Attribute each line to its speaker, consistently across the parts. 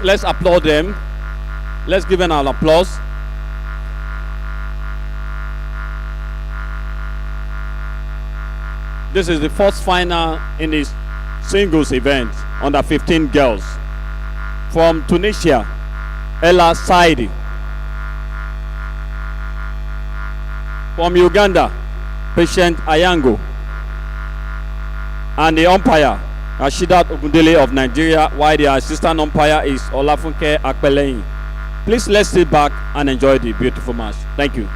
Speaker 1: Let's applaud them. Let's give them an applause. This is the first final in this singles event under 15 girls. From Tunisia, Ella Saidi. From Uganda, Patient Ayango. And the umpire, Rashidat Ogundele of Nigeria, while the assistant umpire is Olafunke Akpeleyin. Please let's sit back and enjoy the beautiful match. Thank you.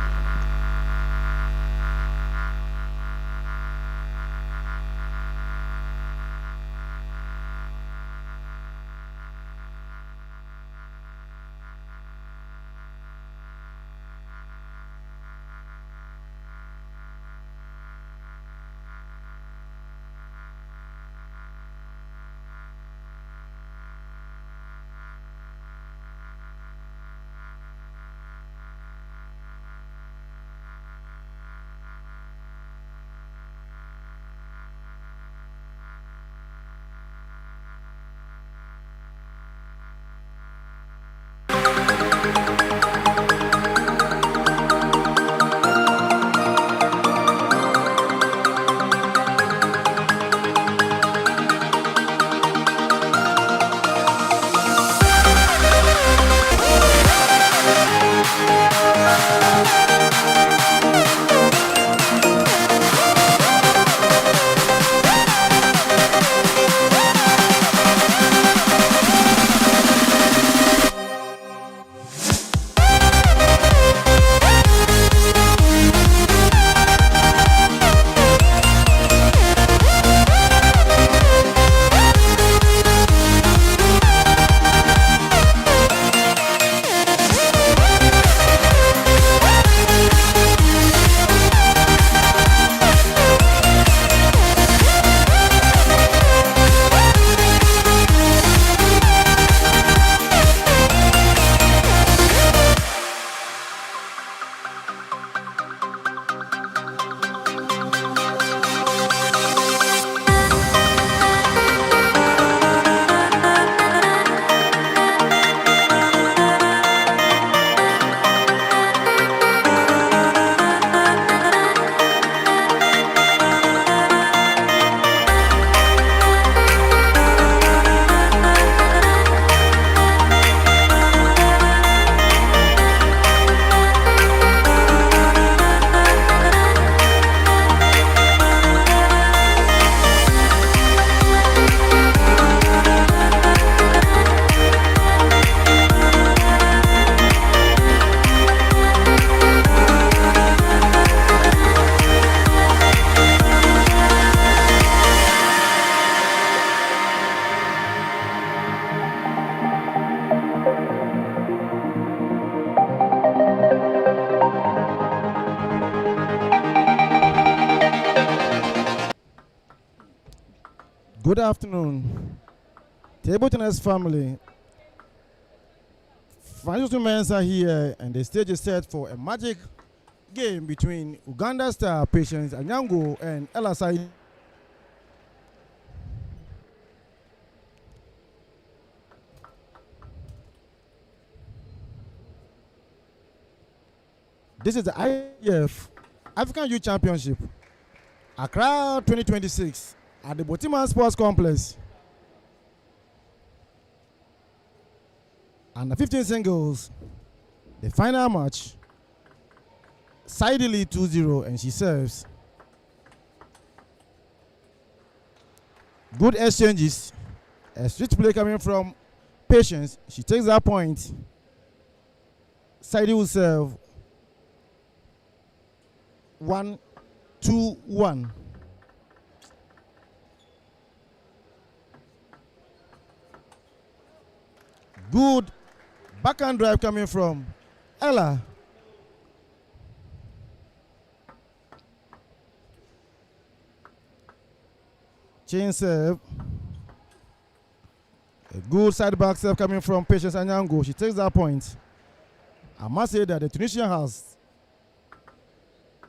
Speaker 2: Good afternoon, table tennis family. Financial men are here, and the stage is set for a magic game between Uganda star Patience Anyango and Ella Saidi. This is the ITTF African Youth Championship, Accra 2026. At the Botima Sports Complex. And the 15 singles, the final match, Saidi lead 2-0 and she serves. Good exchanges. A switch play coming from Patience. She takes that point. Saidi will serve 1-2-1. Good backhand drive coming from Ella. Chain serve. A good side back serve coming from Patience Anyango. She takes that point. I must say that the Tunisian has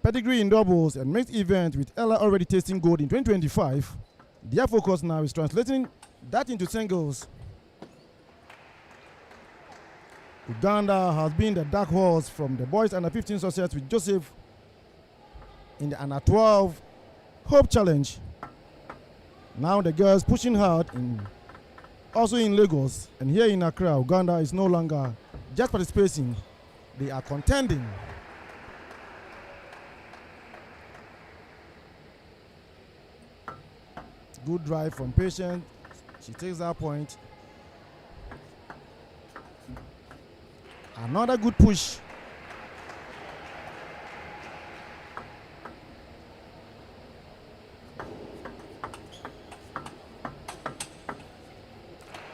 Speaker 2: pedigree in doubles and mixed event, with Ella already tasting gold in 2025. Their focus now is translating that into singles. Uganda has been the dark horse from the boys under 15 success with Joseph in the under 12 Hope Challenge. Now the girls pushing hard also in Lagos, and here in Accra, Uganda is no longer just participating, they are contending. Good drive from Patient. She takes that point. Another good push.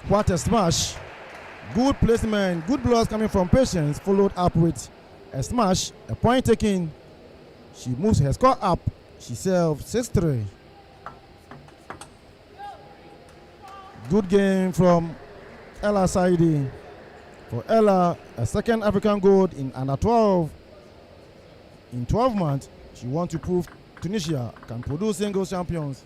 Speaker 2: What a smash. Good placement, good blocks coming from Patience, followed up with a smash, a point taken. She moves her score up. She serves 6-3. Good game from Ella Saidi. For Ella, a second African gold in under 12. In 12 months, she wants to prove Tunisia can produce singles champions.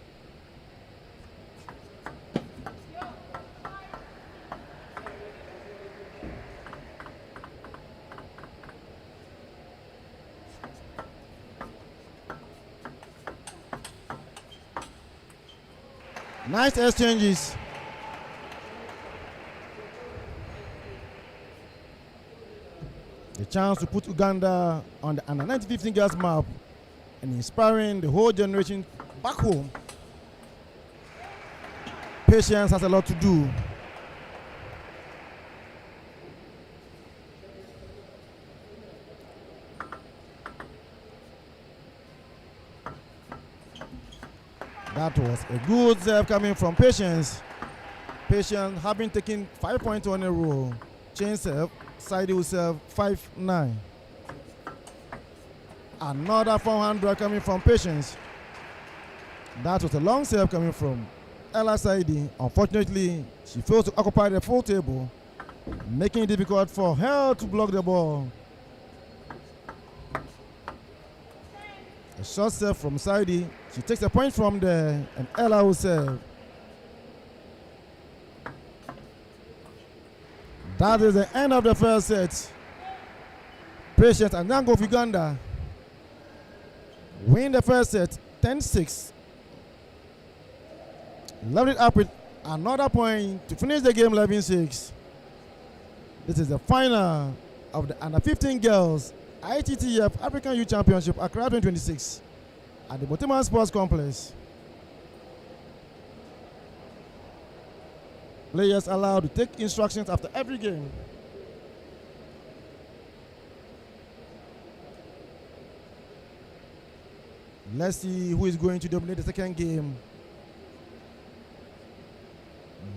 Speaker 2: Nice exchanges. The chance to put Uganda on the under 1915 girls map and inspiring the whole generation back home. Patience has a lot to do. That was a good serve coming from Patience. Patience having taken 5 points on a row. Chain serve. Saidi will serve 5-9. Another forehand drive coming from Patience. That was a long serve coming from Ella Saidi. Unfortunately, she failed to occupy the full table, making it difficult for her to block the ball. A short serve from Saidi. She takes a point from there, and Ella will serve. That is the end of the first set. Patience and Nyango of Uganda win the first set 10-6. Leveled it up with another point to finish the game 11-6. This is the final of the under 15 girls ITTF-African Youth Championship Accra 2026 at the Botiman Sports Complex. Players allowed to take instructions after every game. Let's see who is going to dominate the second game.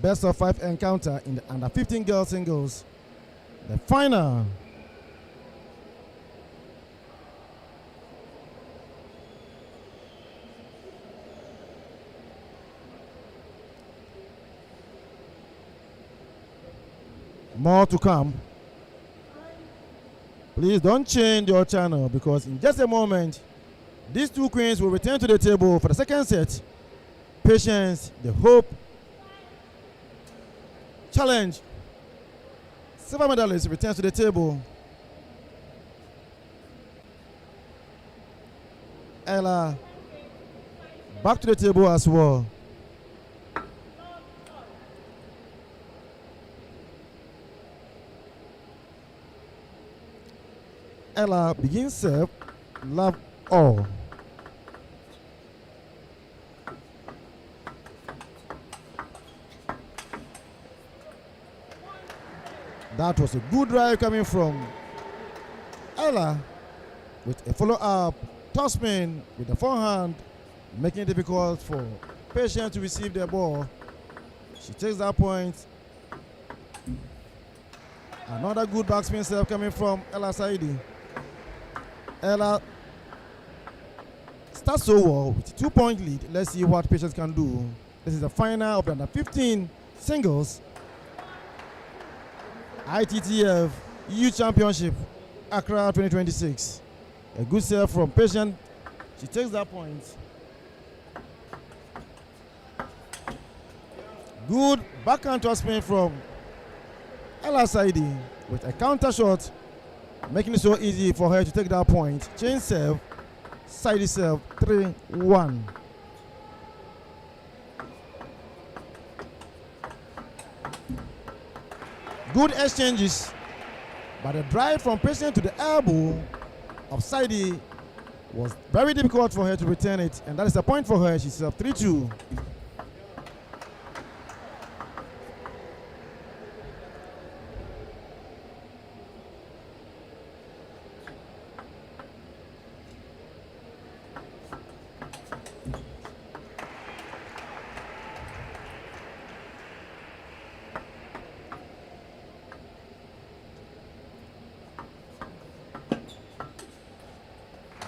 Speaker 2: Best of 5 encounter in the under 15 girls singles. The final. More to come. Please don't change your channel because in just a moment, these two queens will return to the table for the second set. Patience, the Hope Challenge. Silver medalist returns to the table. Ella back to the table as well. Ella begins serve, love all. That was a good drive coming from Ella with a follow-up toss spin with the forehand, making it difficult for Patience to receive the ball. She takes that point. Another good backspin serve coming from Ella Saidi. Ella starts so well with a 2-point lead. Let's see what Patience can do. This is the final of the under 15 singles ITTF Youth Championship Accra 2026. A good serve from Patience. She takes that point. Good backhand toss spin from Ella Saidi with a counter shot, making it so easy for her to take that point. Change serve, side serve, 3-1. Good exchanges, but the drive from patient to the elbow of Saidi was very difficult for her to return it, and that is a point for her. She's up 3-2.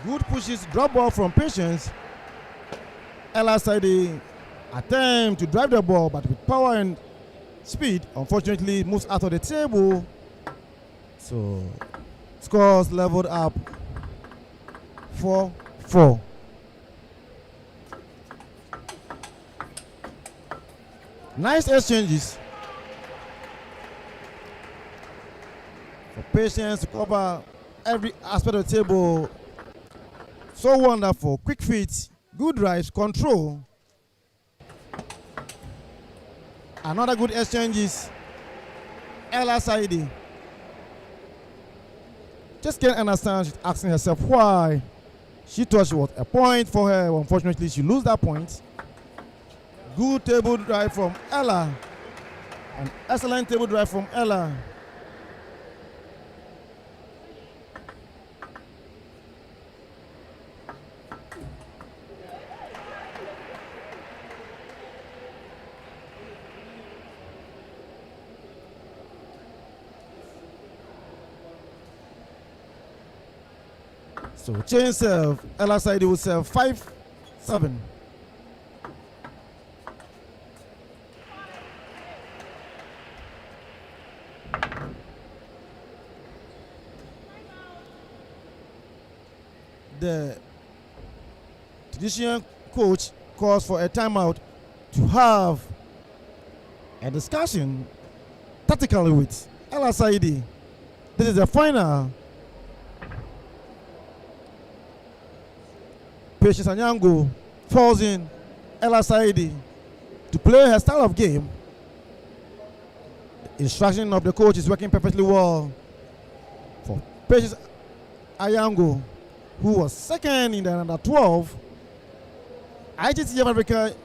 Speaker 2: Good pushes, drop ball from Patience. Ella Saidi attempt to drive the ball, but with power and speed, unfortunately moves out of the table. So scores leveled up 4-4. Nice exchanges for Patience to cover every aspect of the table. So wonderful. Quick feet, good drives, control. Another good exchanges. Ella Saidi just can't understand. She's asking herself why. She thought she was a point for her. Unfortunately, she lose that point. Good table drive from Ella. An excellent table drive from Ella. So change serve, Ella Saidi will serve 5-7. The Tunisian coach calls for a timeout to have a discussion tactically with Ella Saidi. This is the final. Patience Anyango falls in Ella Saidi to play her style of game. The instruction of the coach is working perfectly well for Patience Anyango, who was second in the under 12 ITTF-Africa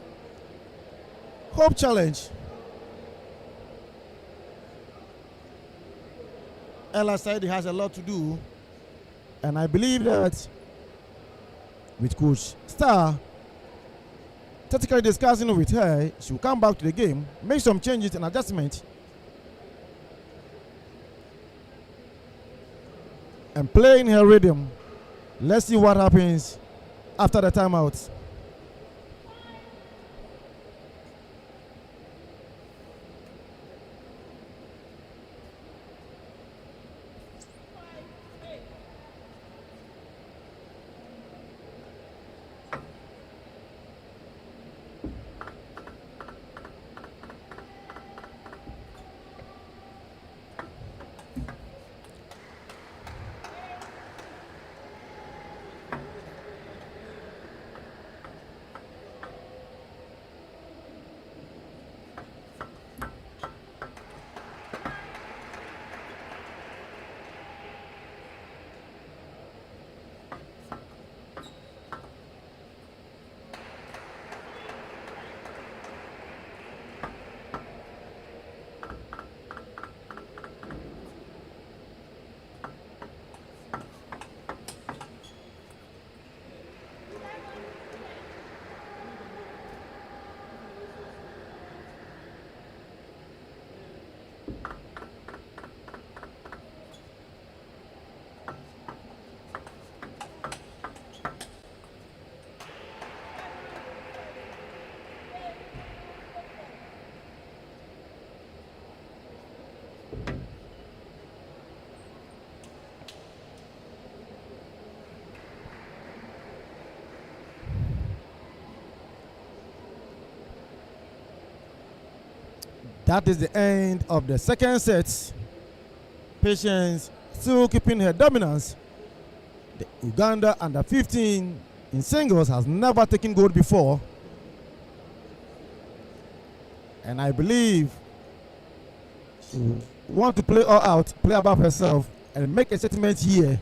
Speaker 2: Hope Challenge. Ella Saidi has a lot to do, and I believe that with Coach Star tactically discussing with her, she will come back to the game, make some changes and adjustments, and play in her rhythm. Let's see what happens after the timeout. That is the end of the second set. Patience still keeping her dominance. The Uganda under 15 in singles has never taken gold before. And I believe she want to play all out, play above herself, and make a statement here.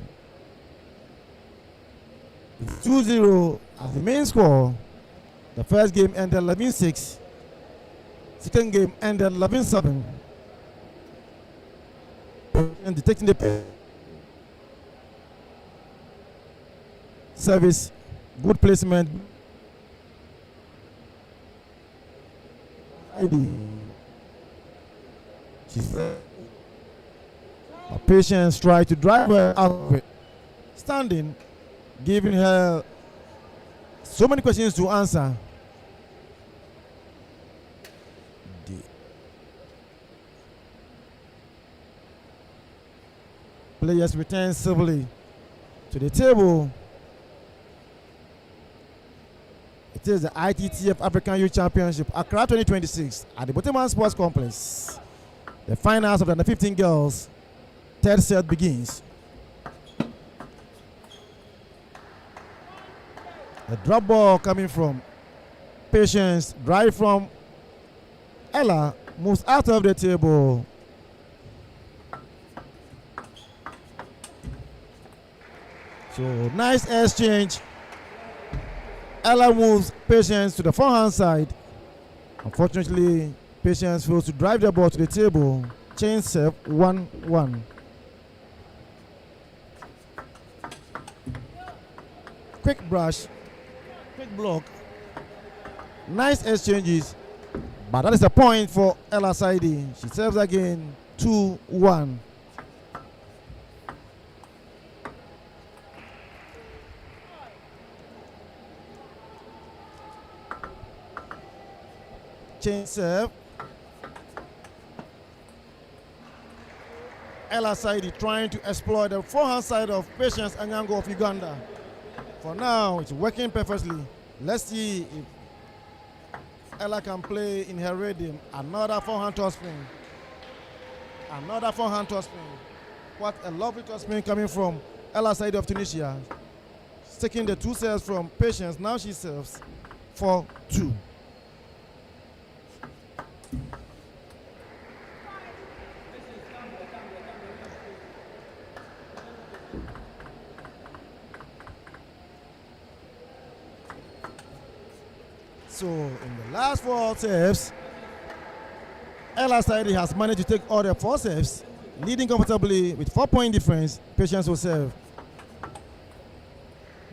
Speaker 2: It's 2-0 as the main score. The first game ended 11-6. Second game ended 11-7. And detecting the service, good placement. She's Patience tried to drive her out of it. Standing, giving her so many questions to answer. The players return civilly to the table. It is the ITTF-African Youth Championship, Accra 2026 at the Boteman Sports Complex. The finals of the under 15 girls. Third set begins. A drop ball coming from Patience, drive from Ella, moves out of the table. So nice exchange. Ella moves Patience to the forehand side. Unfortunately, Patience fails to drive the ball to the table. Chain serve 1-1. Quick brush, quick block. Nice exchanges, but that is a point for Ella Saidi. She serves again 2-1. Chain serve. Ella Saidi trying to exploit the forehand side of Patience Anyango of Uganda. For now, it's working perfectly. Let's see if Ella can play in her rhythm. Another forehand topspin. Another forehand topspin. What a lovely topspin coming from Ella Saidi of Tunisia. Taking the two serves from Patience. Now she serves 4-2. So in the last 4 serves, Ella Saidi has managed to take all the 4 serves, leading comfortably with 4-point difference. Patience will serve.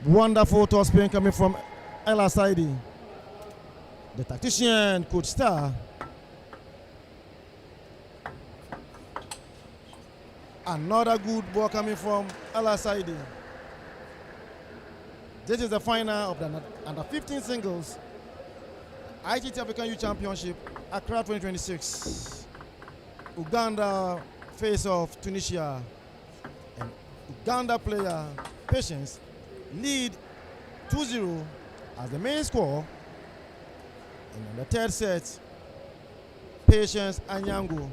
Speaker 2: Wonderful topspin coming from Ella Saidi. The tactician, Coach Star. Another good ball coming from Ella Saidi. This is the final of the under 15 singles ITTF-African Youth Championship, Accra 2026. Uganda face off Tunisia. And Uganda player Patience lead 2-0 as the main score. And in the third set, Patience Anyango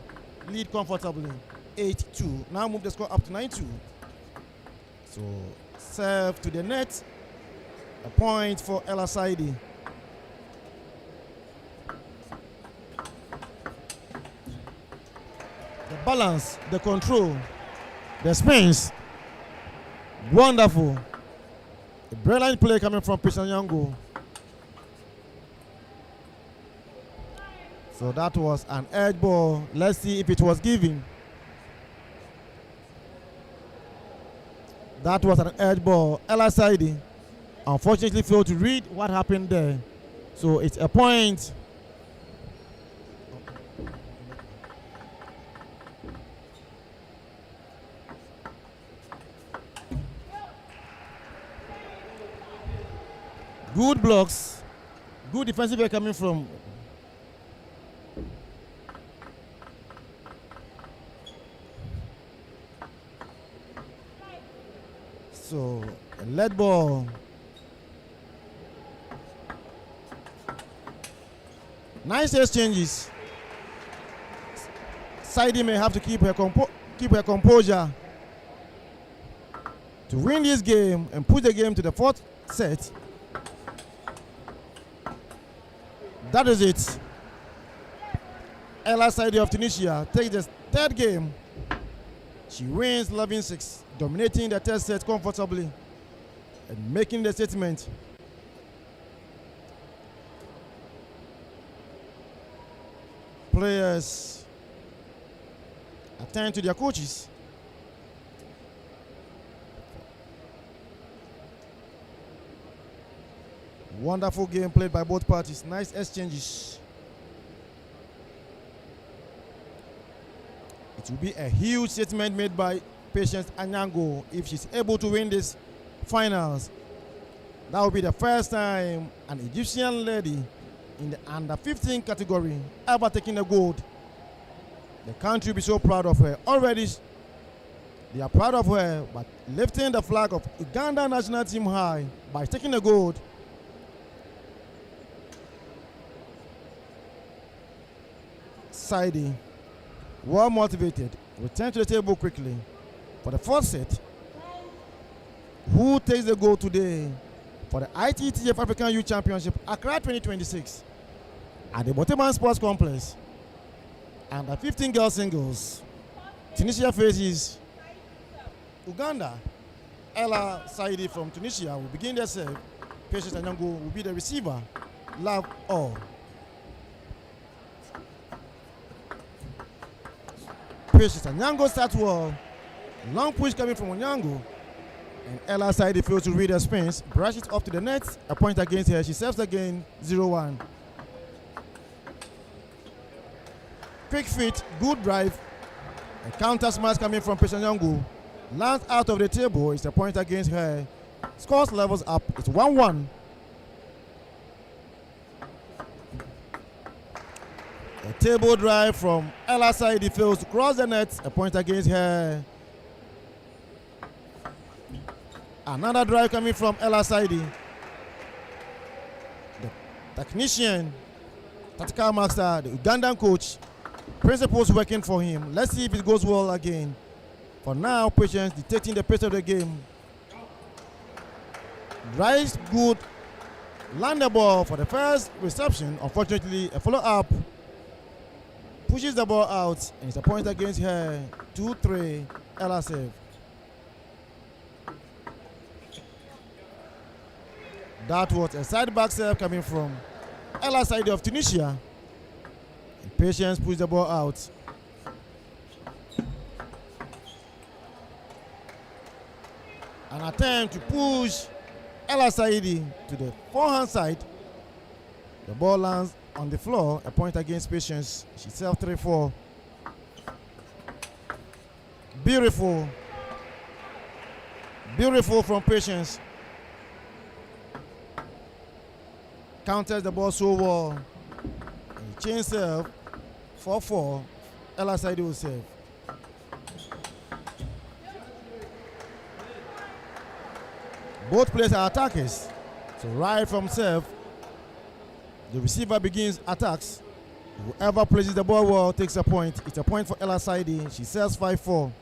Speaker 2: lead comfortably 8-2. Now move the score up to 9-2. So serve to the net. A point for Ella Saidi. The balance, the control, the spins. Wonderful. A brilliant play coming from Patience Anyango. So that was an edge ball. Let's see if it was given. That was an edge ball. Ella Saidi unfortunately failed to read what happened there. So it's a point. Good blocks. Good defensive play coming from so a lead ball. Nice exchanges. Saidi may have to keep keep her composure to win this game and push the game to the fourth set. That is it. Ella Saidi of Tunisia takes the third game. She wins 11-6, dominating the third set comfortably and making the statement. Players attend to their coaches. Wonderful game played by both parties. Nice exchanges. It will be a huge statement made by Patience Anyango if she's able to win this finals. That will be the first time an Egyptian lady in the under 15 category ever taking a gold. The country will be so proud of her. Already they are proud of her, but lifting the flag of Uganda national team high by taking a gold. Saidi, well motivated, return to the table quickly for the fourth set. Who takes the gold today for the ITTF-Africa Youth Championship Accra 2026 at the Boteman Sports Complex? And the 15 girls singles, Tunisia faces Uganda. Ella Saidi from Tunisia will begin their serve. Patience Anyango will be the receiver. Love all. Patience Anyango starts well. Long push coming from Onyango. And Ella Saidi fails to read her spins. Brush it off to the net. A point against her. She serves again 0-1. Quick feet, good drive. A counter smash coming from Patience Anyango. Lands out of the table. It's a point against her. Scores levels up. It's 1-1. A table drive from Ella Saidi fails to cross the net. A point against her. Another drive coming from Ella Saidi. The technician, tactical master, the Ugandan coach, principals working for him. Let's see if it goes well again. For now, Patience dictating the pace of the game. Drives good. Land the ball for the first reception. Unfortunately, a follow-up. Pushes the ball out, and it's a point against her. 2-3, Ella save. That was a side back serve coming from Ella Saidi of Tunisia. And Patience pushes the ball out. An attempt to push Ella Saidi to the forehand side. The ball lands on the floor, a point against Patience. She serves 3-4. Beautiful. Beautiful from Patience. Counters the ball so well. And chain serve 4-4. Ella Saidi will serve. Both players are attackers. So right from serve, the receiver begins attacks. Whoever places the ball well takes a point. It's a point for Ella Saidi. She serves 5-4.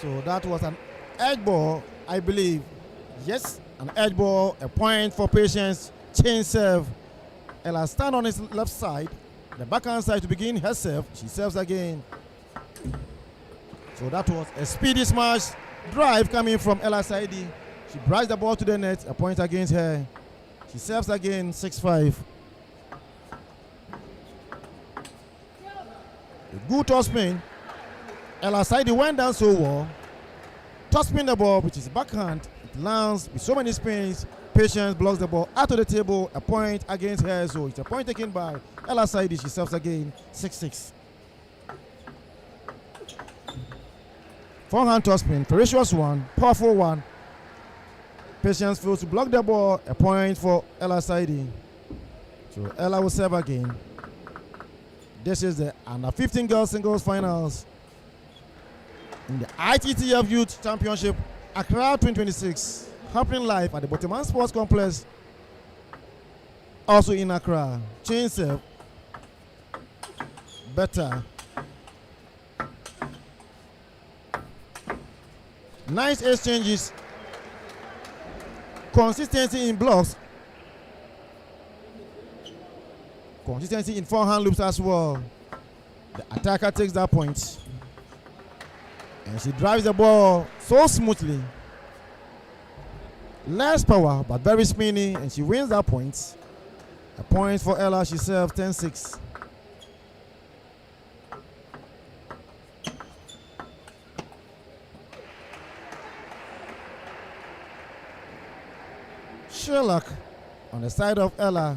Speaker 2: So that was an edge ball, I believe. Yes, an edge ball, a point for Patience. Chain serve. Ella stand on his left side, the backhand side to begin her serve. She serves again. So that was a speedy smash drive coming from Ella Saidi. She brushed the ball to the net, a point against her. She serves again, 6-5. A good toss spin. Ella Saidi went down so well. Toss spin the ball, which is backhand. It lands with so many spins. Patience blocks the ball out of the table, a point against her. So it's a point taken by Ella Saidi. She serves again, 6-6. Forehand toss spin, ferocious one, powerful one. Patience fails to block the ball, a point for Ella Saidi. So Ella will serve again. This is the under 15 girls singles finals in the ITTF Youth Championship Accra 2026, happening live at the Boteman Sports Complex Also in Accra. Change serve. Better. Nice exchanges. Consistency in blocks. Consistency in forehand loops as well. The attacker takes that point. And she drives the ball so smoothly. Less power, but very spinny, and she wins that point. A point for Ella. She serves 10-6. Sherlock on the side of Ella.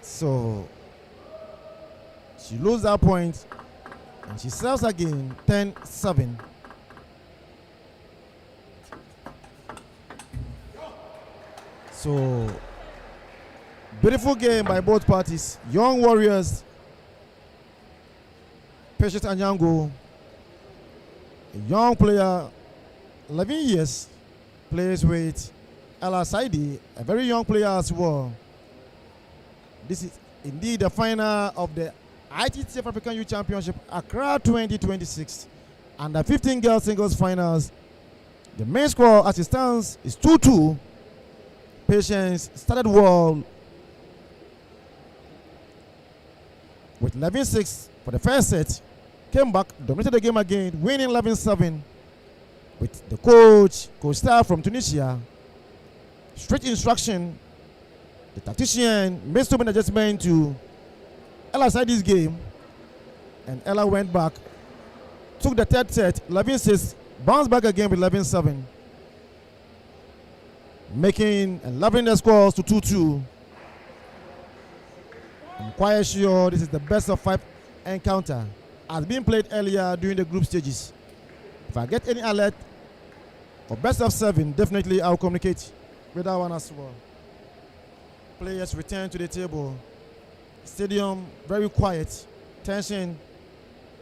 Speaker 2: So she loses that point and she serves again 10-7. So beautiful game by both parties. Young Warriors, Patience Anyango, a young player, 11 years, plays with Ella Saidi, a very young player as well. This is indeed the final of the ITTF-African Youth Championship Accra 2026 and the 15 girls singles finals. The main score as it stands is 2-2. Patience started well with 11-6 for the first set. Came back, dominated the game again, winning 11-7 with the coach Star from Tunisia. Strict instruction. The tactician made so many adjustments to Ella Saidi's game, and Ella went back, took the third set, 11-6, bounced back again with 11-7, making and leveling the scores to 2-2. I'm quite sure this is the best of 5 encounter as being played earlier during the group stages. If I get any alert for best of 7, definitely I'll communicate with that one as well. Players return to the table. Stadium very quiet. Tension,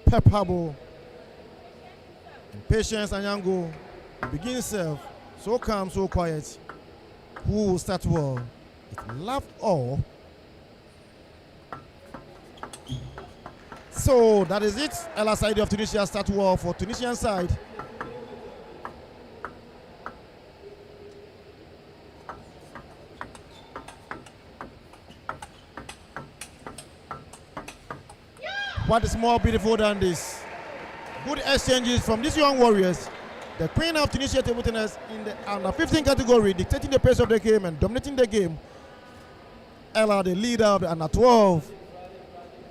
Speaker 2: palpable. And Patience Anyango begin serve. So calm, so quiet. Who will start well? It left all. So that is it. Ella Saidi of Tunisia start well for Tunisian side. What is more beautiful than this? Good exchanges from these young warriors. The queen of Tunisia table tennis in the under 15 category, dictating the pace of the game and dominating the game. Ella, the leader of the under 12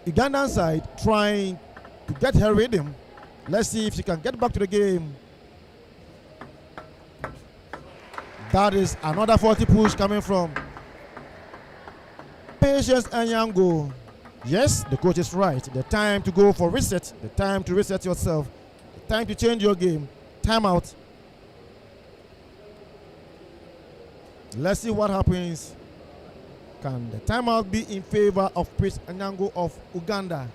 Speaker 2: Ugandan side, trying to get her rhythm. Let's see if she can get back to the game. That is another 40 push coming from Patience Anyango. Yes, the coach is right. The time to go for reset. The time to reset yourself. The time to change your game. Time out. Let's see what happens. Can the timeout be in favor of Prince Anyango of Uganda?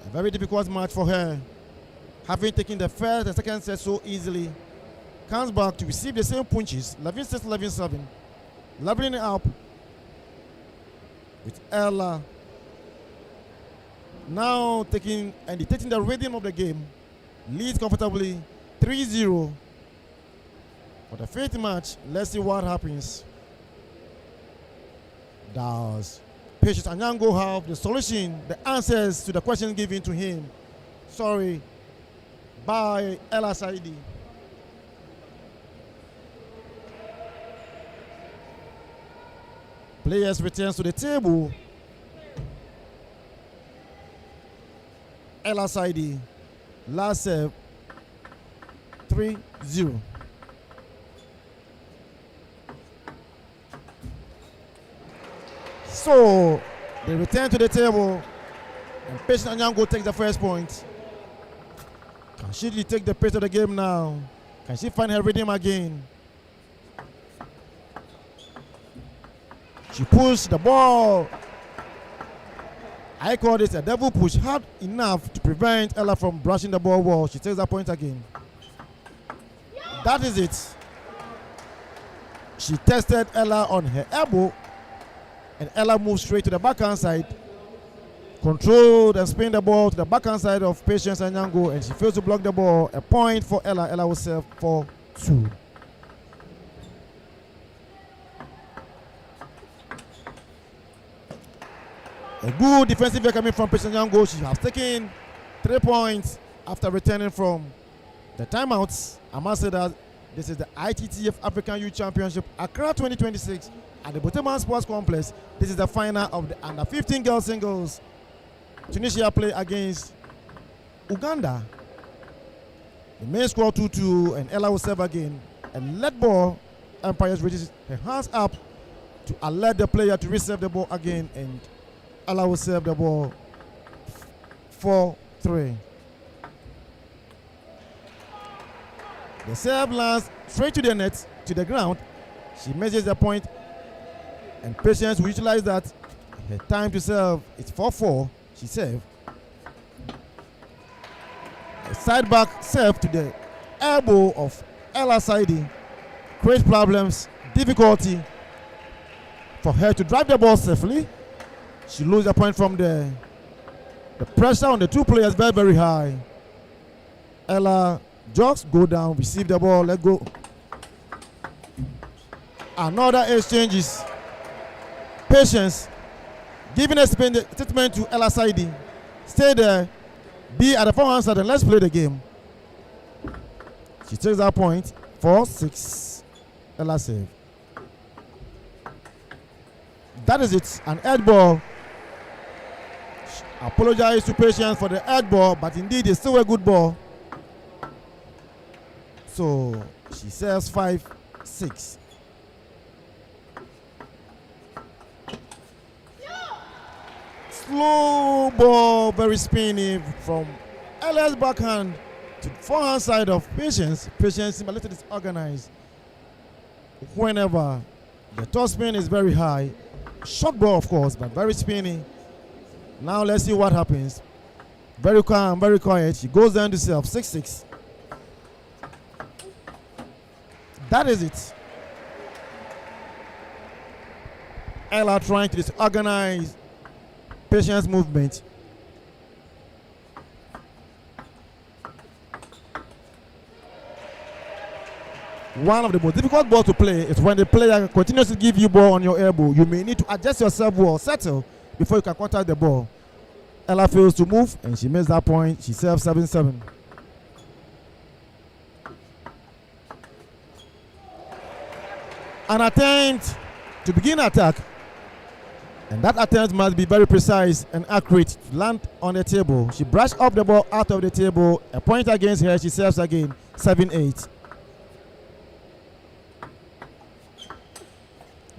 Speaker 2: A very difficult match for her. Having taken the first and second set so easily, comes back to receive the same punches. 11-6, 11-7. Leveling it up with Ella now taking and dictating the rhythm of the game. Leads comfortably 3-0 for the fifth match. Let's see what happens. Does Patience Anyango have the solution, the answers to the questions given to him? Sorry, by Ella Saidi. Players returns to the table. Ella Saidi, last serve, 3-0. So they return to the table, and Patience Anyango takes the first point. Can she take the pace of the game now? Can she find her rhythm again? She pushed the ball. I call this a devil push, hard enough to prevent Ella from brushing the ball well. She takes that point again. That is it. She tested Ella on her elbow, and Ella moved straight to the backhand side, controlled and spin the ball to the backhand side of Patience Anyango, and she failed to block the ball. A point for Ella. Ella will serve 4-2. A good defensive play coming from Patience Anyango. She has taken 3 points after returning from the timeouts. I must say that this is the ITTF-Africa Youth Championship Accra 2026 at the Boteman Sports Complex. This is the final of the under 15 girls singles. Tunisia play against Uganda. The main score 2-2, and Ella will serve again. And let ball, Empires raises her hands up to alert the player to receive the ball again, and Ella will serve the ball 4-3. The serve lands straight to the net, to the ground. She measures the point, and Patience will utilize that. Her time to serve is 4-4. She served. A side back serve to the elbow of Ella Saidi. Create problems, difficulty for her to drive the ball safely. She loses a point from the pressure on the two players very, very high. Ella jogs, go down, receive the ball, let go. Another exchange is Patience giving a statement to Ella Saidi. Stay there, be at the forehand side, and let's play the game. She takes that point. 4-6. Ella save. That is it. An edge ball. Apologize to Patience for the edge ball, but indeed it's still a good ball. So she serves 5-6. Slow ball, very spinny from Ella's backhand to forehand side of Patience. Patience seems a little disorganized. Whenever the top spin is very high, short ball of course, but very spinny. Now let's see what happens. Very calm, very quiet. She goes down to serve 6-6. That is it. Ella trying to disorganize Patience movement. One of the most difficult balls to play is when the player continues to give you ball on your elbow. You may need to adjust yourself well, settle before you can contact the ball. Ella fails to move, and she missed that point. She serves 7-7. An attempt to begin attack, and that attempt must be very precise and accurate to land on the table. She brushed up the ball out of the table. A point against her. She serves again 7-8.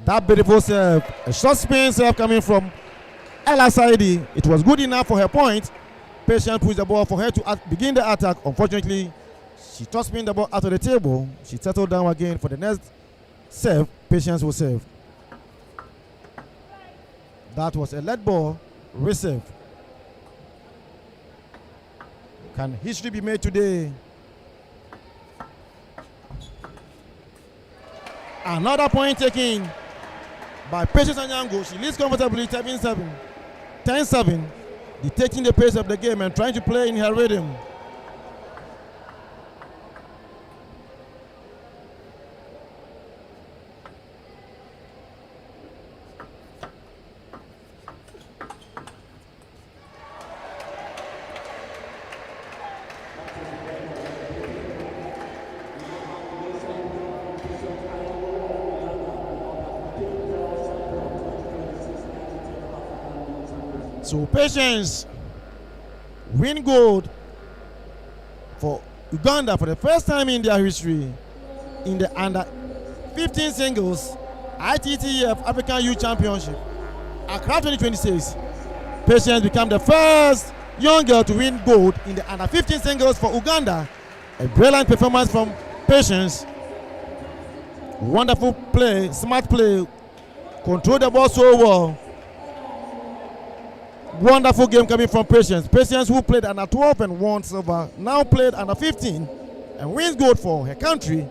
Speaker 2: That beautiful serve, a short spin serve coming from Ella Saidi. It was good enough for her point. Patience pushed the ball for her to begin the attack. Unfortunately, she tossed spin the ball out of the table. She settled down again for the next serve. Patience will serve. That was a lead ball receive. Can history be made today? Another point taken by Patience Anyango. She leads comfortably 7-7. 10-7. Dictating the pace of the game and trying to play in her rhythm. So Patience win gold for Uganda for the first time in their history in the under 15 singles ITTF-Africa Youth Championship. Accra 2026. Patience became the first young girl to win gold in the under 15 singles for Uganda. A brilliant performance from Patience. Wonderful play, smart play, control the ball so well. Wonderful game coming from Patience. Patience, who played under 12 and won silver, now played under 15 and wins gold for her country.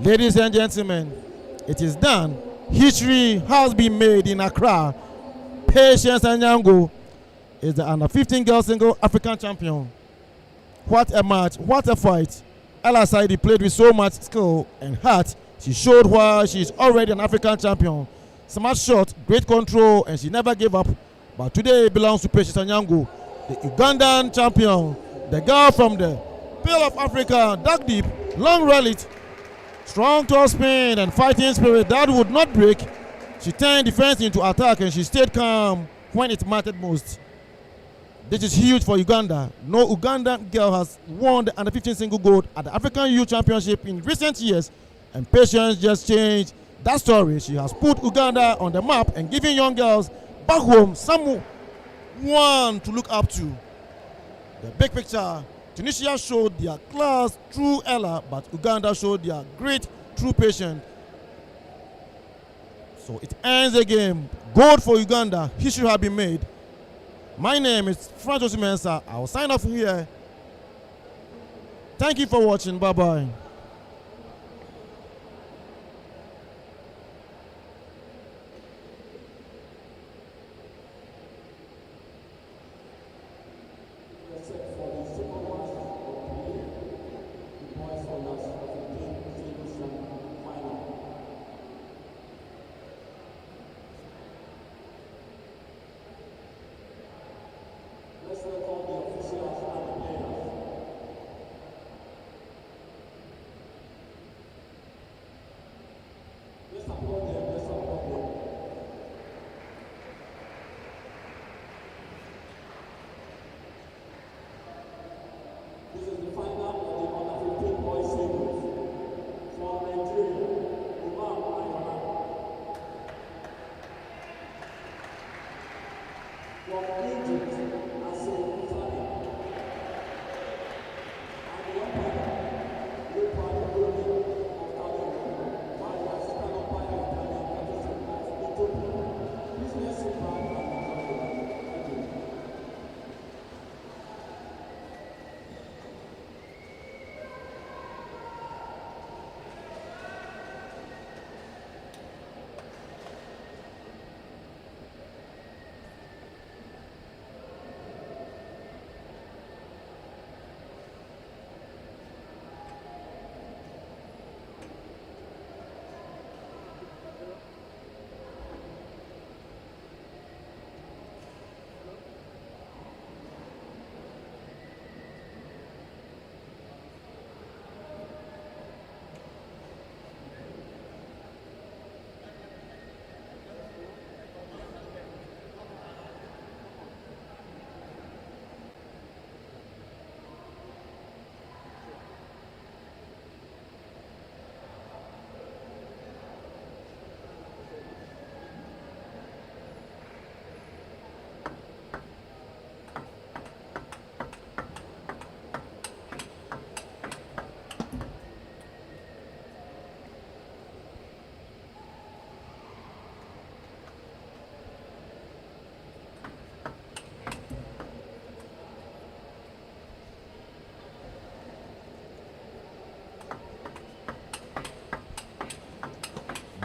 Speaker 2: Ladies and gentlemen, it is done. History has been made in Accra. Patience Anyango is the under 15 girls single African champion. What a match, what a fight. Ella Saidi played with so much skill and heart. She showed why she is already an African champion. Smart shot, great control, and she never gave up. But today it belongs to Patience Anyango, the Ugandan champion. The girl from the Pearl of Africa, dug deep, long rallied, strong toe spin and fighting spirit that would not break. She turned defense into attack and she stayed calm when it mattered most. This is huge for Uganda. No Ugandan girl has won the under 15 single gold at the African Youth Championship in recent years, and Patience just changed that story. She has put Uganda on the map and given young girls back home someone to look up to. The big picture, Tunisia showed their class through Ella, but Uganda showed their great true Patience. So it ends the game. Gold for Uganda. History has been made. My name is Francis Mensah. I will sign off here. Thank you for watching. Bye-bye.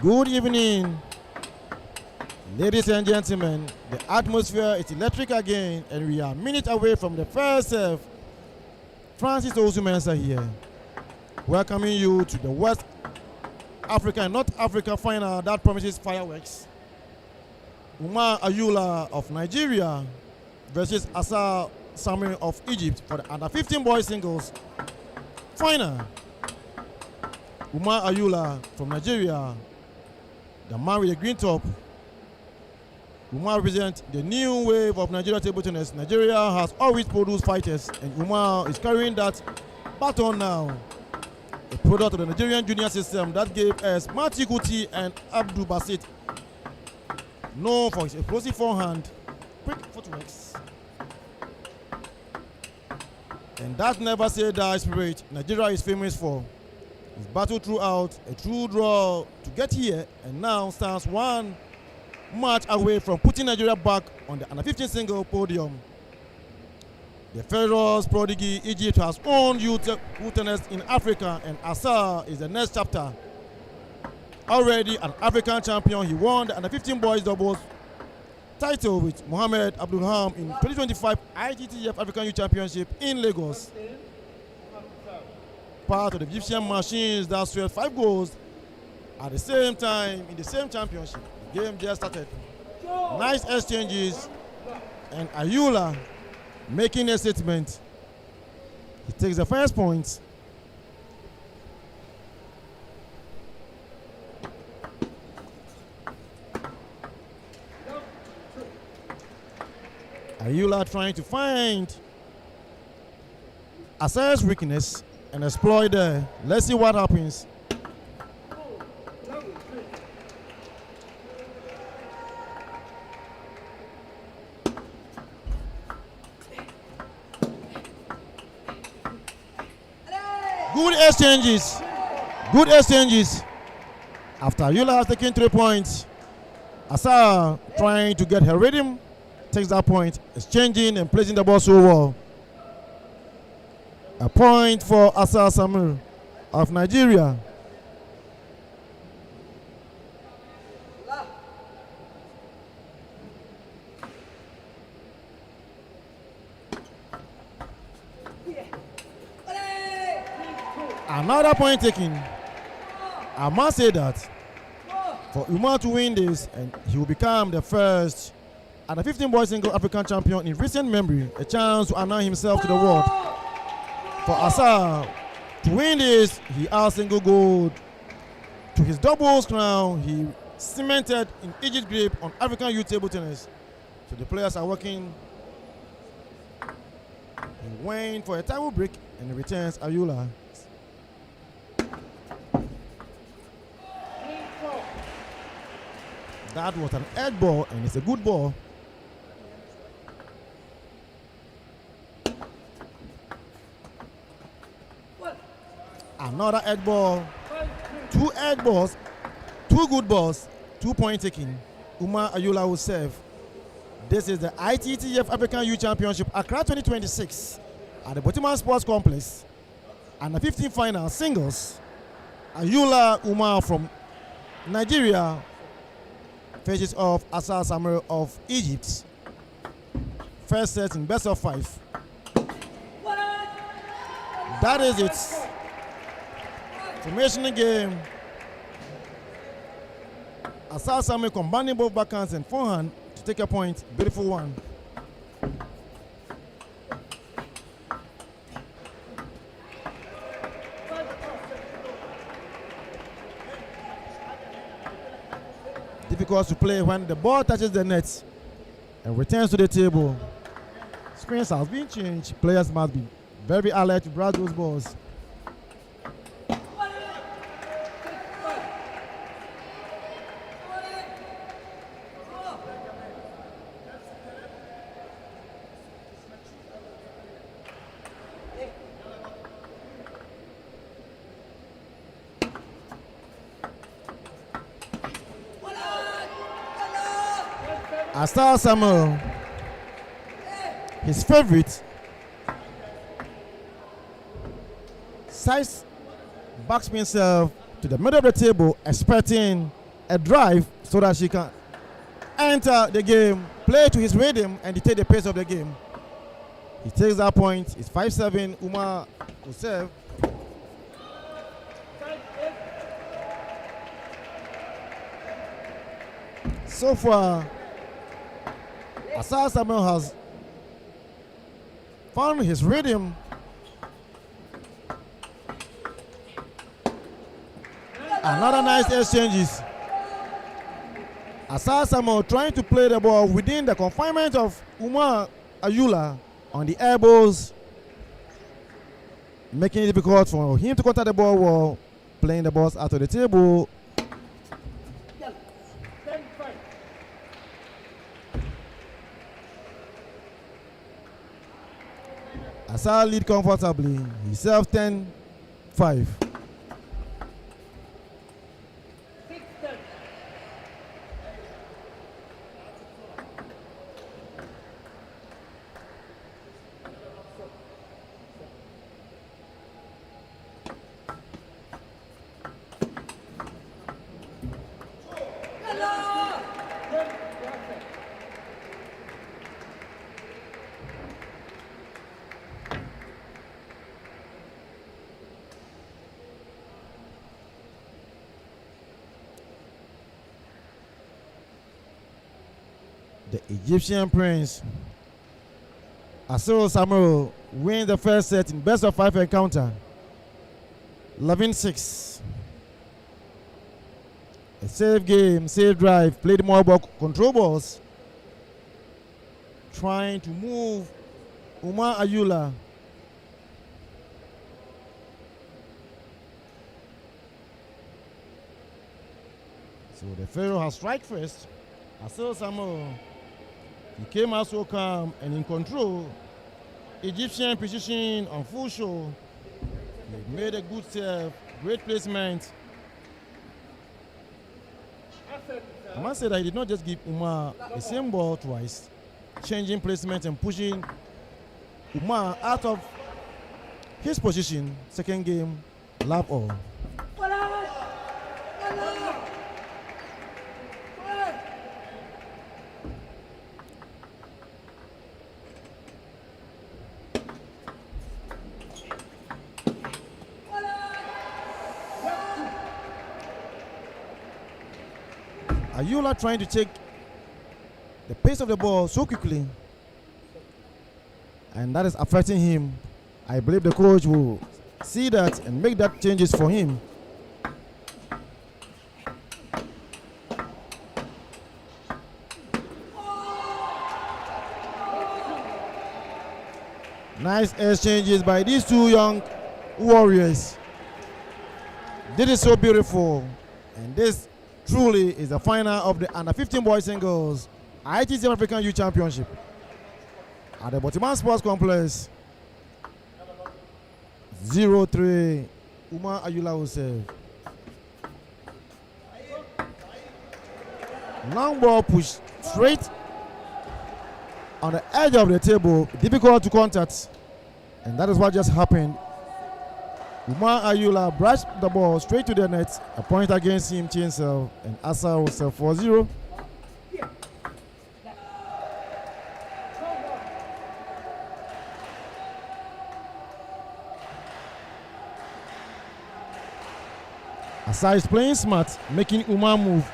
Speaker 2: Good evening, ladies and gentlemen. The atmosphere is electric again, and we are minutes away from the first serve. Francis Osumensa here, welcoming you to the West Africa and North Africa final that promises fireworks. Umar Ayula of Nigeria versus Asa Sami of Egypt for the under 15 boys singles final. Umar Ayula from Nigeria, the man with the green top. Umar represents the new wave of Nigeria table tennis. Nigeria has always produced fighters, and Umar is carrying that baton now. A product of the Nigerian junior system that gave us Mati Kuti and Abdul Basit, known for his explosive forehand, quick footworks, and that never say die spirit Nigeria is famous for. He's battled throughout, a true draw to get here, and now stands one match away from putting Nigeria back on the under 15 single podium. The Pharaoh's prodigy Egypt has owned youth tennis in Africa, and Asa is the next chapter already an African champion. He won the under 15 boys doubles title with Mohamed Abdulham in 2025 ITTF-African Youth Championship in Lagos. Part of the Egyptian machines that scored 5 goals at the same time in the same championship. The game just started. Nice exchanges, and Ayula making a statement. He takes the first point. Ayula trying to find Asai's weakness and exploit there. Let's see what happens. Good exchanges. Good exchanges. After Ayula has taken 3 points, Asai trying to get her rhythm, takes that point, exchanging and placing the ball so well. A point for Asai Samir of Nigeria. Another point taken. I must say that for Umar to win this, and he will become the first and the 15 boys single African champion in recent memory, a chance to announce himself to the world. For Asai to win this, he adds single gold to his doubles crown. He cemented in Egypt grip on African youth table tennis. So the players are working. He went for a table break and he returns Ayula. That was an edge ball, and it's a good ball. Another edge ball. 2 edge balls, 2 good balls, 2 point taking. Umar Ayula will serve. This is the ITTF African Youth Championship Accra 2026 at the Botiman Sports Complex. And the 15th final singles. Ayula Umar from Nigeria faces off Asai Samir of Egypt. First set in best of 5. That is it. Formation game. Asai Samir combining both backhands and forehand to take a point. Beautiful one. Difficult to play when the ball touches the net and returns to the table. Screens has been changed. Players must be very alert to grab those balls. Asai Samir, his favorite, size backspin serve to the middle of the table, expecting a drive so that she can enter the game, play to his rhythm, and dictate the pace of the game. He takes that point. It's 5-7. Umar will serve. So far, Asai Samir has found his rhythm. Another nice exchanges. Asai Samir trying to play the ball within the confinement of Umar Ayula on the elbows, making it difficult for him to contact the ball while playing the balls out of the table. Asai lead comfortably. He serves 10-5. The Egyptian prince Asiro Samuel wins the first set in best of 5 encounter. 11-6. A save game, save drive, played more ball, control balls. Trying to move Umar Ayula. So the Pharaoh has strike first. Asiro Samuel, he came out so calm and in control. Egyptian precision on full show. He made a good serve, great placement. I must say that he did not just give Umar the same ball twice, changing placement and pushing Umar out of his position. Second game, love all. Ayula trying to take the pace of the ball so quickly, and that is affecting him. I believe the coach will see that and make that changes for him. Nice exchanges by these two young warriors. This is so beautiful, and this truly is the final of the under 15 boys and girls ITTF-Africa Youth Championship at the Botiman Sports Complex. 0-3. Umar Ayula will serve. Long ball push straight on the edge of the table, difficult to contact, and that is what just happened. Umar Ayula brushed the ball straight to the net. A point against him, Chainsaw, and Asa will serve 4-0. Asa is playing smart, making Umar move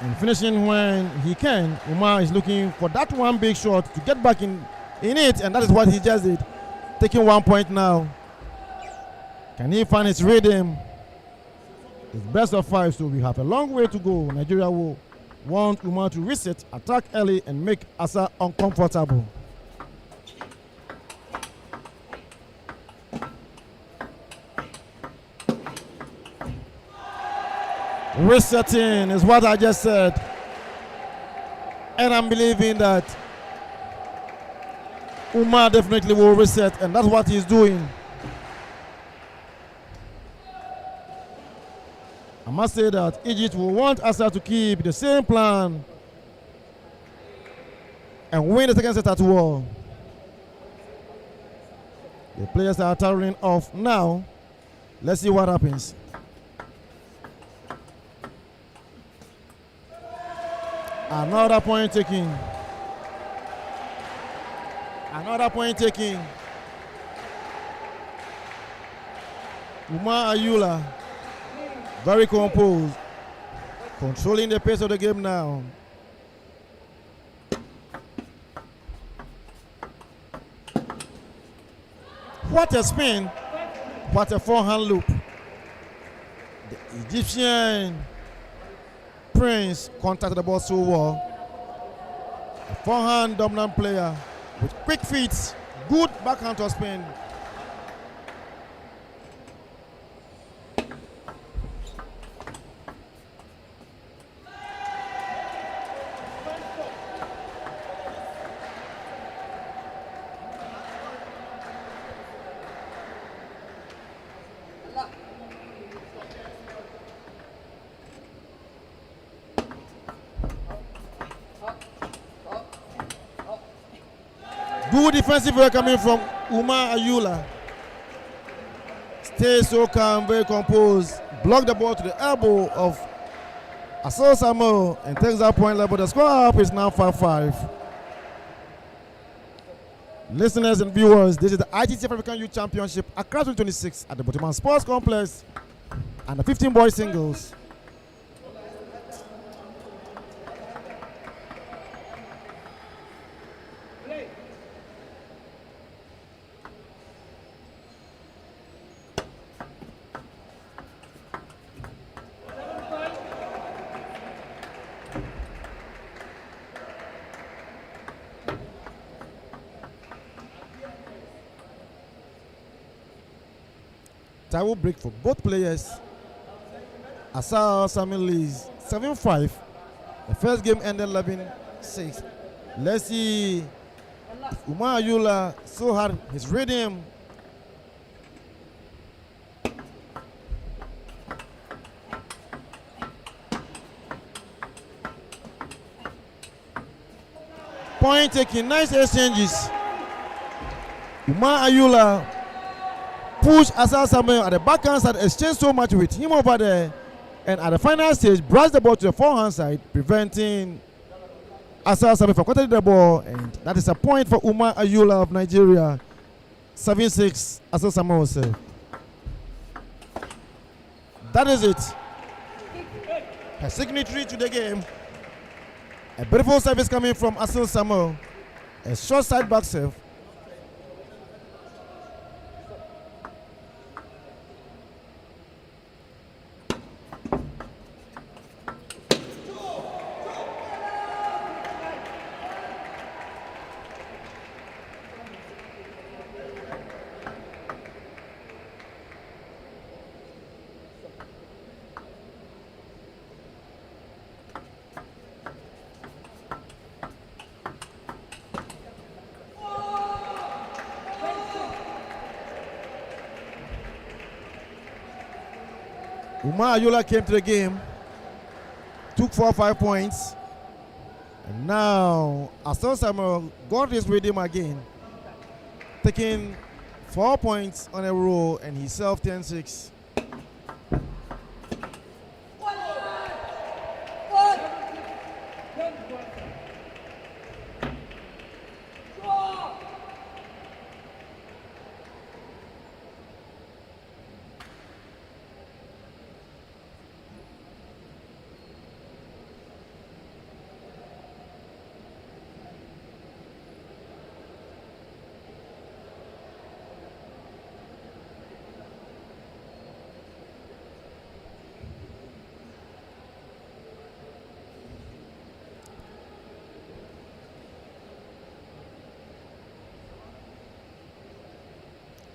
Speaker 2: and finishing when he can. Umar is looking for that one big shot to get back in it, and that is what he just did. Taking 1 point now. Can he find his rhythm? It's best of 5, so we have a long way to go. Nigeria will want Umar to reset, attack early, and make Asa uncomfortable. Resetting is what I just said. And I'm believing that Umar definitely will reset, and that's what he's doing. I must say that Egypt will want Asa to keep the same plan and win the second set at war. The players are towering off now. Let's see what happens. Another point taking. Another point taking. Umar Ayula, very composed, controlling the pace of the game now. What a spin, what a forehand loop. The Egyptian Prince contacted the ball so well. A forehand dominant player with quick feet, good backhand to spin. Good defensive work coming from Umar Ayula. Stays so calm, very composed. Block the ball to the elbow of Asiro Samuel and takes that point level. The score up is now 5-5. Listeners and viewers, this is the ITTF-Africa Youth Championship Accra 2026 at the Botiman Sports Complex and the 15 boys singles. Tie will break for both players. Asal Samuel leads 7-5. The first game ended 11-6. Let's see if Umar Ayula so hard his rhythm. Point taking, nice exchanges. Umar Ayula push Asal Samuel at the backhand side, exchange so much with him over there, and at the final stage, brushed the ball to the forehand side, preventing Asal Samuel from cutting the ball, and that is a point for Umar Ayula of Nigeria. 7-6, Asal Samuel will serve. That is it. Her signatory to the game. A beautiful service coming from Asal Samuel. A short side back serve. Umar Ayula came to the game, took 4-5 points, and now Asal Samuel got his rhythm again, taking 4 points on a roll, and he served 10-6.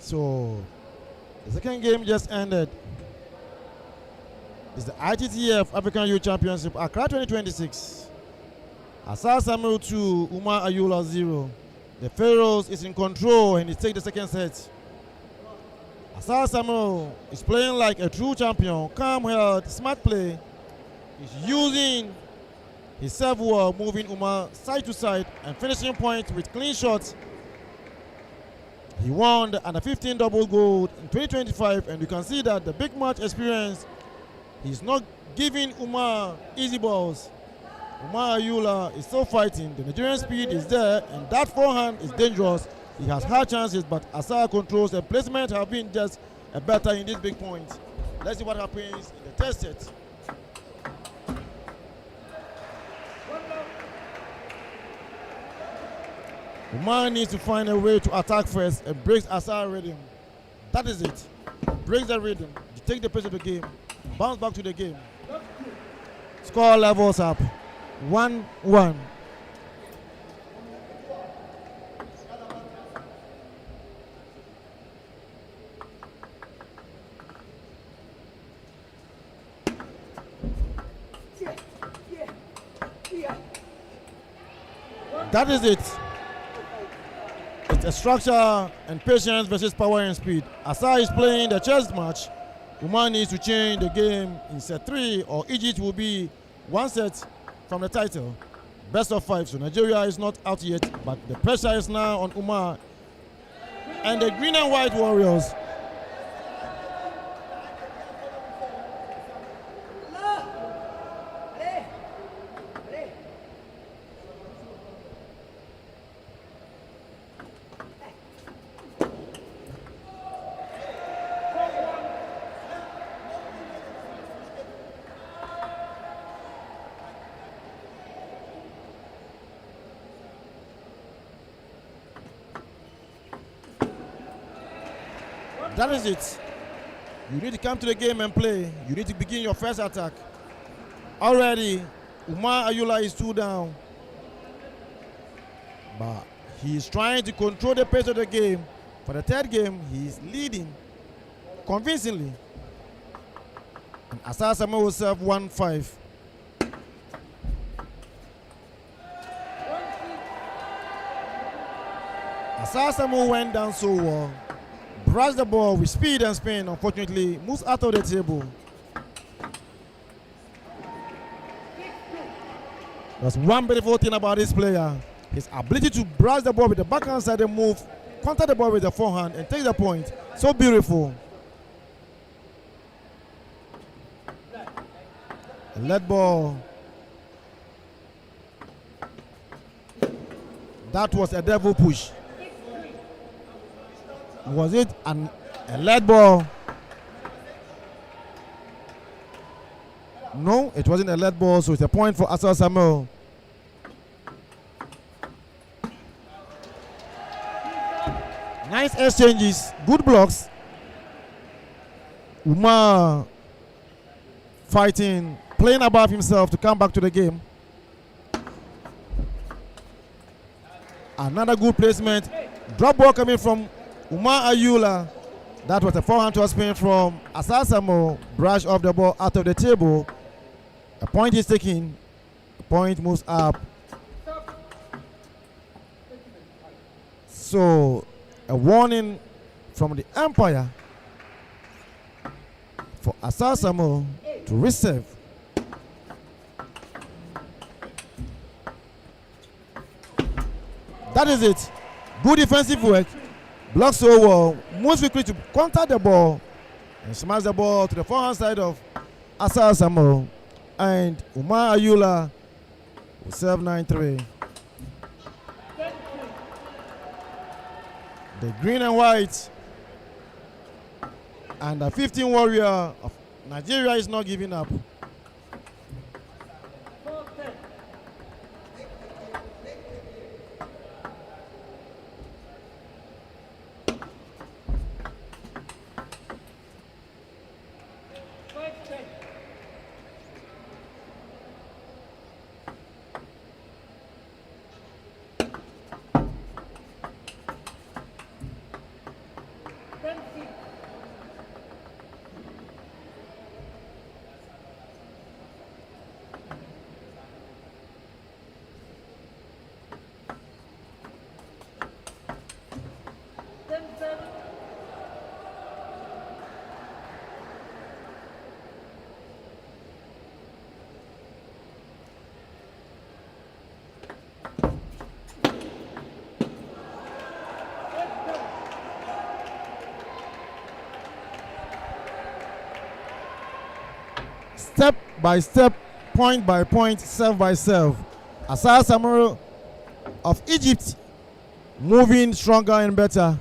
Speaker 2: So the second game just ended. It's the ITTF-African Youth Championship, Accra 2026. Asal Samuel 2, Umar Ayula 0. The Pharaohs is in control and he takes the second set. Asal Samuel is playing like a true champion, calm held, smart play. He's using his serve well, moving Umar side to side and finishing points with clean shots. He won the under 15 double gold in 2025, and you can see that the big match experience, he's not giving Umar easy balls. Umar Ayula is still fighting. The Nigerian speed is there, and that forehand is dangerous. He has hard chances, but Asal controls and placement have been just a better in this big point. Let's see what happens in the test set. Umar needs to find a way to attack first and breaks Asal rhythm. That is it. Breaks the rhythm. You take the pace of the game. Bounce back to the game. Score levels up. 1-1. That is it. It's a structure and patience versus power and speed. Asal is playing the chess match. Umar needs to change the game in set 3, or Egypt will be one set from the title. Best of 5. So Nigeria is not out yet, but the pressure is now on Umar and the green and white warriors. That is it. You need to come to the game and play. You need to begin your first attack. Already, Umar Ayula is 2 down. But he is trying to control the pace of the game. For the third game, he is leading convincingly. And Asar Samuel will serve 1-5. Asar Samuel went down so well, brushed the ball with speed and spin, unfortunately moves out of the table. That's one beautiful thing about this player, his ability to brush the ball with the backhand side and move, counter the ball with the forehand and take the point. So beautiful. A lead ball. That was a devil push. Was it a lead ball? No, it wasn't a lead ball, so it's a point for Asar Samuel. Nice exchanges, good blocks. Umar fighting, playing above himself to come back to the game. Another good placement. Drop ball coming from Umar Ayula. That was a forehand to a spin from Asar Samuel. Brush off the ball out of the table. A point is taken. A point moves up. So a warning from the umpire for Asar Samuel to reserve. That is it. Good defensive work. Blocks so well. Moves quickly to counter the ball and smash the ball to the forehand side of Asar Samuel. And Umar Ayula will serve 9-3. The green and white and the 15 warrior of Nigeria is not giving up. Step by step, point by point, serve by serve. Asar Samuel of Egypt moving stronger and better.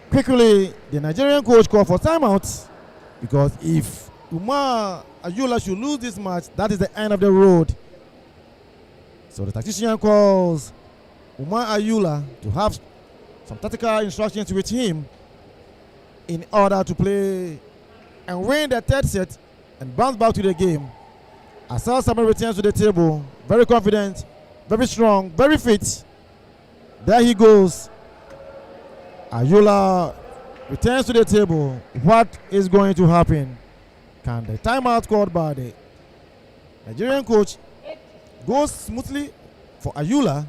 Speaker 2: Quickly, the Nigerian coach called for timeout because if Umar Ayula should lose this match, that is the end of the road. So the tactician calls Umar Ayula to have some tactical instructions with him in order to play and win the third set and bounce back to the game. Asar Samuel returns to the table, very confident, very strong, very fit. There he goes. Ayula returns to the table. What is going to happen? Can the timeout called by the Nigerian coach go smoothly for Ayula?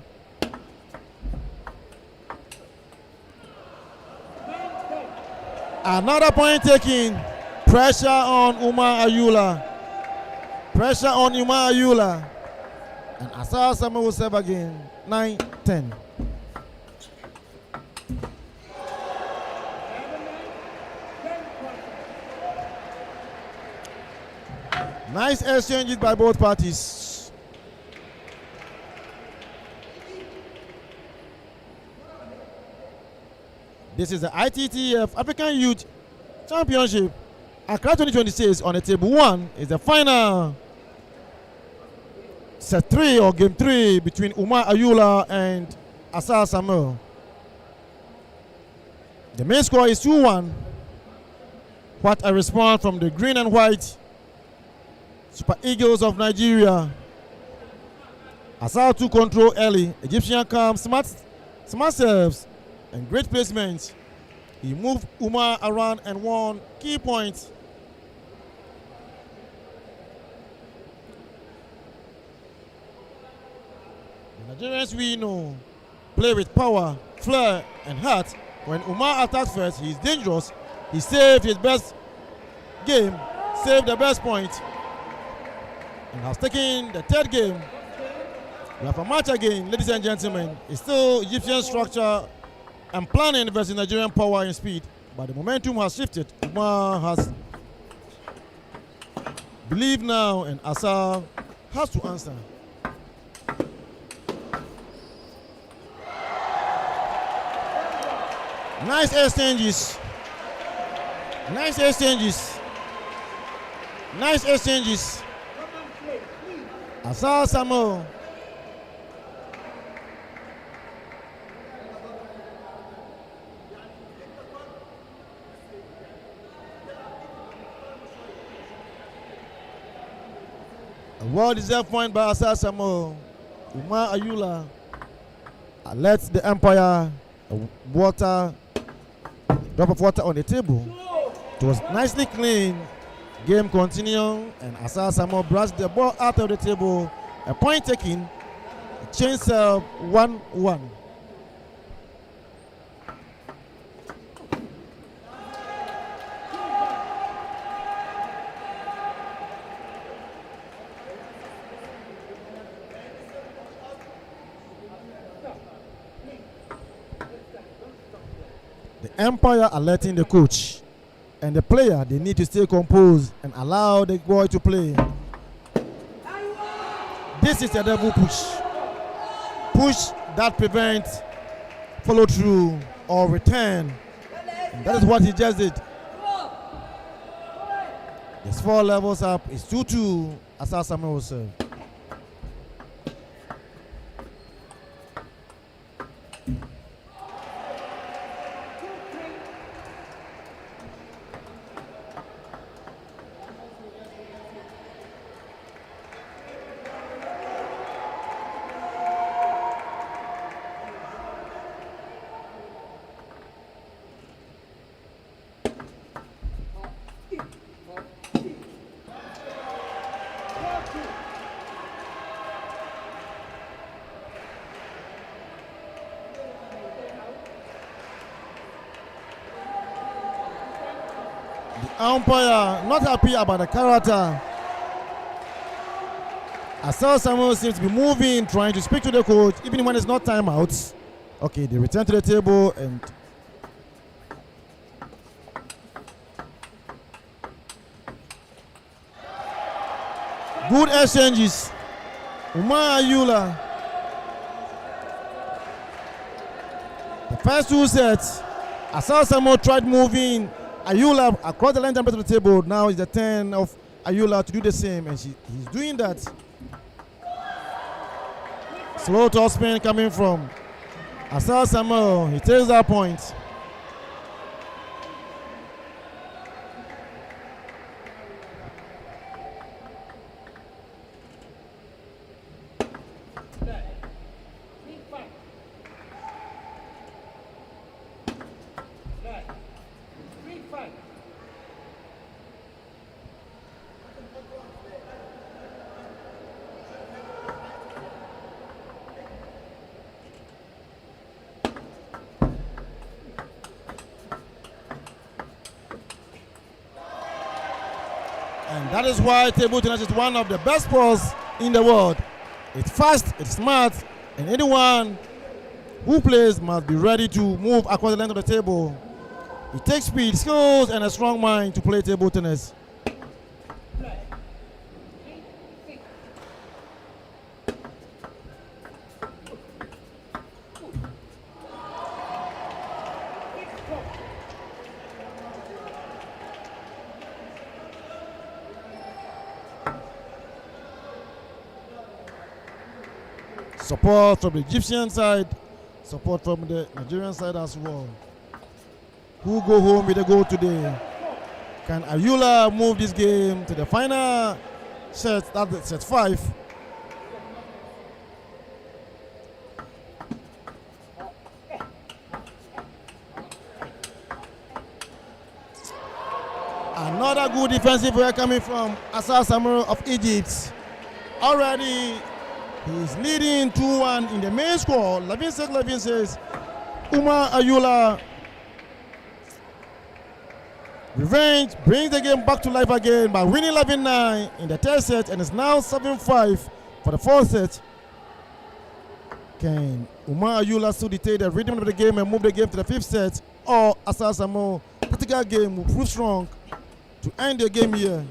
Speaker 2: Another point taken. Pressure on Umar Ayula. Pressure on Umar Ayula. And Asar Samuel will serve again. 9-10. Nice exchanges by both parties. This is the ITTF African Youth Championship. Accra 2026 on the table 1 is the final set 3 or game 3 between Umar Ayula and Asar Samuel. The main score is 2-1. What a response from the green and white Super Eagles of Nigeria. Asar took control early. Egyptian comes smart serves and great placements. He moved Umar around and won key points. The Nigerians we know play with power, flair, and heart. When Umar attacks first, he's dangerous. He saved his best game, saved the best point, and has taken the third game. We have a match again, ladies and gentlemen. It's still Egyptian structure and planning versus Nigerian power and speed, but the momentum has shifted. Umar has believed now, and Asa has to answer. Nice exchanges. Nice exchanges. Nice exchanges. Asa Samuel. A well-deserved point by Asa Samuel. Umar Ayula lets the Empire drop of water on the table. It was nicely clean. Game continued, and Asa Samuel brushed the ball out of the table. A point taken. Change serve 1-1. The Empire alerting the coach and the player. They need to stay composed and allow the boy to play. This is a double push. Push that prevents follow through or return. And that is what he just did. There's 4 levels up. It's 2-2. Asa Samuel will serve. Umpire not happy about the character. Asa Samuel seems to be moving, trying to speak to the coach, even when it's not timeouts. Okay, they return to the table and good exchanges. Umar Ayula. The first 2 sets, Asa Samuel tried moving Ayula across the line down to the table. Now it's the turn of Ayula to do the same, and he's doing that. Slow top spin coming from Asa Samuel. He takes that point. And that is why table tennis is one of the best sports in the world. It's fast, it's smart, and anyone who plays must be ready to move across the length of the table. It takes speed, skills, and a strong mind to play table tennis. Support from the Egyptian side, support from the Nigerian side as well. Who go home with a goal today? Can Ayula move this game to the final set? That's set 5. Another good defensive play coming from Asar Samuel of Egypt. Already, he's leading 2-1 in the main score. Levin says, Umar Ayula. Revenge brings the game back to life again by winning 11-9 in the third set, and it's now 7-5 for the fourth set. Can Umar Ayula still dictate the rhythm of the game and move the game to the fifth set, or Asar Samuel critical game will prove strong to end the game here?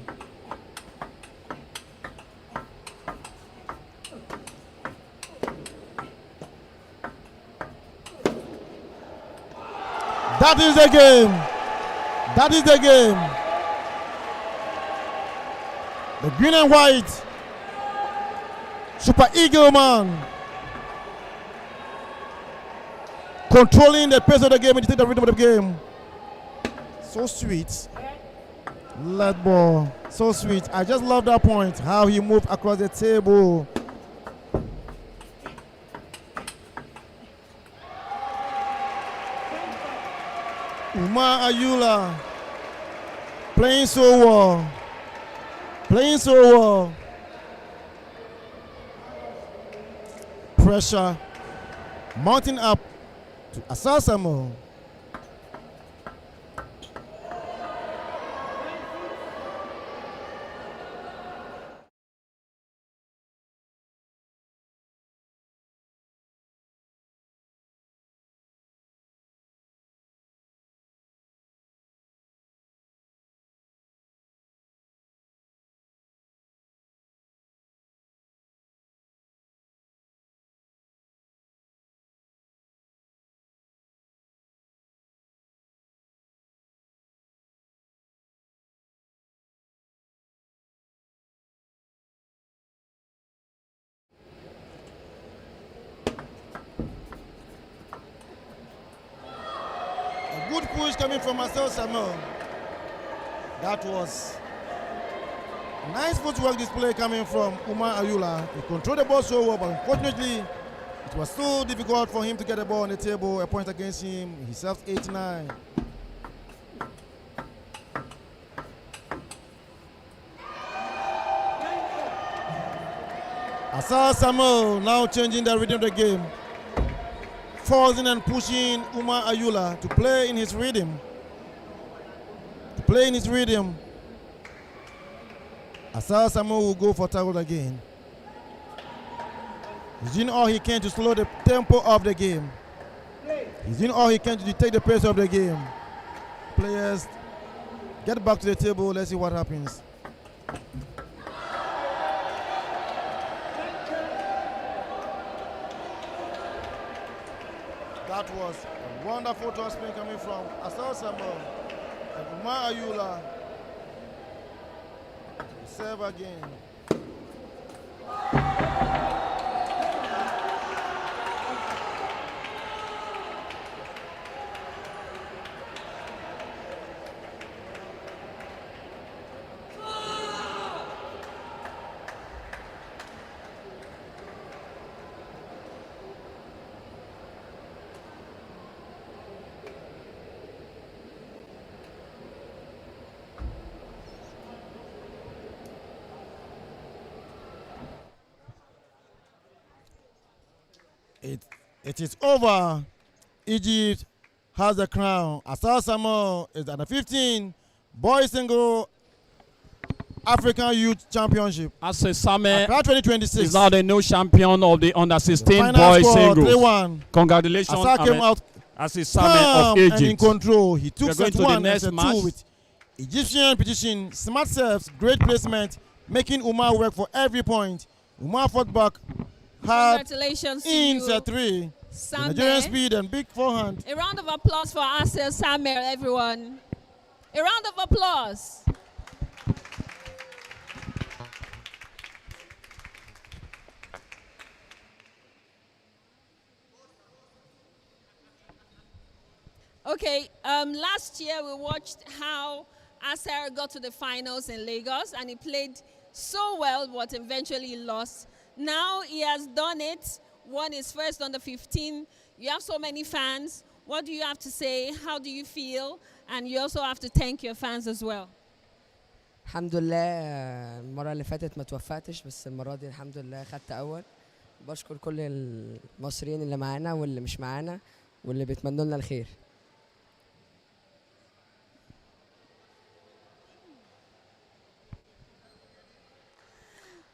Speaker 2: That is the game. That is the game. The green and white Super Eagle man controlling the pace of the game and take the rhythm of the game. So sweet. Let ball. So sweet. I just love that point. How he moved across the table. Umar Ayula playing so well. Playing so well. Pressure mounting up to Asar Samuel. Good push coming from Asar Samuel. That was nice footwork display coming from Umar Ayula. He controlled the ball so well, but unfortunately, it was so difficult for him to get the ball on the table. A point against him. He serves 8-9. Asar Samuel now changing the rhythm of the game, forcing and pushing Umar Ayula to play in his rhythm. To play in his rhythm. Asar Samuel will go for tackle again. He's doing all he can to slow the tempo of the game. He's doing all he can to dictate the pace of the game. Players, get back to the table. Let's see what happens. That was a wonderful toss-spin coming from Asar Samuel and Umar Ayula. Serve again. It is over. Egypt has the crown. Asar Samuel is under 15 boys single African Youth Championship.
Speaker 1: Asar Samuel
Speaker 2: Accra 2026
Speaker 1: is now the new champion of the under 16
Speaker 2: final
Speaker 1: boys
Speaker 2: score,
Speaker 1: singles.
Speaker 2: 3-1.
Speaker 1: Congratulations,
Speaker 2: Asar came out
Speaker 1: Asar Samuel of Egypt.
Speaker 2: and in control. He took
Speaker 1: We are going
Speaker 2: set
Speaker 1: to the
Speaker 2: 1 and
Speaker 1: next
Speaker 2: set
Speaker 1: match.
Speaker 2: 2 with Egyptian petition, smart serves, great placement, making Umar work for every point. Umar fought back hard
Speaker 3: Congratulations to
Speaker 2: in
Speaker 3: you,
Speaker 2: set 3.
Speaker 3: Samuel.
Speaker 2: Nigerian speed and big forehand.
Speaker 3: A round of applause for Asar Samuel, everyone. A round of applause. Okay, last year we watched how Asar got to the finals in Lagos and he played so well, but eventually he lost. Now he has done it, won his first under 15. You have so many fans. What do you have to say? How do you feel? And you also have to thank your fans as well.
Speaker 4: الحمد لله. المرة اللي فاتت ما توفقتش، بس المرة دي الحمد لله خدت أول. بشكر كل المصريين اللي معانا واللي مش معانا واللي بيتمنوا لنا الخير.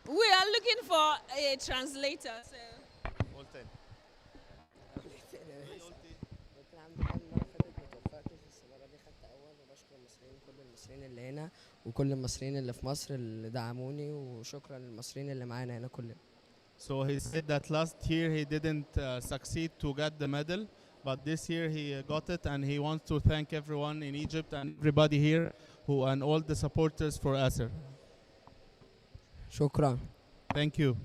Speaker 3: We are looking for a translator. So.
Speaker 4: اللي هنا وكل المصريين اللي في مصر اللي دعموني، وشكرا للمصريين اللي معانا هنا كلنا.
Speaker 5: So he said that last year he didn't succeed to get the medal, but this year he got it, and he wants to thank everyone in Egypt and everybody here and all the supporters for Asser.
Speaker 4: شكرا.
Speaker 5: Thank you.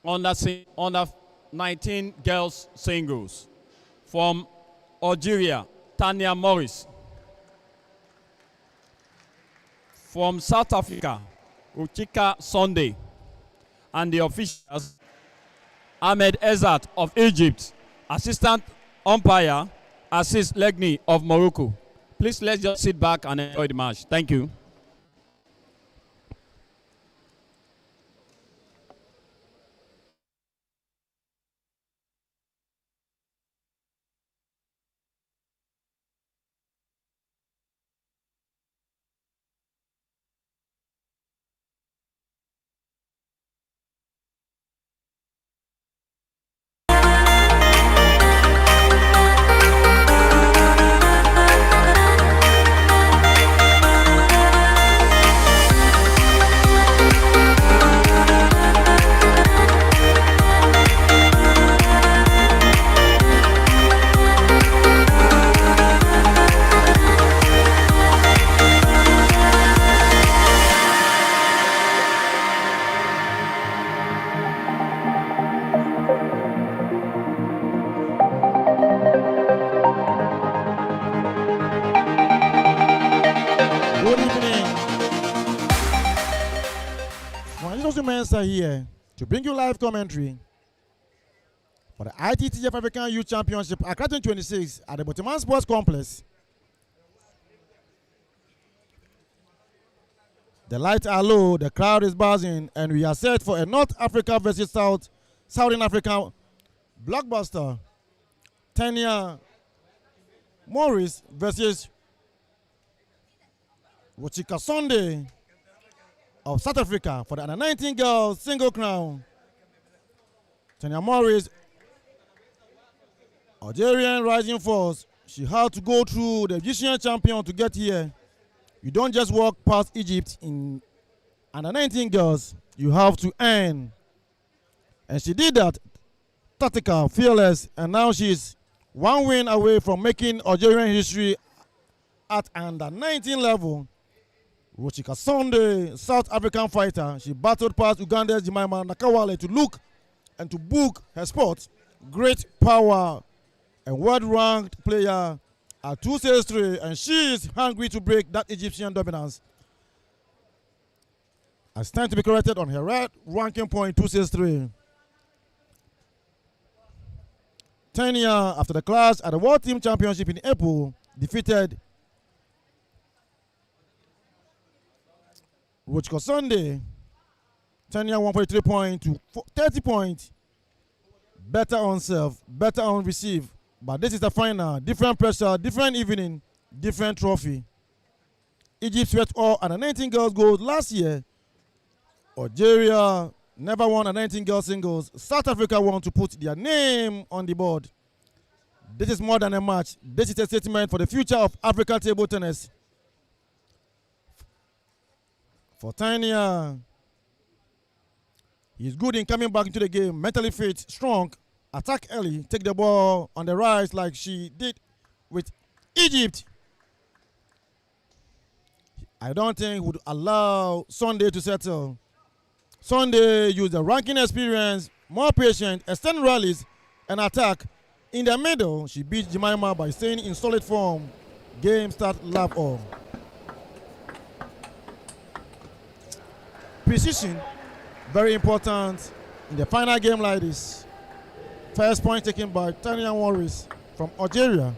Speaker 1: Under 19 girls singles from Algeria, Tanya Morris. From South Africa, Uchika Sunday. And the officials, Ahmed Ezat of Egypt, assistant umpire, Assis Legni of Morocco. Please let's just sit back and enjoy the match. Thank you.
Speaker 2: Here to bring you live commentary for the ITTF-Africa Youth Championship Accra 2026 at the Boteman Sports Complex. The lights are low, the crowd is buzzing, and we are set for a North Africa versus Southern Africa blockbuster. Tanya Morris versus Uchika Sunday of South Africa for the under 19 girls single crown. Tanya Morris, Algerian rising force. She had to go through the Egyptian champion to get here. You don't just walk past Egypt in under 19 girls. You have to earn. And she did that. Tactical, fearless, and now she's one win away from making Algerian history at under 19 level. Uchika Sunday, South African fighter, she battled past Uganda's Jemima Nakawale to look and to book her spot. Great power and world-ranked player at 2-3, and she is hungry to break that Egyptian dominance. It's time to be corrected on her right ranking point, 2-3. 10 years after the clash at the World Team Championship in April, defeated Uchika Sunday. 10 years, 143 points to 30 points. Better on serve, better on receive. But this is the final. Different pressure, different evening, different trophy. Egypt swept all under 19 girls goals last year. Algeria never won a 19 girls singles. South Africa want to put their name on the board. This is more than a match. This is a statement for the future of African table tennis. For Tanya, he's good in coming back into the game, mentally fit, strong, attack early, take the ball on the rise like she did with Egypt. I don't think he would allow Sunday to settle. Sunday used the ranking experience, more patient, extend rallies, and attack. In the middle, she beat Jemima by staying in solid form. Game start love all. Precision, very important in the final game like this. First point taken by Tanya Morris from Algeria.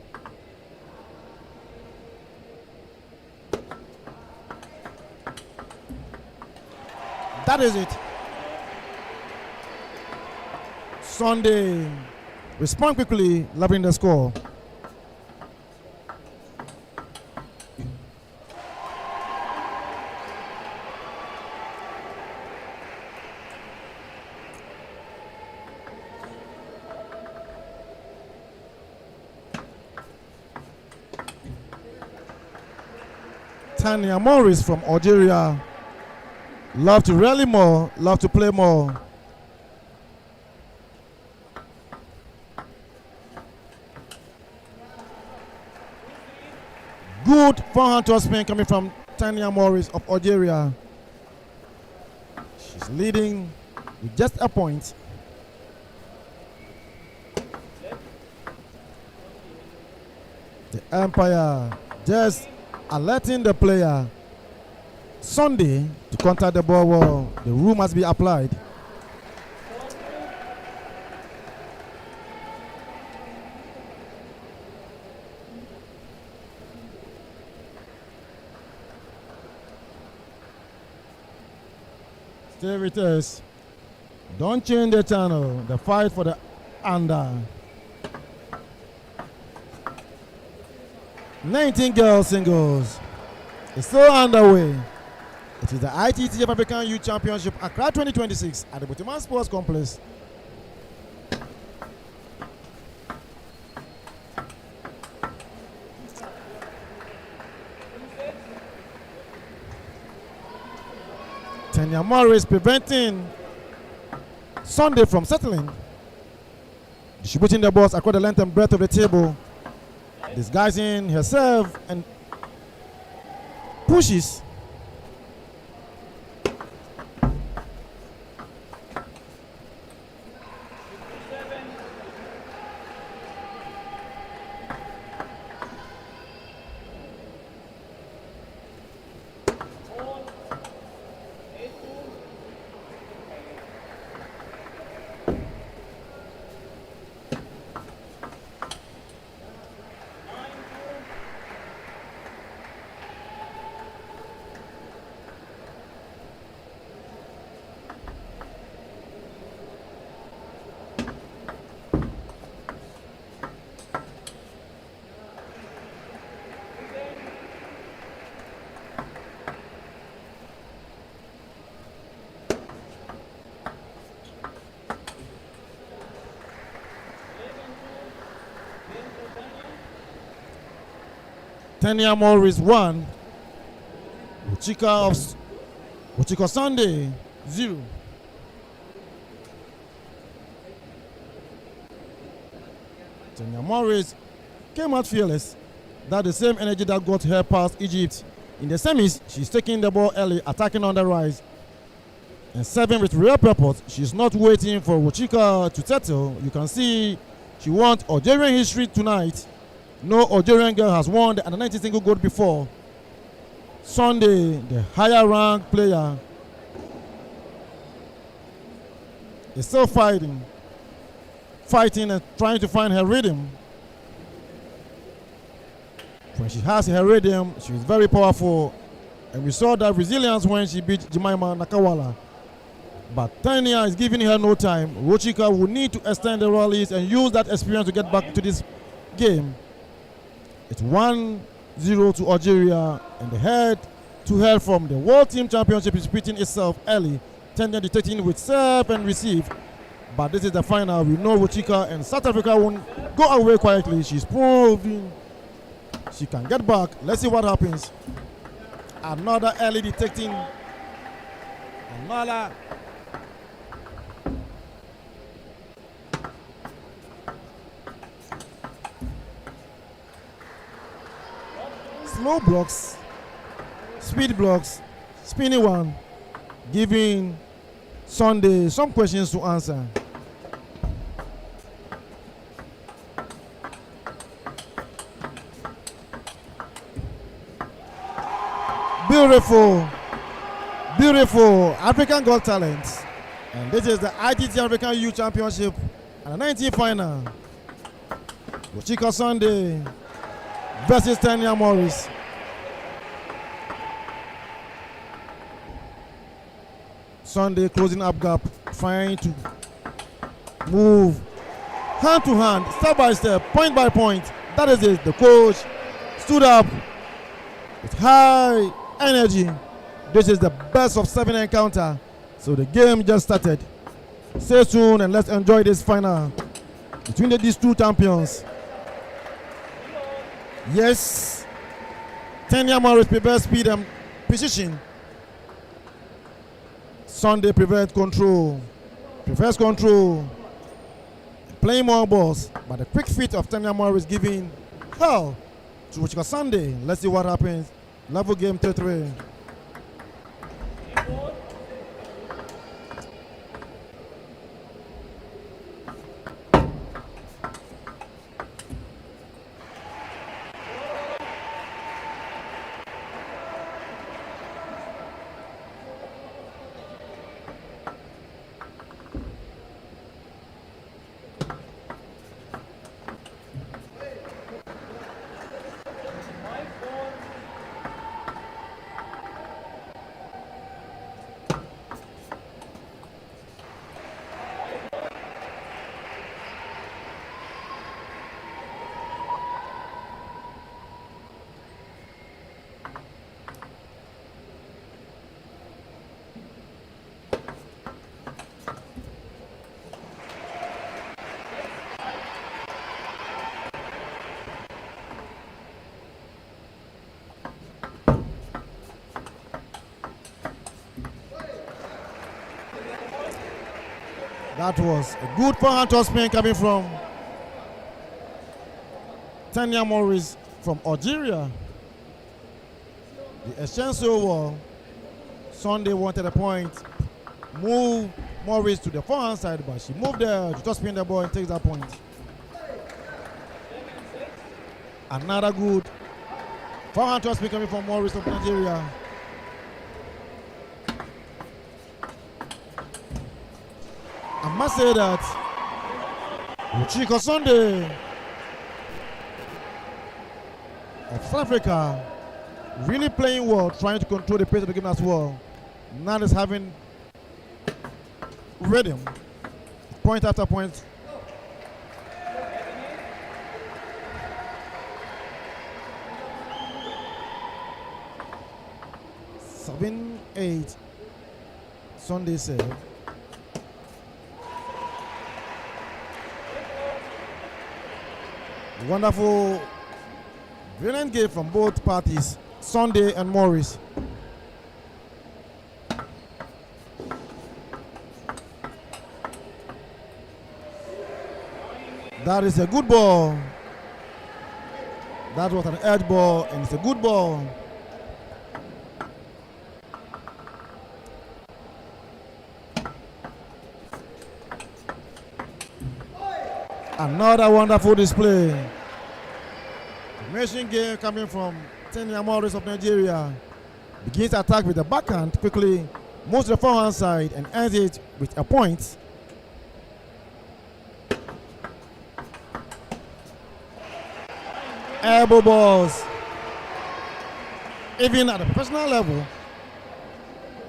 Speaker 2: That is it. Sunday respond quickly, leveling the score. Tanya Morris from Algeria. Love to rally more, love to play more. Good forehand toss spin coming from Tanya Morris of Algeria. She's leading with just a point. The umpire just alerting the player Sunday to contact the ball wall. The rule must be applied. Stay with us. Don't change the channel. The fight for the under. 19 girls singles is still underway. It is the ITTF-Africa Youth Championship Accra 2026 at the Botiman Sports Complex. Tanya Morris preventing Sunday from settling. Distributing the balls across the length and breadth of the table. Disguising herself and pushes. Tanya Morris 1, Uchika Sunday 0. Tanya Morris came out fearless. That's the same energy that got her past Egypt. In the semis, she's taking the ball early, attacking on the rise, and serving with real purpose. She's not waiting for Uchika to settle. You can see she wants Algerian history tonight. No Algerian girl has won the under-19 single gold before. Sunday, the higher ranked player, is still fighting and trying to find her rhythm. When she has her rhythm, she's very powerful. And we saw that resilience when she beat Jemima Nakawala. But Tanya is giving her no time. Rochika will need to extend the rallies and use that experience to get back to this game. It's 1-0 to Algeria, and the head to hail from the World Team Championship is repeating itself early, 10-13 with serve and receive. But this is the final. We know Wuchika and South Africa won't go away quietly. She's proving she can get back. Let's see what happens. Another early detecting. Another. Slow blocks, speed blocks, spinning one, giving Sunday some questions to answer. Beautiful, beautiful African Got Talent. And this is the ITTF-Africa Youth Championship and the 19th final. Wuchika Sunday versus Tanya Morris. Sunday closing up gap, trying to move hand to hand, step by step, point by point. That is it. The coach stood up with high energy. This is the best of 7 encounter. So the game just started. Stay tuned and let's enjoy this final between these two champions. Yes, Tanya Morris prefers speed and precision. Sunday prefers control. Playing more balls, but the quick feet of Tanya Morris giving hell to Wuchika Sunday. Let's see what happens. Level game 3-3. That was a good forehand toss-spin coming from Tanya Morris from Algeria. The exchange over. Sunday wanted a point. Move Morris to the forehand side, but she moved there to just spin the ball and takes that point. Another good forehand toss-spin coming from Morris of Nigeria. I must say that Wuchika Sunday of South Africa really playing well, trying to control the pace of the game as well. Now is having rhythm, point after point. Seven, 8. Sunday save. Wonderful, brilliant game from both parties, Sunday and Morris. That is a good ball. That was an edge ball, and it's a good ball. Another wonderful display. Machine game coming from Tanya Morris of Nigeria. Begins attack with the backhand, quickly moves to the forehand side and ends it with a point. Elbow balls. Even at a professional level,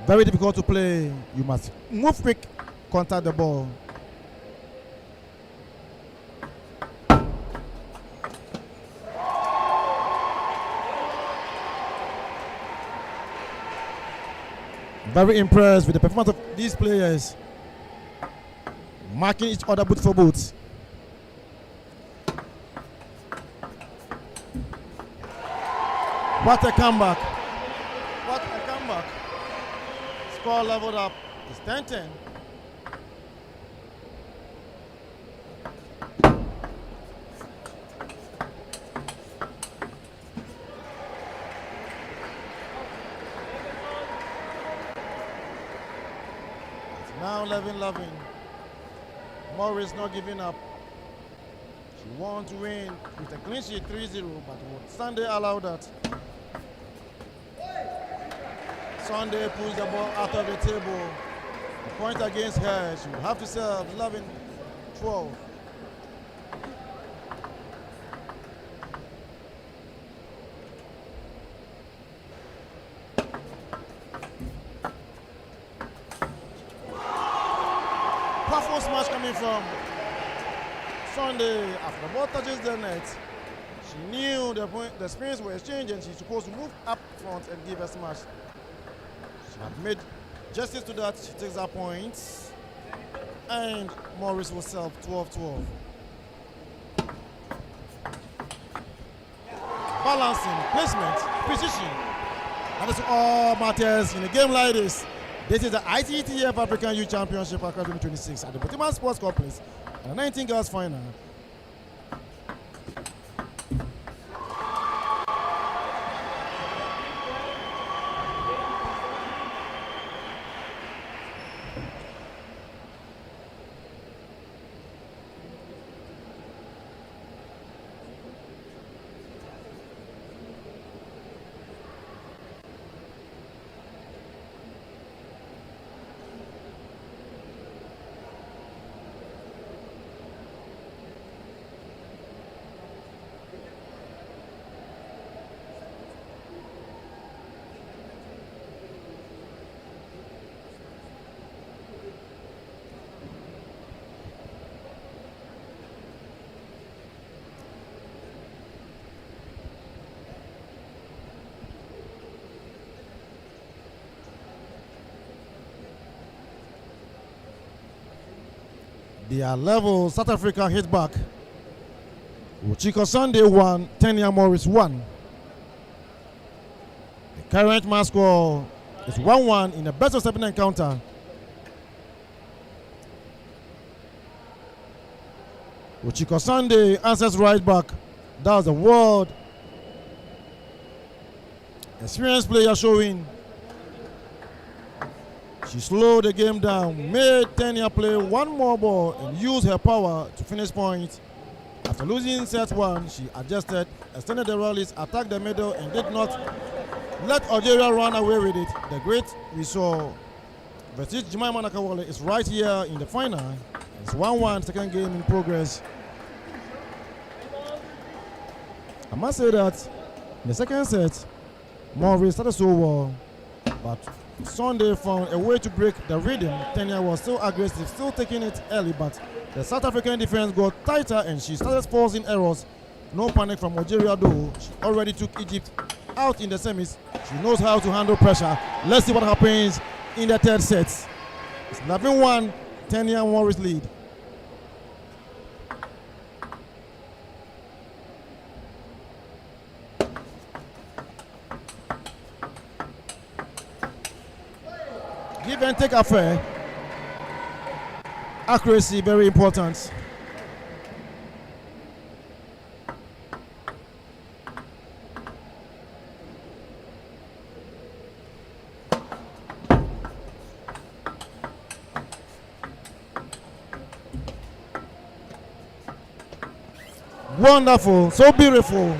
Speaker 2: very difficult to play. You must move quick, contact the ball. very impressed with the performance of these players, marking each other boot for boot. What a comeback. What a comeback. Score leveled up. It's 10-10. Now 11-11. Morris not giving up. She wants to win with a clean sheet 3-0, but would Sunday allow that? Sunday pulls the ball out of the table. The point against her. She will have to serve 11-12. Powerful smash coming from Sunday. After the ball touches the net, she knew the spins were exchanging. She's supposed to move up front and give a smash. She had made justice to that. She takes her points. And Morris will serve 12-12. Balancing, placement, precision. That is all matters in a game like this. This is the ITTF-Africa Youth Championship Accra 2026 at the Butiman Sports Complex and the 19 girls final. They are level. South Africa hit back. Uchiko Sunday 1, Tenya Morris 1. The current match score is 1-1 in the best of 7 encounter. Uchiko Sunday answers right back. That was a world experienced player showing. She slowed the game down, made Tenya play one more ball and use her power to finish point. After losing set 1, she adjusted, extended the rallies, attacked the middle and did not let Algeria run away with it. The great we saw versus Jemima Nakawale is right here in the final. It's 1-1, second game in progress. I must say that in the second set, Morris started so well, but Sunday found a way to break the rhythm. Tenya was still aggressive, still taking it early, but the South African defense got tighter and she started forcing errors. No panic from Algeria though. She already took Egypt out in the semis. She knows how to handle pressure. Let's see what happens in the third set. It's 11-1, Tenya Morris lead. Give and take affair. Accuracy very important. Wonderful, so beautiful.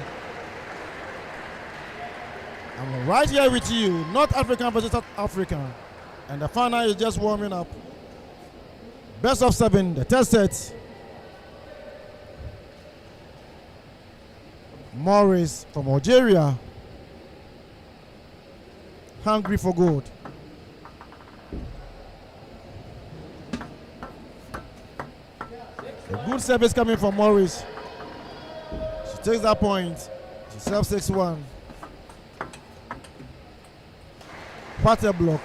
Speaker 2: I'm right here with you, North African versus South Africa. And the final is just warming up. Best of 7, the third set. Morris from Algeria, hungry for gold. A good service coming from Morris. She takes that point. She serves 6-1. What a block.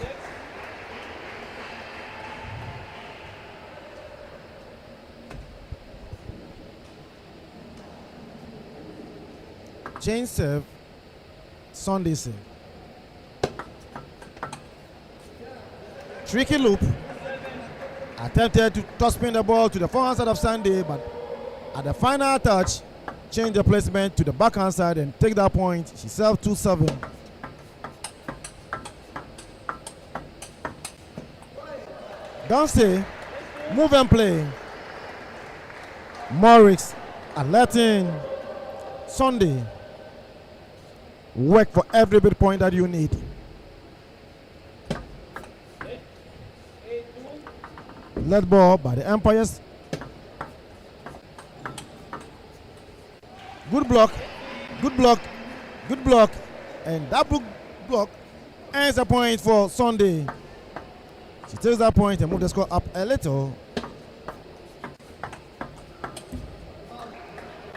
Speaker 2: Change serve. Sunday serve. Tricky loop. Attempted to toss spin the ball to the forehand side of Sunday, but at the final touch, change the placement to the backhand side and take that point. She served 2-7. Don't say, move and play. Morris letting Sunday work for every bit point that you need. Led ball by the umpires. Good block, good block, good block, and that block ends a point for Sunday. She takes that point and moves the score up a little.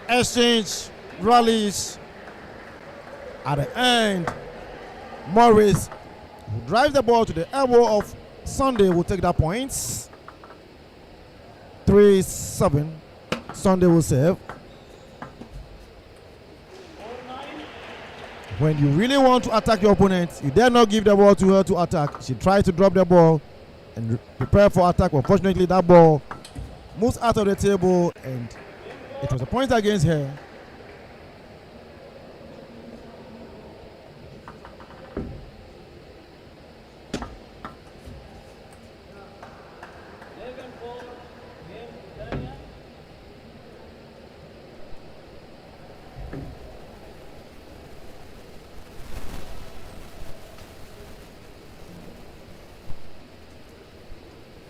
Speaker 2: Exchange rallies at the end. Morris, who drives the ball to the elbow of Sunday, will take that point. 3-7. Sunday will serve. When you really want to attack your opponent, you dare not give the ball to her to attack. She tries to drop the ball and prepare for attack. Unfortunately, that ball moves out of the table and it was a point against her.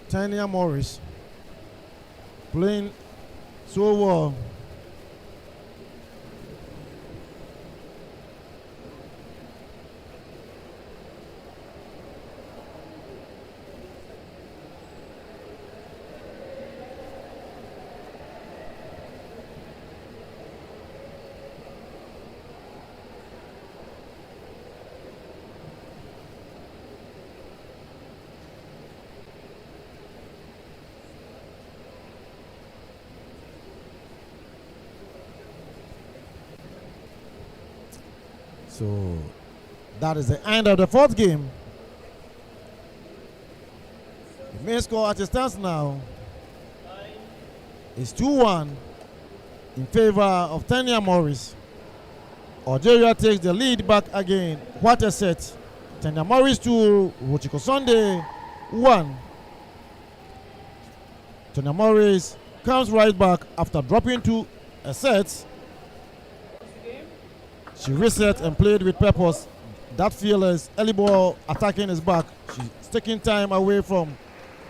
Speaker 2: Tanya Morris playing so well. So that is the end of the fourth game. The main score as it stands now is 2-1 in favor of Tanya Morris. Algeria takes the lead back again. What a set. Tanya Morris 2, Wochiko Sunday 1. Tanya Morris comes right back after dropping to a set. She reset and played with purpose. That fearless early ball attacking is back. She's taking time away from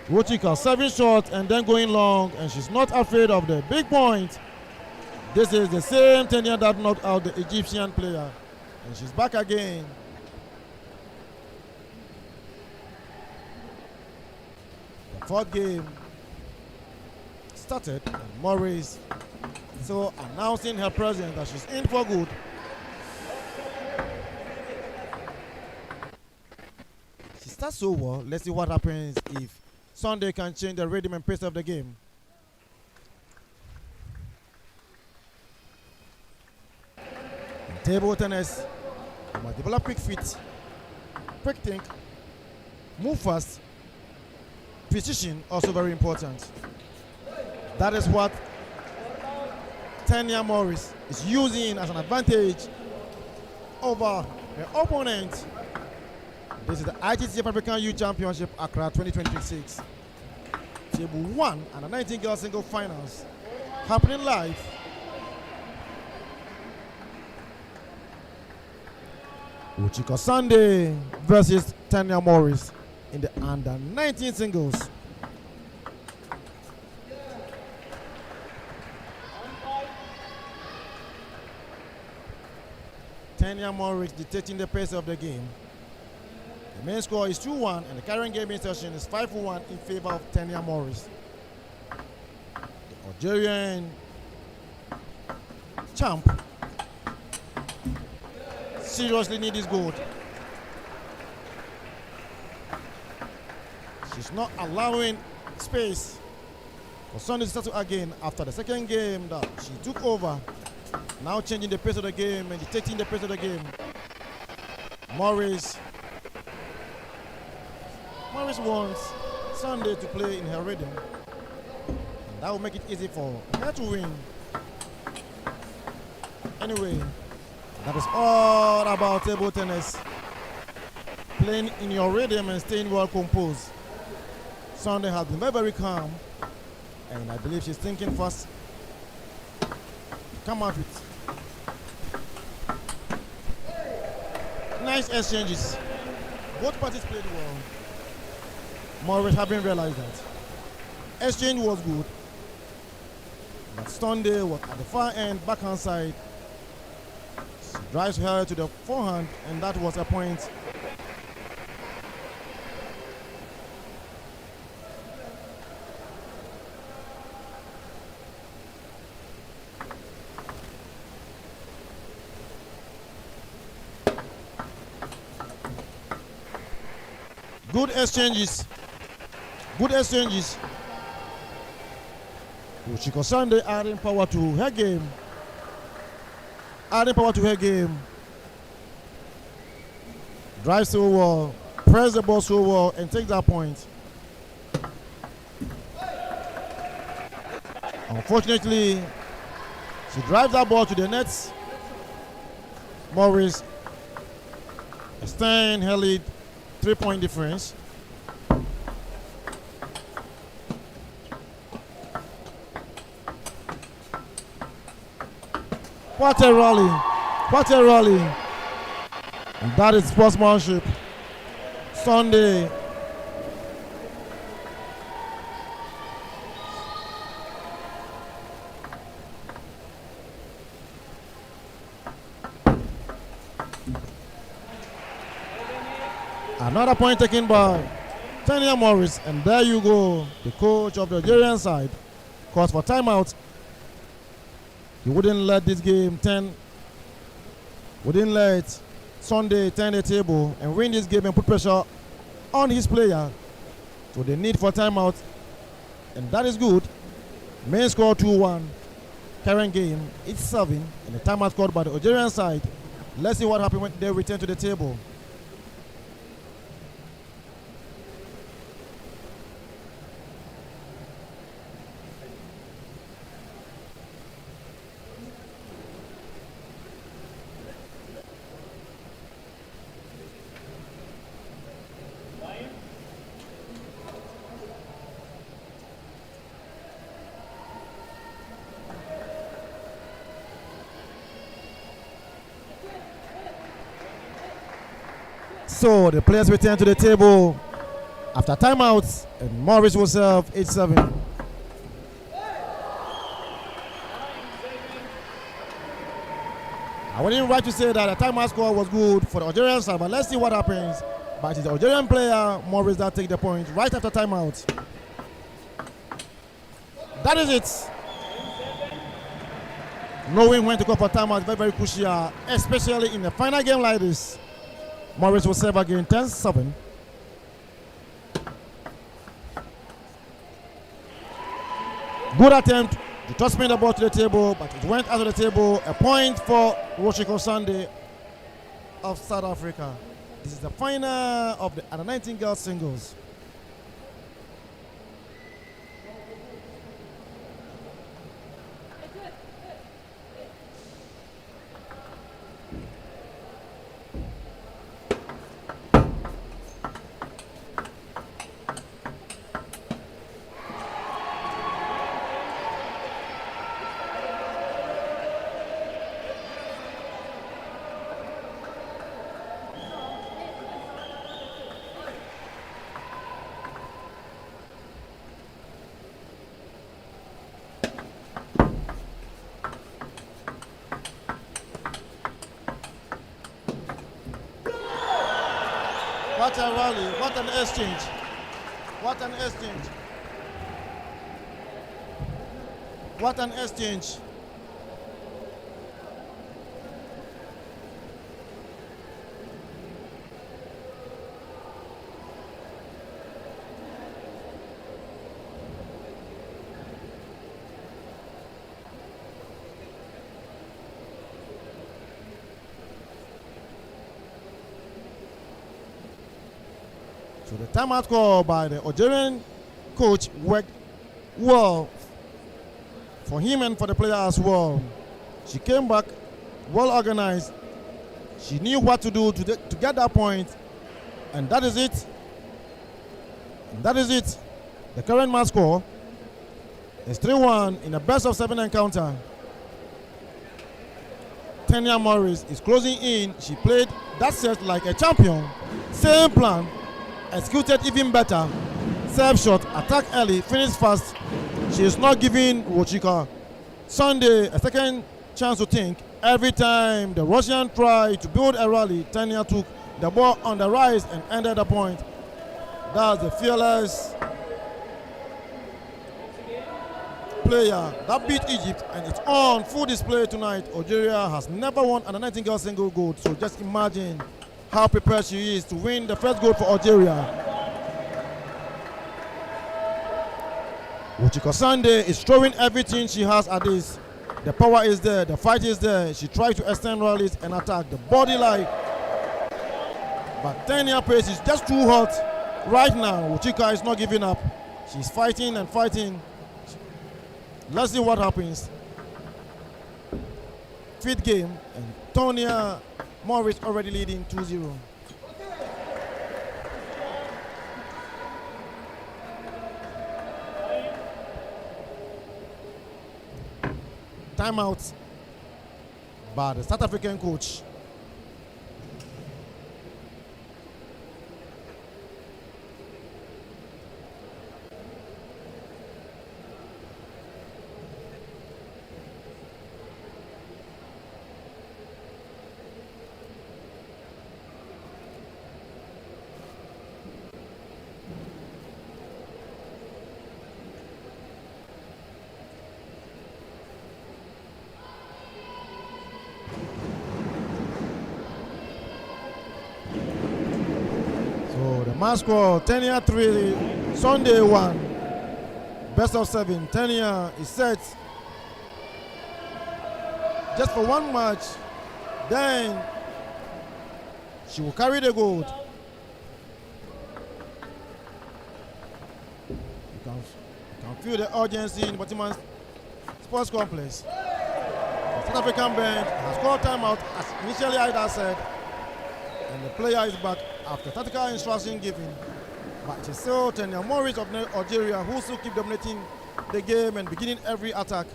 Speaker 2: Wochika, serving short and then going long, and she's not afraid of the big point. This is the same Tanya that knocked out the Egyptian player, and she's back again. The fourth game started, and Morris so announcing her presence that she's in for good. She starts so well. Let's see what happens if Sunday can change the rhythm and pace of the game. In table tennis, you must develop quick feet, quick think, move fast. Precision also very important. That is what Tanya Morris is using as an advantage over her opponent. This is the ITTF-Africa Youth Championship Accra 2026. Table 1 and the 19 girls single finals happening live. Wochiko Sunday versus Tanya Morris in the under 19 singles. Tanya Morris dictating the pace of the game. The main score is 2-1 and the current game session is 5-1 in favor of Tanya Morris. The Algerian champ seriously needs this gold. She's not allowing space for Sunday to settle again after the second game that she took over. Now changing the pace of the game and dictating the pace of the game. Morris wants Sunday to play in her rhythm. And that will make it easy for her to win. Anyway, that is all about table tennis. Playing in your rhythm and staying well composed. Sunday has been very, very calm. And I believe she's thinking fast. Come out with nice exchanges. Both parties played well. Morris having realized that exchange was good, but Sunday was at the far end, backhand side. She drives her to the forehand, and that was a point. Good exchanges. Good exchanges. Uchiko Sunday adding power to her game. Adding power to her game. Drives so well. Press the ball so well and take that point. Unfortunately, she drives that ball to the nets. Morris extend her lead. 3-point difference. What a rally. What a rally. And that is sportsmanship. Sunday. Another point taken by Tanya Morris, and there you go. The coach of the Nigerian side calls for timeout. He wouldn't let this game wouldn't let Sunday turn the table and win this game and put pressure on his player. So the need for timeout, and that is good. Main score 2-1. Current game, it's 7, and the timeout scored by the Nigerian side. Let's see what happens when they return to the table. So the players return to the table after timeouts, and Morris will serve 8-7. I wouldn't right to say that the timeout score was good for the Algerian side, but let's see what happens. But it's the Algerian player, Morris, that take the point right after timeout. That is it. Knowing when to go for timeout is very, very crucial, especially in a final game like this. Morris will serve again, 10-7. Good attempt to toss the ball to the table, but it went out of the table. A point for Rochiko Sunday of South Africa. This is the final of the under 19 girls singles. What a rally, what an exchange. What an exchange. What an exchange. So the timeout call by the Algerian coach worked well for him and for the player as well. She came back well organized. She knew what to do to get that point, and that is it. And that is it. The current match score is 3-1 in a best of 7 encounter. Tanya Morris is closing in. She played that set like a champion. Same plan, executed even better. Serve shot, attack early, finish fast. She is not giving Wochika Sunday a second chance to think. Every time the Russian tried to build a rally, Tanya took the ball on the rise and ended the point. That's the fearless player that beat Egypt, and it's on full display tonight. Algeria has never won under 19 girls single gold, so just imagine how prepared she is to win the first gold for Algeria. Wochika Sunday is throwing everything she has at this. The power is there, the fight is there. She tries to extend rallies and attack the body like, but Tanya pace is just too hot right now. Wochika is not giving up. She's fighting and fighting. Let's see what happens. Fifth game, and Tanya Morris already leading 2-0. Timeout by the South African coach. Match score, Tanya 3, Sunday 1. Best of 7. Tanya is set just for one match. Then she will carry the gold. You can feel the urgency in Batiman Sports Complex. The South African bench has called timeout, as initially I said, and the player is back after tactical instruction given. But it is still Tanya Morris of Algeria who still keep dominating the game and beginning every attack.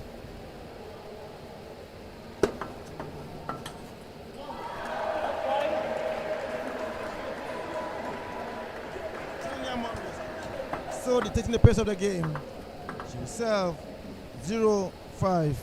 Speaker 2: Tanya Morris still dictating the pace of the game. She will serve 0-5.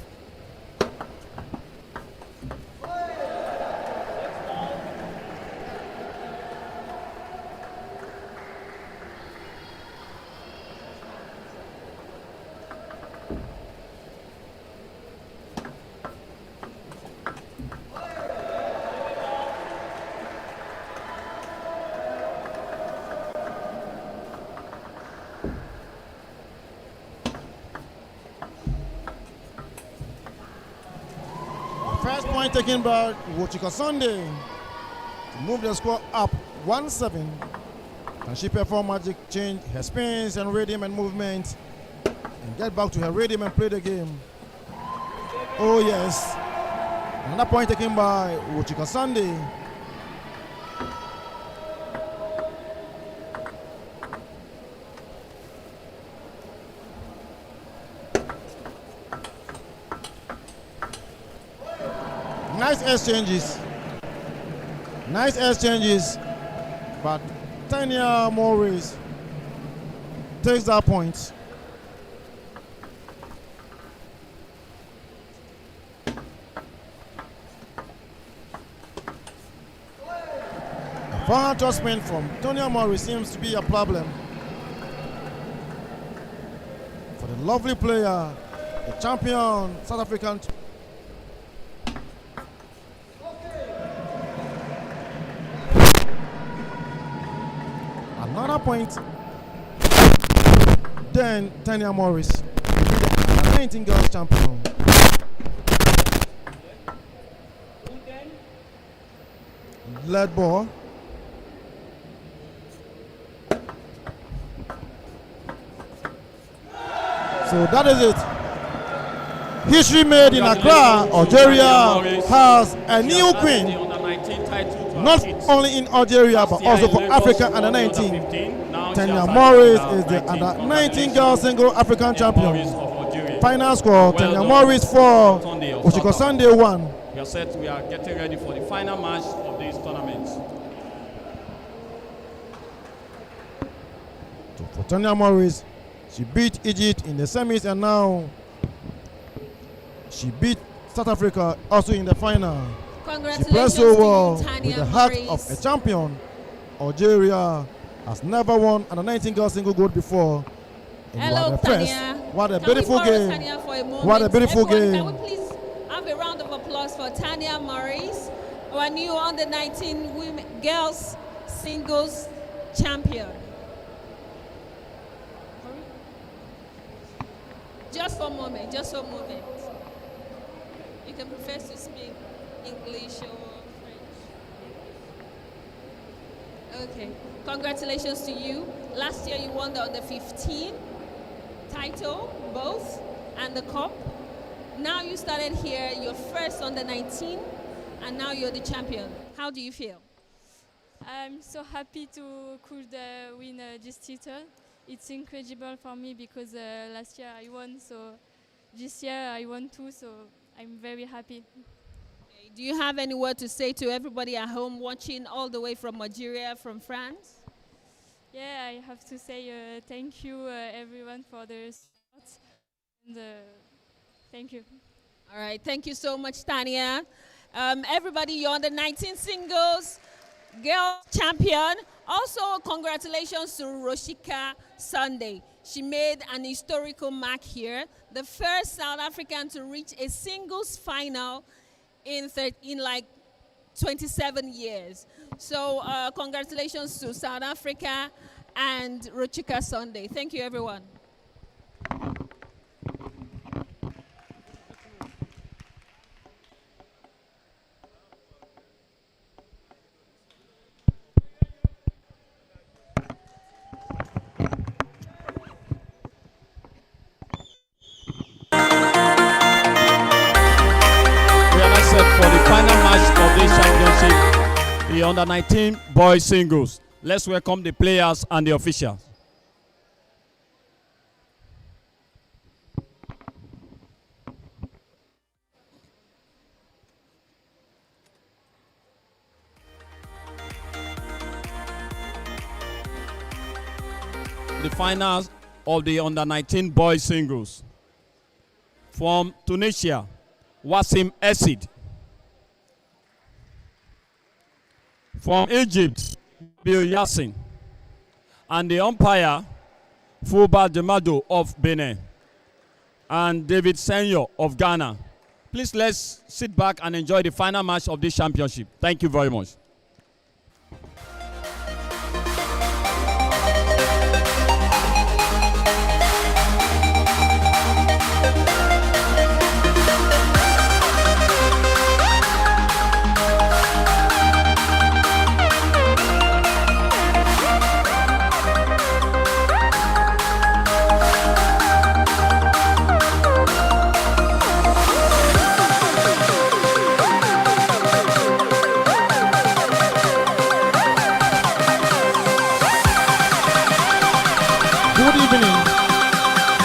Speaker 2: First point taken by Wochika Sunday to move the score up 1-7. Can she perform magic, change her spins and rhythm and movement, and get back to her rhythm and play the game? Oh yes. Another point taken by Wochika Sunday. Nice exchanges, but Tanya Morris takes that point. A forward tossment from Tanya Morris seems to be a problem for the lovely player, the champion South African. Another point. Then Tanya Morris, the 19 girls champion. Lead ball. So that is it. History made in Accra. Algeria has a new queen. Not only in Algeria, but also for Africa under 19. Tanya Morris is the under 19 girls single African champion. Final score: Tanya Morris 4, Ochiko Sunday 1.
Speaker 1: We are set. We are getting ready for the final match of this tournament.
Speaker 2: So for Tanya Morris, she beat Egypt in the semis, and now she beat South Africa also in the final. She pressed over with the heart of a champion. Algeria has never won under 19 girls single gold before.
Speaker 3: Hello, Tanya.
Speaker 2: What a beautiful game.
Speaker 3: Tanya for a moment?
Speaker 2: What a beautiful
Speaker 3: Everyone,
Speaker 2: game.
Speaker 3: Can we please have a round of applause for Tanya Morris, our new under 19 women girls singles champion. Just for a moment, just for a moment. You can prefer to speak English or French. Okay, congratulations to you. Last year you won the under 15 title, both, and the cup. Now you started here, your first under 19, and now you're the champion. How do you feel?
Speaker 6: I'm so happy to could win this title. It's incredible for me because last year I won, so this year I won too, so I'm very happy.
Speaker 3: Do you have any word to say to everybody at home watching all the way from Algeria, from France?
Speaker 6: Yeah, I have to say thank you everyone for the support, and thank you.
Speaker 3: All right, thank you so much, Tanya. Everybody, you're on the 19 singles girl champion. Also, congratulations to Roshika Sunday. She made an historical mark here, the first South African to reach a singles final in like 27 years. So congratulations to South Africa and Rochika Sunday. Thank you, everyone.
Speaker 1: For the final match of this championship, the under 19 boys singles. Let's welcome the players and the officials. The finals of the under 19 boys singles. From Tunisia, Wassim Essid. From Egypt, Bill Yassin. And the umpire, Fuba Demado of Benin. And David Senyo of Ghana. Please let's sit back and enjoy the final match of this championship. Thank you very much.
Speaker 2: Good evening,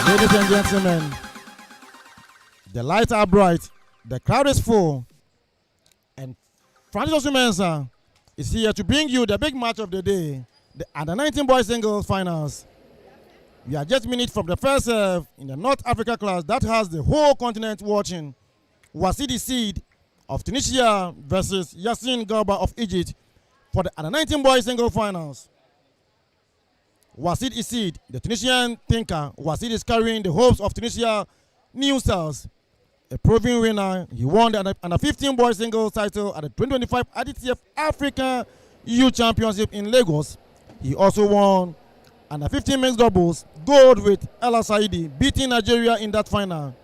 Speaker 2: ladies and gentlemen. The lights are bright, the crowd is full, and Francis Osumensa is here to bring you the big match of the day, the under 19 boys singles finals. We are just minutes from the first serve in the North Africa class that has the whole continent watching. Wasidi Seed of Tunisia versus Yassin Garba of Egypt for the under 19 boys singles finals. Wasid Isid, the Tunisian thinker, Wasid is carrying the hopes of Tunisia New Stars. A proven winner, he won the under 15 boys singles title at the 2025 ITTF-Africa Youth Championship in Lagos. He also won under 15 mixed doubles gold with Ella Saidi, beating Nigeria in that final.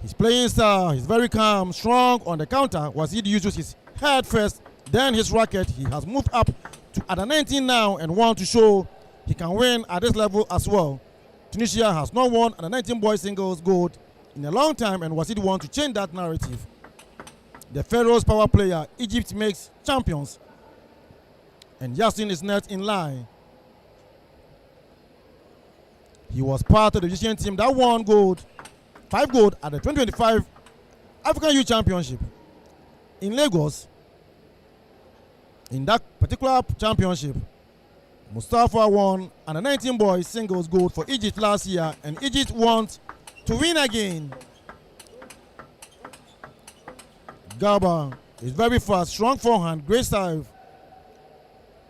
Speaker 2: His playing style is very calm, strong on the counter. Wasid uses his head first, then his racket. He has moved up to under 19 now and want to show he can win at this level as well. Tunisia has not won under 19 boys singles gold in a long time, and Wasid want to change that narrative. The Pharaoh's power player, Egypt makes champions, and Yassin is next in line. He was part of the Egyptian team that won gold, 5 gold at the 2025 African Youth Championship in Lagos. In that particular championship, Mustafa won under 19 boys singles gold for Egypt last year, and Egypt wants to win again. Garba is very fast, strong forehand, great serve.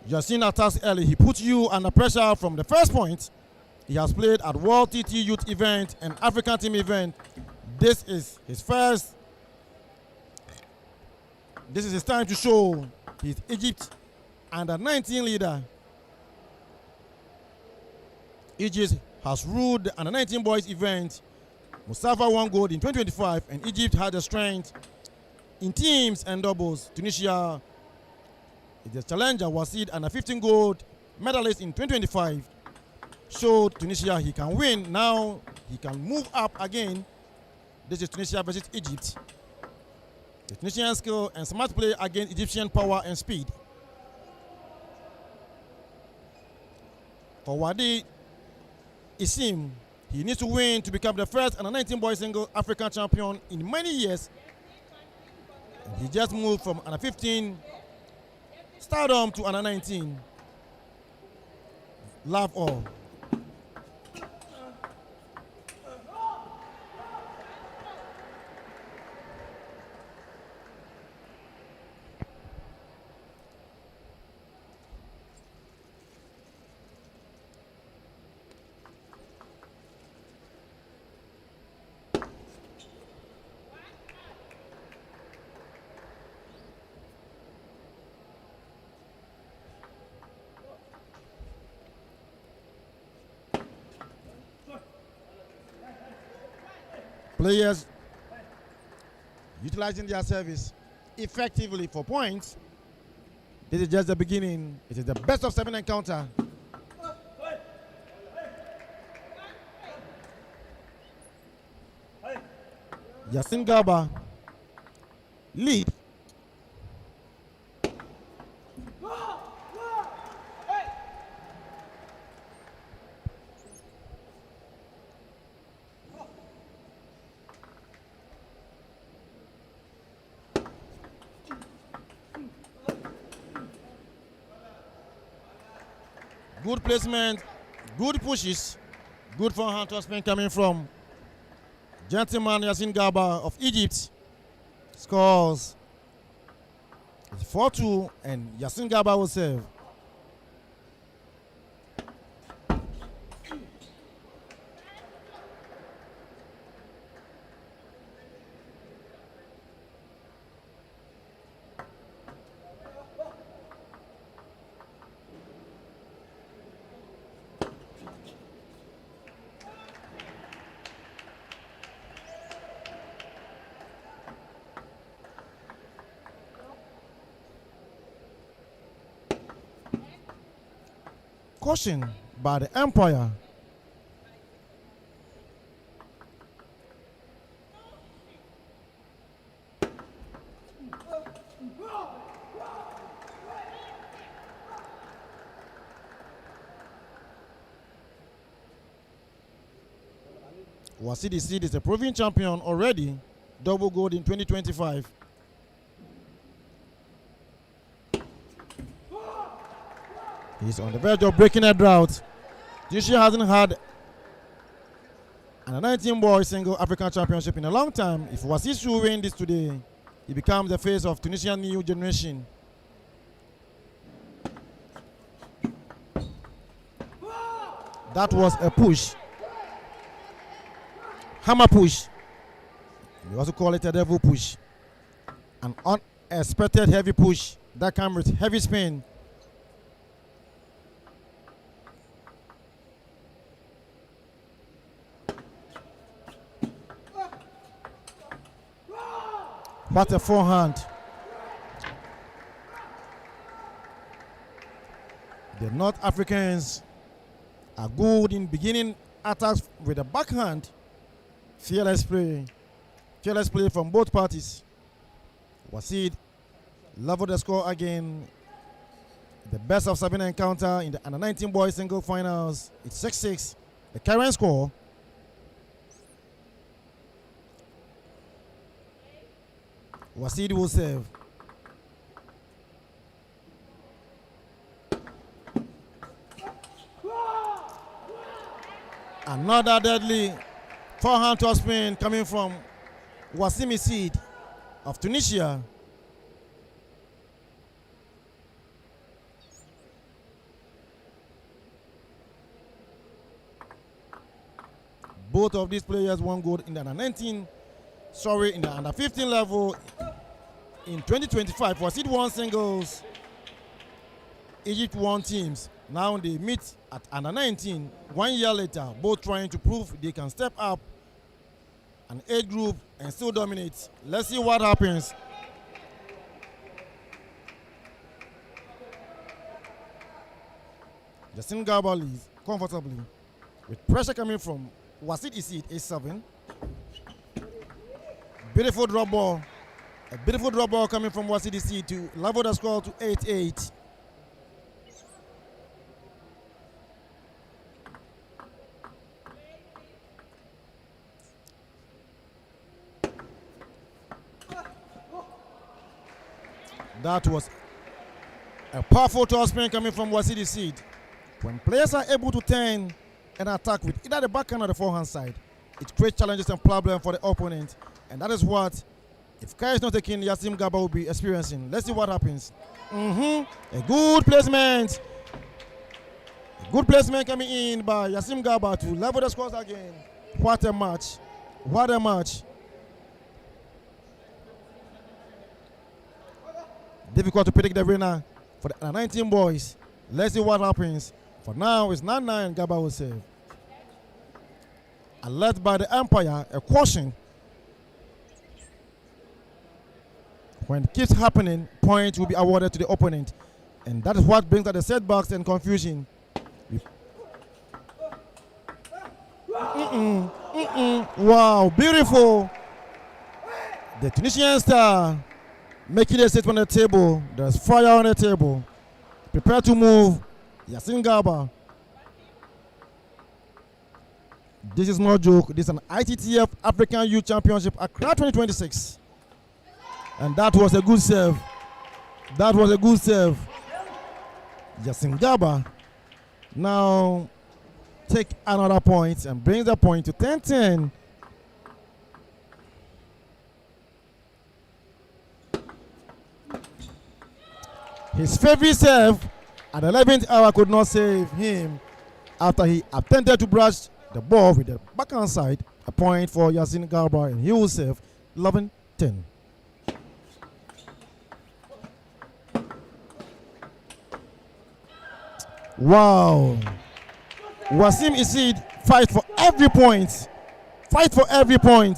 Speaker 2: Yassin attacks early. He puts you under pressure from the first point. He has played at World TT Youth event and African team event. This is his first. This is his time to show his Egypt under 19 leader. Egypt has ruled the under 19 boys event. Mustafa won gold in 2025, and Egypt had the strength in teams and doubles. Tunisia is the challenger, Wasid, under 15 gold medalist in 2025. Showed Tunisia he can win. Now he can move up again. This is Tunisia versus Egypt. The Tunisian skill and smart play against Egyptian power and speed. For Wadi Isim, he needs to win to become the first under 19 boys single African champion in many years. And he just moved from under 15 stardom to under 19. Love all. Players utilizing their service effectively for points. This is just the beginning. It is the best of 7 encounter. Yassin Garba lead. Good placement, good pushes, good forehand tossment coming from gentleman Yassin Garba of Egypt. Scores 4-2, and Yassin Garba will serve. Caution by the umpire. Wasidi Seed is a proven champion already, double gold in 2025. He's on the verge of breaking a drought. Tunisia hasn't had an 19 boy single African championship in a long time. If Wasid should win this today, he becomes the face of Tunisian new generation. That was a push. Hammer push. You also call it a devil push. An unexpected heavy push that comes with heavy spin. What a forehand. The North Africans are good in beginning attacks with the backhand. Fearless play from both parties. Wasid leveled the score again. The best of 7 encounter in the under 19 boys single finals. It's 6-6. The current score. Wasid will serve. Another deadly forehand topspin coming from Wasim Isid of Tunisia. Both of these players won gold in the under 19, in the under 15 level in 2025. Wasid won singles, Egypt won teams. Now they meet at under 19 1 year later, both trying to prove they can step up an age group and still dominate. Let's see what happens. Yasin Garba leads comfortably with pressure coming from Wasid Isid, A7. Beautiful drop ball. A beautiful drop ball coming from Wasid Isid to level the score to 8-8. That was a powerful topspin coming from Wasid Isid. When players are able to turn and attack with either the backhand or the forehand side, it creates challenges and problems for the opponent. And that is what, if Kai is not taking, Yasim Garba will be experiencing. Let's see what happens. A good placement. A good placement coming in by Yasim Garba to level the scores again. What a match. What a match. Difficult to predict the winner for the 19 boys. Let's see what happens. For now, it's 9-9. Garba will save. Alert by the umpire, a caution. When it keeps happening, points will be awarded to the opponent. And that is what brings out the setbacks and confusion. Wow, beautiful. The Tunisian star making a statement on the table. There's fire on the table. Prepare to move. Yasin Garba. This is no joke. This is an ITTF African Youth Championship Accra 2026. And that was a good serve. That was a good serve. Yasin Garba now take another point and brings the point to 10-10. His favorite serve at the 11th hour could not save him after he attempted to brush the ball with the backhand side. A point for Yasin Garba, and he will save 11-10. Wow. Wasim Isid fight for every point. Fight for every point.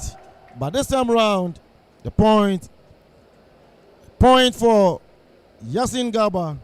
Speaker 2: But this time around, the point for Yasin Garba.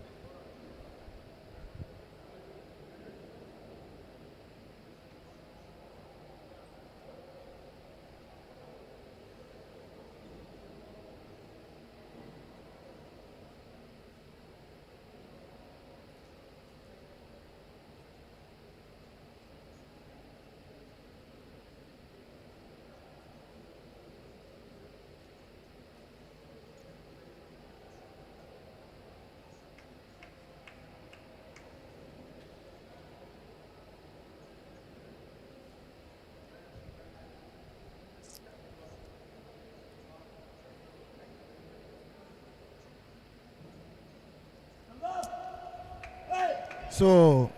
Speaker 2: So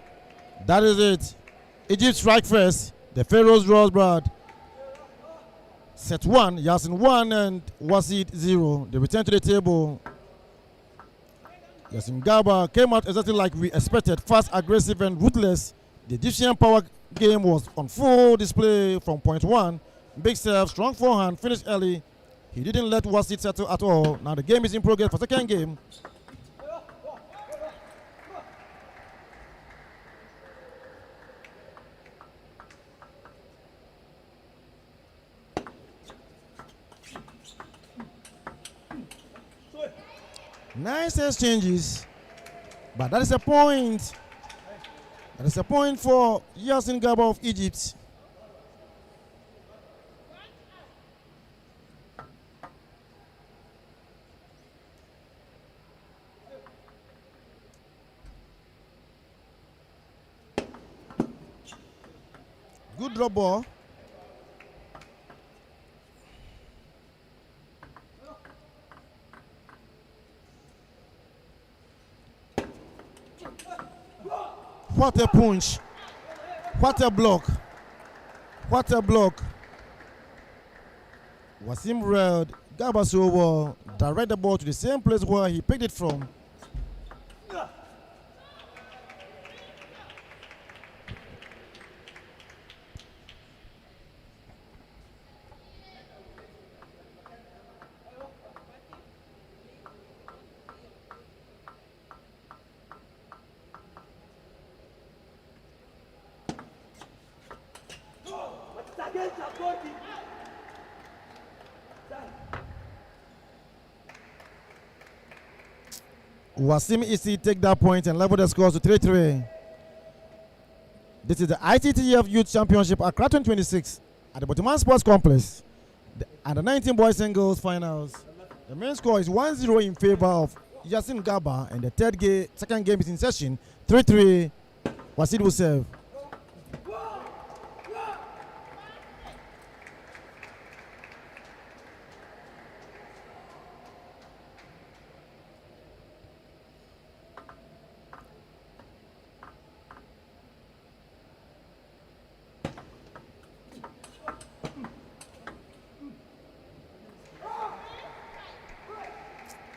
Speaker 2: that is it. Egypt strike first. The Pharaohs draws Brad. Set 1, Yasin 1 and Wasid 0. They return to the table. Yasin Garba came out exactly like we expected. Fast, aggressive and ruthless. The Egyptian power game was on full display from point 1. Big serve, strong forehand, finished early. He didn't let Wasid settle at all. Now the game is in progress for second game. Nice exchanges. But that is a point. That is a point for Yasin Gaba of Egypt. Good drop ball. What a punch. What a block. What a block. Wasim read Gaba so well, direct the ball to the same place where he picked it from. Wasim Isi take that point and level the scores to 3-3. This is the ITTF Youth Championship Accra 2026 at the Botiman Sports Complex. The under 19 boys and girls finals. The main score is 1-0 in favor of Yasin Gaba, and the second game is in session. 3-3. Wasid will serve.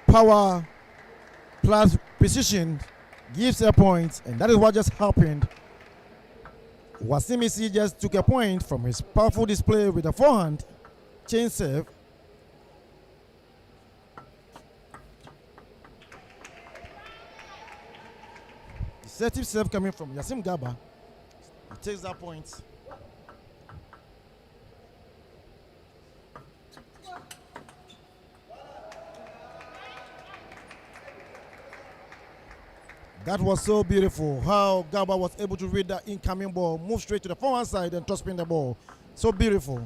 Speaker 2: Power plus precision gives a point, and that is what just happened. Wasimisi just took a point from his powerful display with a forehand chain serve. Deceptive serve coming from Yasim Gaba. He takes that point. That was so beautiful, how Gaba was able to read that incoming ball, move straight to the forehand side and toss spin the ball. So beautiful.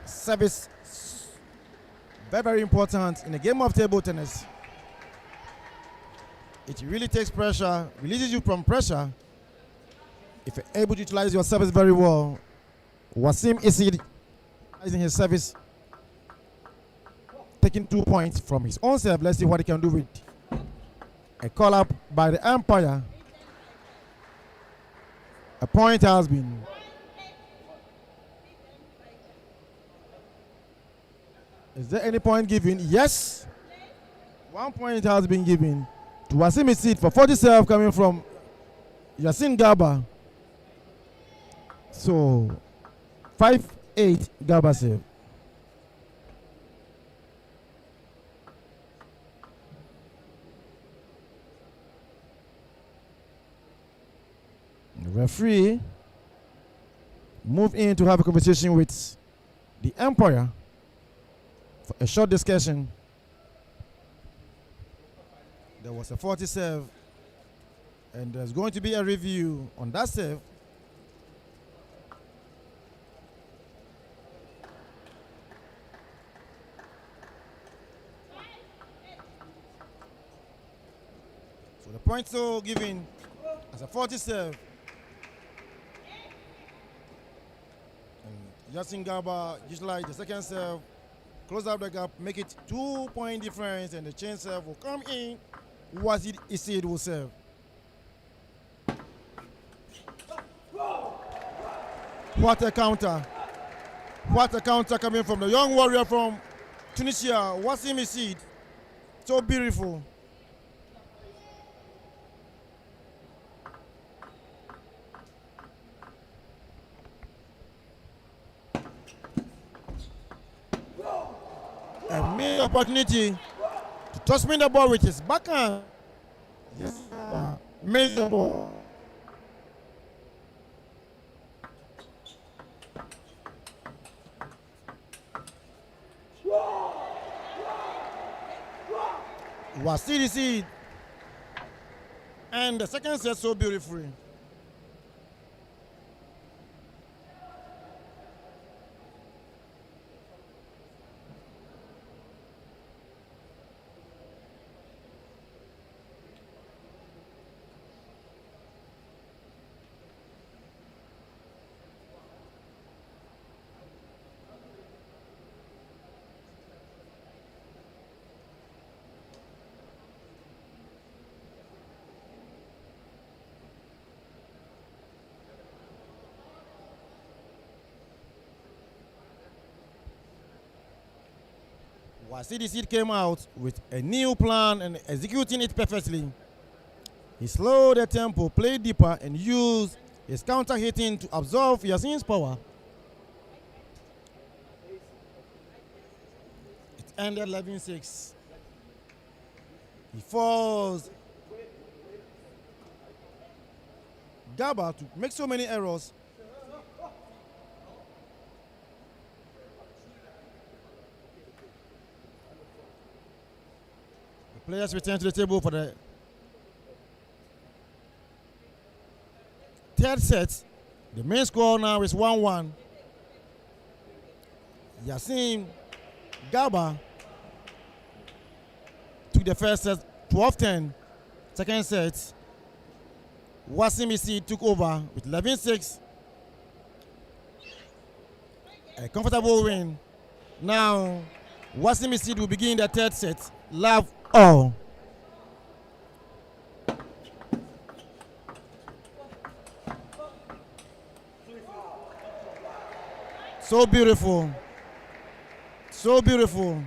Speaker 2: Service, very, very important in a game of table tennis. It really takes pressure, releases you from pressure. If you're able to utilize your service very well. Wasim Isid utilizing his service, taking 2 points from his own serve. Let's see what he can do with a call up by the umpire. A point has been. Is there any point given? Yes. 1 point has been given to Wasim Isid for 40 serve coming from Yasin Gaba. So 5-8 Gaba serve. The referee move in to have a conversation with the umpire for a short discussion. There was a 40 serve, and there's going to be a review on that serve. So the point so given as a 40 serve. And Yasin Gaba utilize the second serve, close out the gap, make it 2 point difference, and the chain serve will come in. Wasid Isid will serve. What a counter. What a counter coming from the young warrior from Tunisia, Wasim Isid. So beautiful. A made opportunity to toss me the ball with his backhand. Yes, made the ball. Wasim Isid. And the second set so beautifully. CDC came out with a new plan and executing it perfectly. He slowed the tempo, played deeper, and used his counter hitting to absorb Yassin's power. It ended 11-6. He forced Gaba to make so many errors. Players return to the table for the third set. The main score now is 1-1. Yassin Gaba took the first set 12-10. Second set, Wasim Isid took over with 11-6. A comfortable win. Now, Wasim Isid will begin the third set. Love all. So beautiful. So beautiful.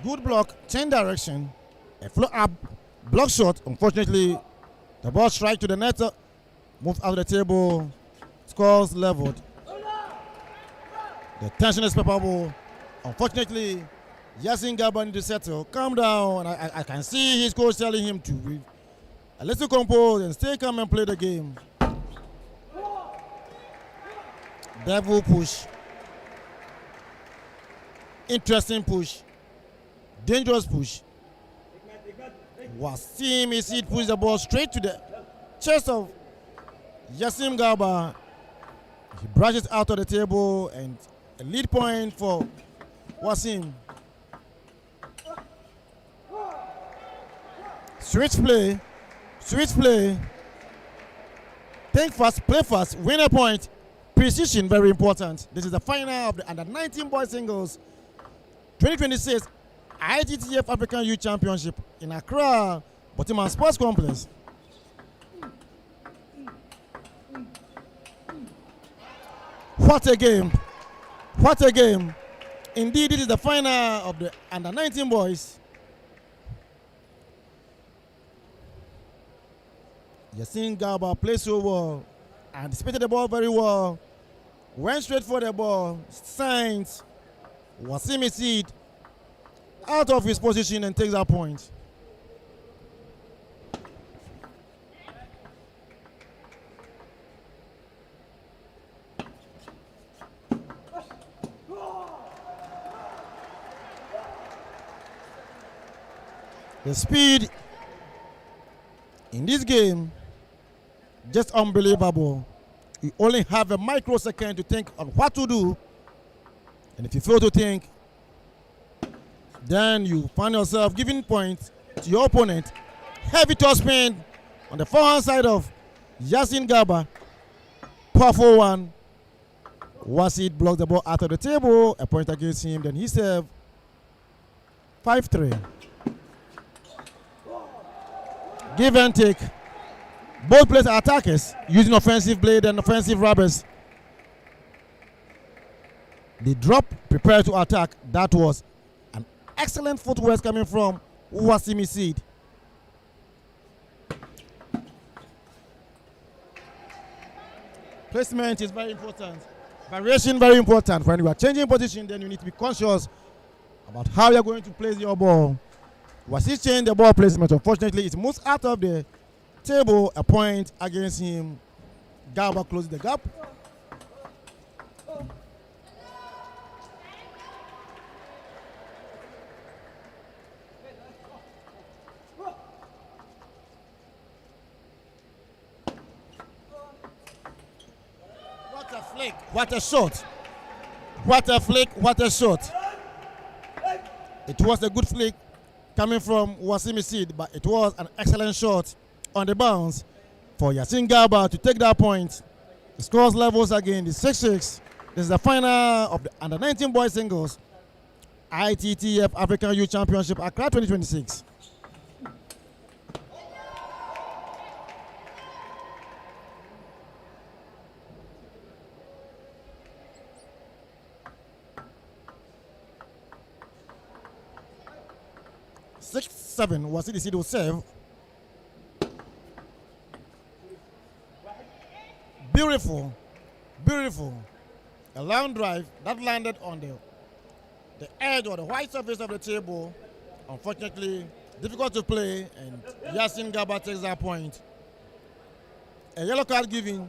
Speaker 2: Good block, change direction, a flow up, block shot. Unfortunately, the ball strike to the net, moved out of the table, scores leveled. The tension is palpable. Unfortunately, Yassin Gaba needs to settle. Calm down. I can see his coach telling him to be a little composed and stay calm and play the game. Devil push. Interesting push. Dangerous push. Wasim Isid pushes the ball straight to the chest of Yassin Gaba. He brushes out of the table and a lead point for Wasim. Switch play. Switch play. Think fast, play fast, win a point. Precision very important. This is the final of the under-19 boys singles 2026 ITTF-African Youth Championship in Accra, Botiman Sports Complex. What a game. What a game. Indeed, it is the final of the under-19 boys. Yassin Gaba plays so well, anticipated the ball very well, went straight for the ball, signed Wasim Isid out of his position and takes that point. The speed in this game, just unbelievable. You only have a microsecond to think on what to do, and if you fail to think, then you find yourself giving points to your opponent. Heavy toss spin on the forehand side of Yassin Gaba. powerful one. Wasid blocked the ball out of the table. A point against him. Then he served 5-3. Give and take. Both players are attackers using offensive blade and offensive rubbers. They drop, prepare to attack. That was an excellent footwork coming from Wasimi Seed. Placement is very important. Variation very important. When you are changing position, then you need to be conscious about how you're going to place your ball. Wasid changed the ball placement. Unfortunately, it moves out of the table. A point against him. Garba closes the gap. What a flick. What a shot. What a flick. What a shot. It was a good flick coming from Wasimi Seed, but it was an excellent shot on the bounce for Yasin Garba to take that point. The scores levels again is 6-6. This is the final of the under-19 boys singles ITTF African Youth Championship Accra 2026. Wasidi Seed will serve. Beautiful, beautiful. A long drive that landed on the edge or the white surface of the table. Unfortunately, difficult to play, and Yasin Garba takes that point. A yellow card given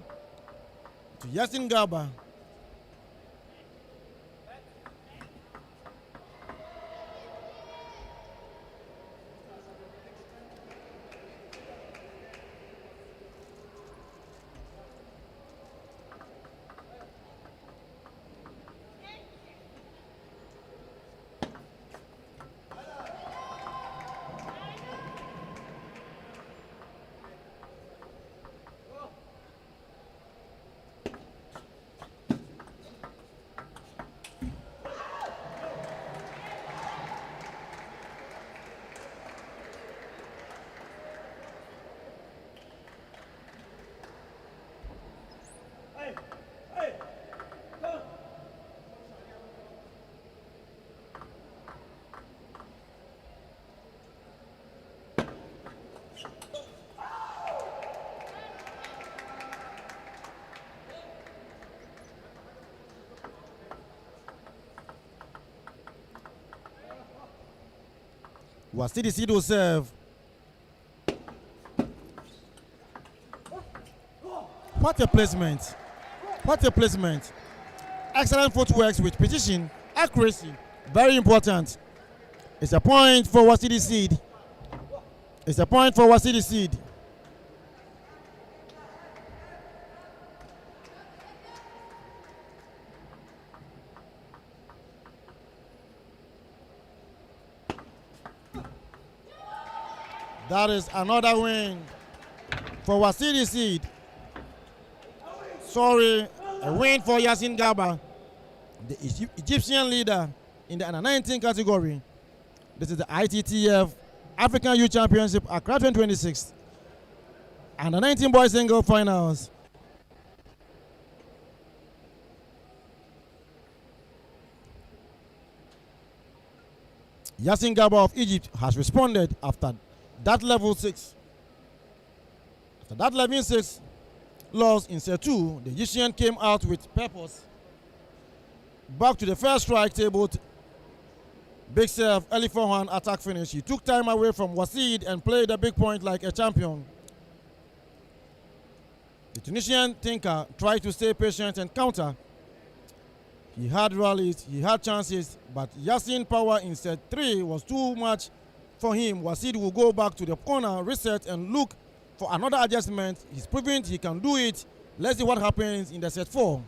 Speaker 2: to Yasin Garba. Wasidi Seed will serve. What a placement. What a placement. Excellent footwork with precision, accuracy. Very important. It's a point for Wasidi Seed. It's a point for Wasidi Seed. That is another win for Wasidi Seed. Sorry, a win for Yasin Garba, the Egyptian leader in the under-19 category. This is the ITTF African Youth Championship Accra 2026. Under-19 boys single finals. Yasin Garba of Egypt has responded after that level 6. After that level 6 loss in set 2, the Egyptian came out with purpose. Back to the first strike table. Big serve, early forehand attack finish. He took time away from Wasid and played a big point like a champion. The Tunisian thinker tried to stay patient and counter. He had rallies, he had chances, but Yasin power in set 3 was too much for him. Wasid will go back to the corner, reset, and look for another adjustment. He's proven he can do it. Let's see what happens in the set 4.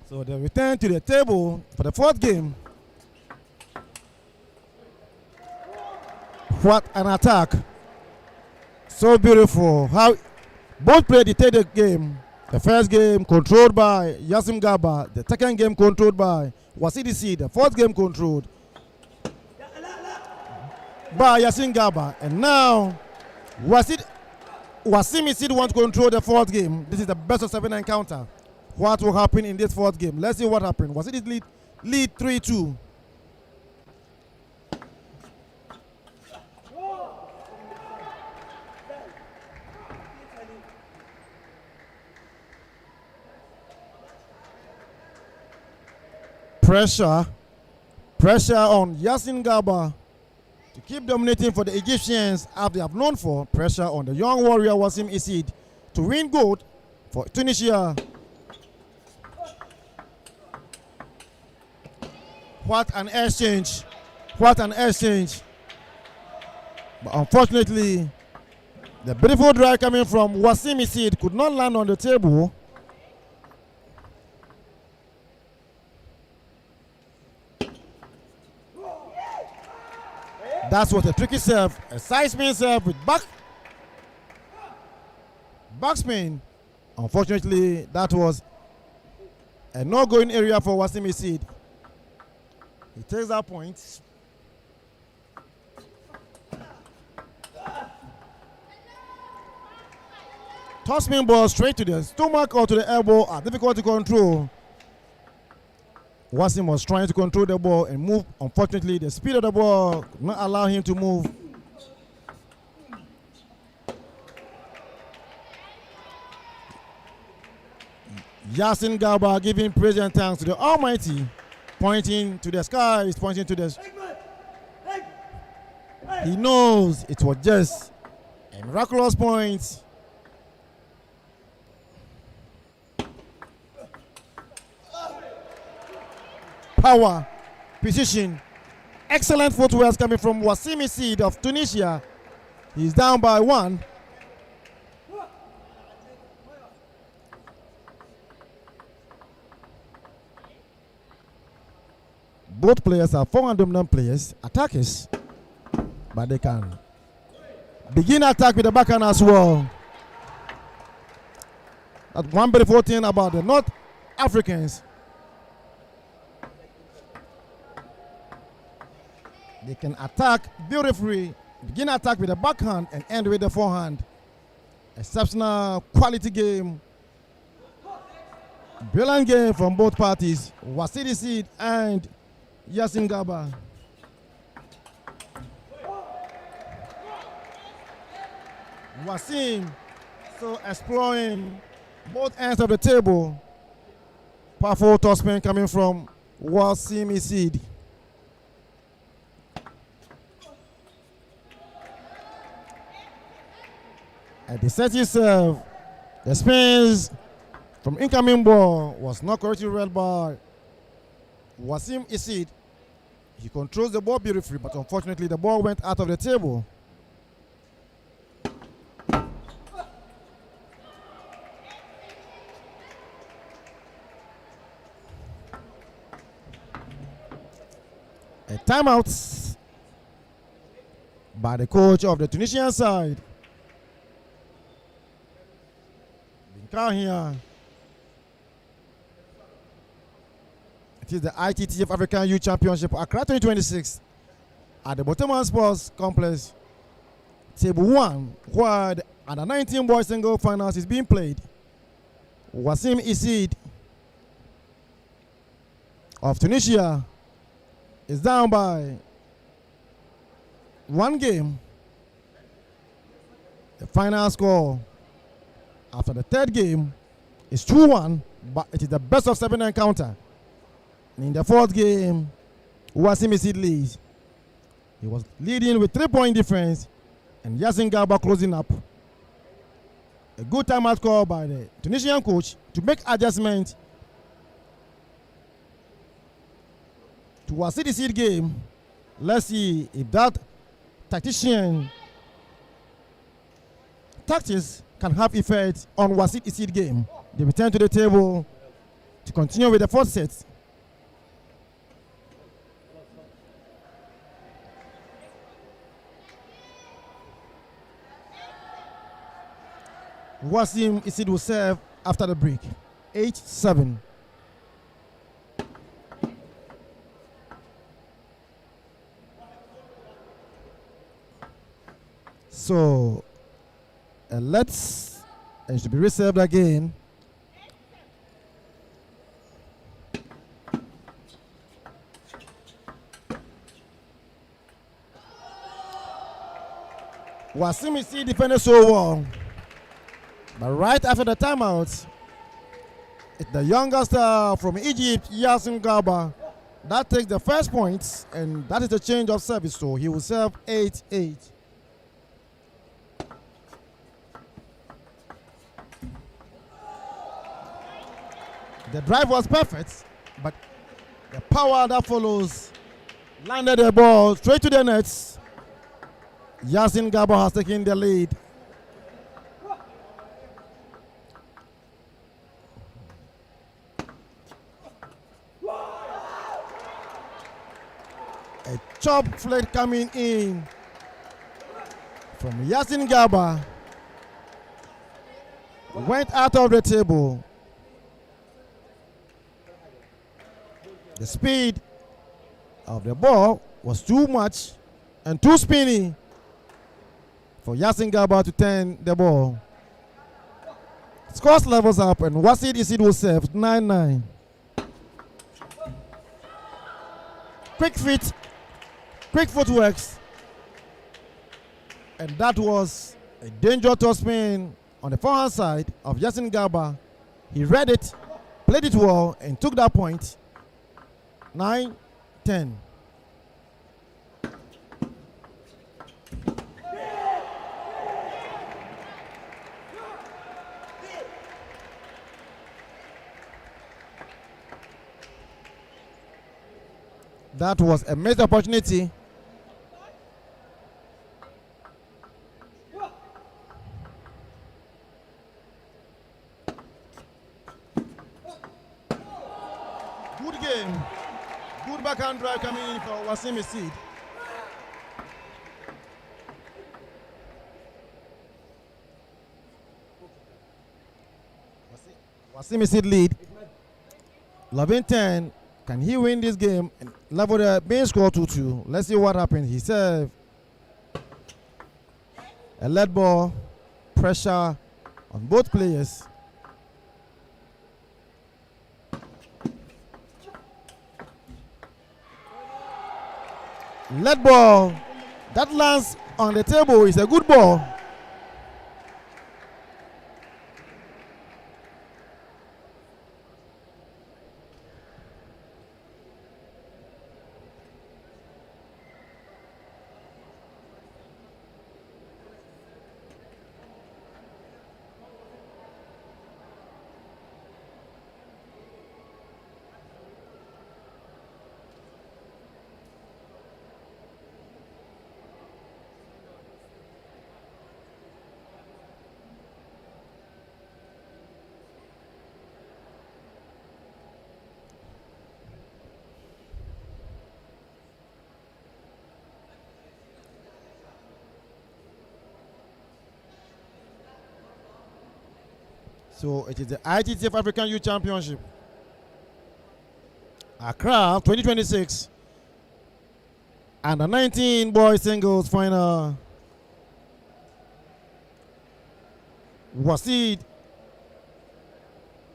Speaker 2: So they return to the table for the fourth game. What an attack. So beautiful. How both players dictate the game. The first game controlled by Yasim Gaba. The second game controlled by Wasidi C. The fourth game controlled by Yasim Gaba. And now Wasim Isid wants to control the fourth game. This is the best of 7 encounter. What will happen in this fourth game? Let's see what happened. Wasim lead 3-2. Pressure on Yasin Gaba to keep dominating for the Egyptians as they have known for. Pressure on the young warrior Wasim Isid to win gold for Tunisia. What an exchange. What an exchange. But unfortunately, the beautiful drive coming from Wasim Isid could not land on the table. That's what a tricky serve, a side spin serve with backspin. Unfortunately, that was a no-going area for Wasim Isid. He takes that point. Toss-spin ball straight to the stomach or to the elbow are difficult to control. Wasim was trying to control the ball and move. Unfortunately, the speed of the ball could not allow him to move. Yasin Gaba giving praise and thanks to the Almighty, pointing to the skies, pointing to the... He knows it was just a miraculous point. Power, precision, excellent footwork coming from Wasim Isid of Tunisia. He's down by 1. Both players are forward dominant players, attackers, but they can begin attack with the backhand as well. That's one beautiful thing about the North Africans. They can attack beautifully, begin attack with the backhand and end with the forehand. Exceptional quality game. Brilliant game from both parties, Wasidi Seed and Yasin Gaba. Wasim so exploring both ends of the table. Powerful tossman coming from Wasim Isid. At the setting serve, the spins from incoming ball was not correctly read by Wasim Isid. He controls the ball beautifully, but unfortunately the ball went out of the table. A timeout by the coach of the Tunisian side. Here. It is the ITTF-Africa Youth Championship Accra 2026 at the Boteman Sports Complex, Table 1, where the under 19 boys single finals is being played. Wasim Isid of Tunisia is down by 1 game. The final score after the third game is 2-1, but it is the best of 7 encounter. And in the fourth game, Wasim Isid leads. He was leading with 3-point difference, and Yasin Gaba closing up. A good timeout call by the Tunisian coach to make adjustment to Wasim Isid game. Let's see if that tactician tactics can have effect on Wasim Isid game. They return to the table to continue with the fourth set. Wasim Isid will serve after the break. 8-7. So it should be reserved again. Wasim Isid defended so well. But right after the timeout, it's the younger star from Egypt, Yasin Garba, that takes the first points, and that is the change of service. So he will serve 8-8. The drive was perfect, but the power that follows landed the ball straight to the nets. Yasin Garba has taken the lead. A chop flight coming in from Yasin Garba. Went out of the table. The speed of the ball was too much and too spinny for Yasin Garba to turn the ball. Scores levels up and Wasim Isid will serve 9-9. Quick feet, quick footworks, and that was a dangerous topspin on the forehand side of Yasin Garba. He read it, played it well, and took that point. 9-10. That was a missed opportunity. Good game. Good backhand drive coming in for Wasim Isid. Wasim Isid lead. 11-10. Can he win this game and level the main score 2-2? Let's see what happens. He served a lead ball, pressure on both players. Lead ball that lands on the table is a good ball. So it is the ITTF-African Youth Championship. Accra 2026. And the 19 boys singles final. Wasim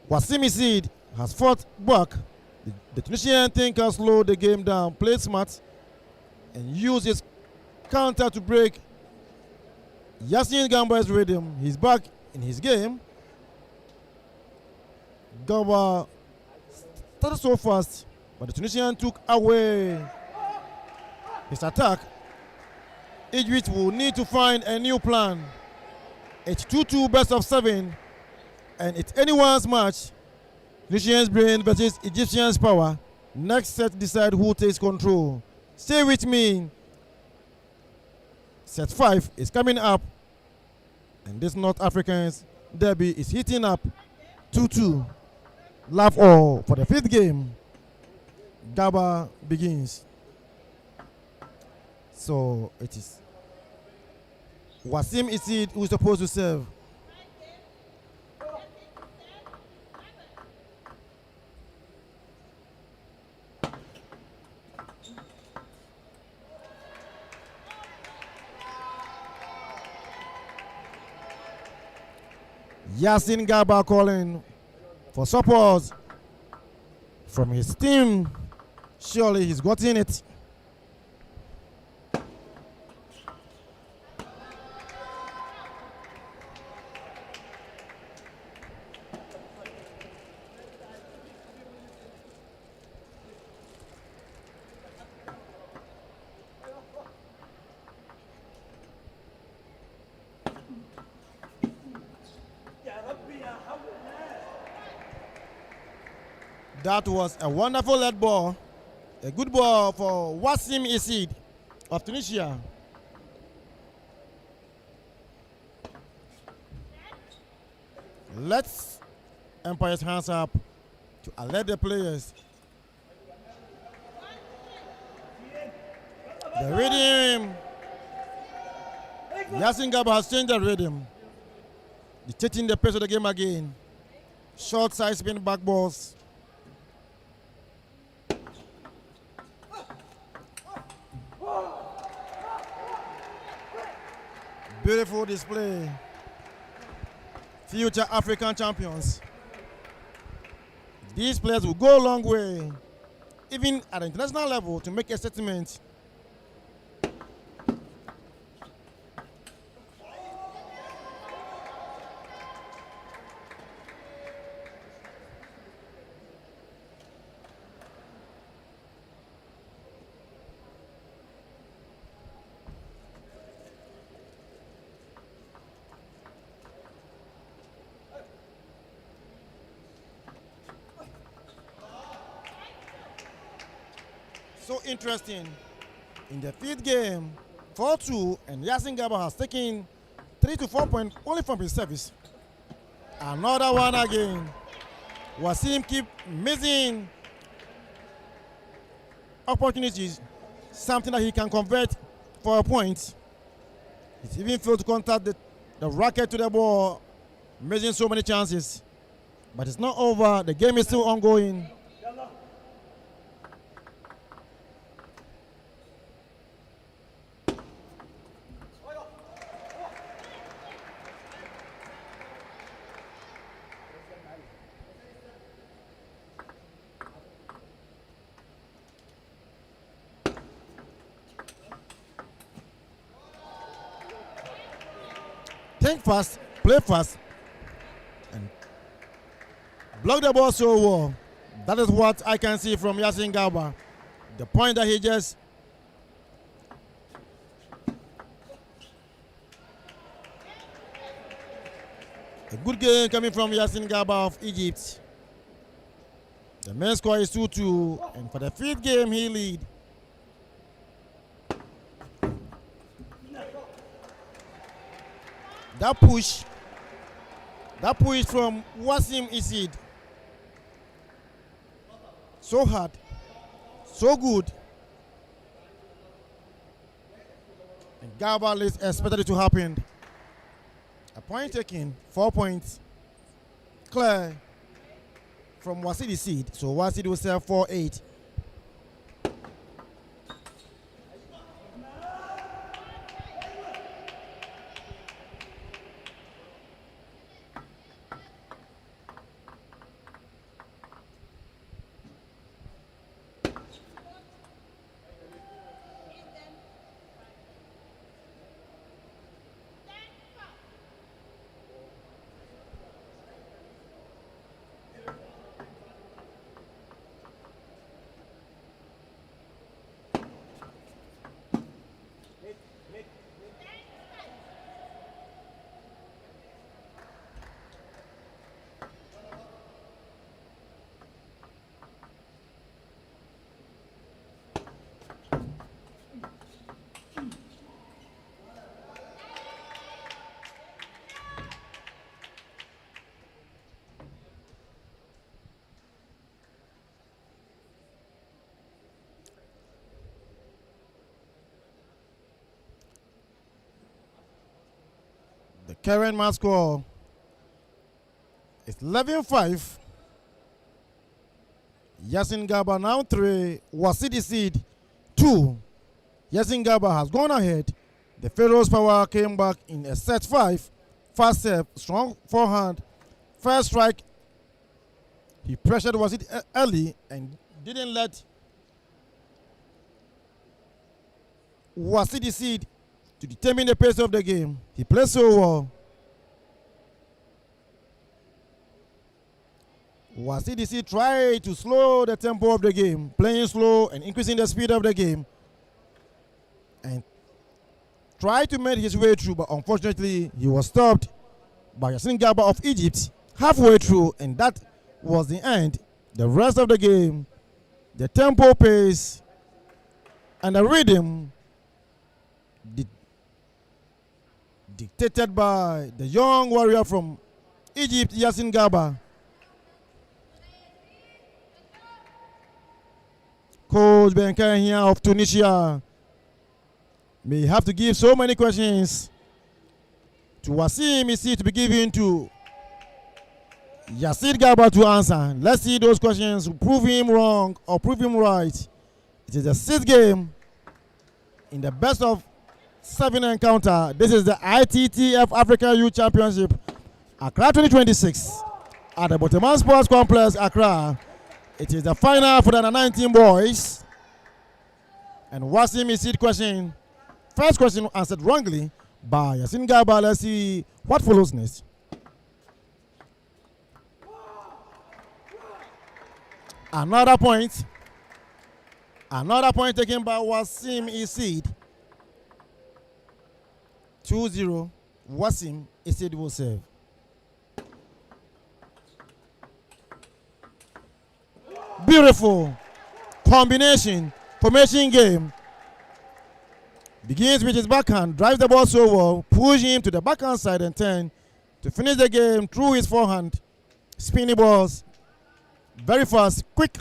Speaker 2: Isid has fought back. The Tunisian thinker slowed the game down, played smart, and used his counter to break Yasin Garba's rhythm. He's back in his game. Garba started so fast, but the Tunisian took away his attack. Egypt will need to find a new plan. It's 2-2 best of 7, and it's anyone's match. Tunisians' brain versus Egyptians' power. Next set decide who takes control. Stay with me. Set 5 is coming up, and this North Africans derby is heating up. 2-2. Love all for the fifth game. Gaba begins. So it is Wasim Isid who is supposed to serve. Yasin Gaba calling for support from his team. Surely he's gotten it. That was a wonderful lead ball. A good ball for Wasim Isid of Tunisia. Let's umpire's hands up to alert the players. The rhythm. Yasin Gaba has changed the rhythm. Dictating the pace of the game again. Short side spin back balls. Beautiful display. Future African champions. These players will go a long way, even at the international level, to make a statement. So interesting. In the fifth game, 4-2, and Yasin Gaba has taken 3 to 4 points only from his service. Another one again. Wasim keep missing opportunities, something that he can convert for a point. He's even failed to contact the racket to the ball, missing so many chances. But it's not over. The game is still ongoing. Think fast, play fast, and block the ball so well. That is what I can see from Yasin Gaba. The point that he just a good game coming from Yasin Gaba of Egypt. The main score is 2-2, and for the fifth game he lead. That push from Wasim Isid. So hard, so good. And Gaba is expected it to happen. A point taken, 4 points. Clear from Wasim Isid. So Wasim will serve 4-8. Current match score is 11-5. Yasin Gaba now 3, Wasidi Seed 2. Yasin Gaba has gone ahead. The Pharaoh's power came back in a set 5. Fast serve, strong forehand. First strike, he pressured Wasidi early and didn't let Wasidi Seed to determine the pace of the game. He played so well. Wasidi Seed tried to slow the tempo of the game, playing slow and increasing the speed of the game, and tried to make his way through, but unfortunately he was stopped by Yasin Gaba of Egypt halfway through, and that was the end. The rest of the game, the tempo, pace, and the rhythm dictated by the young warrior from Egypt, Yasin Gaba. Coach Ben here of Tunisia may have to give so many questions to Wasim Isi to be given to Yasin Gaba to answer. Let's see those questions, prove him wrong or prove him right. It is the 6th game in the best of 7 encounter. This is the ITTF-Africa Youth Championship, Accra 2026 at the Boteman Sports Complex, Accra. It is the final for the under-19 boys. And Wasim Isi question. First question answered wrongly by Yasin Gaba. Let's see what follows next. Another point taken by Wasim Isid. 2-0. Wasim Isid will serve. Beautiful combination, formation game. Begins with his backhand, drives the ball so well, push him to the backhand side and turn to finish the game through his forehand. Spinning balls, very fast, quick.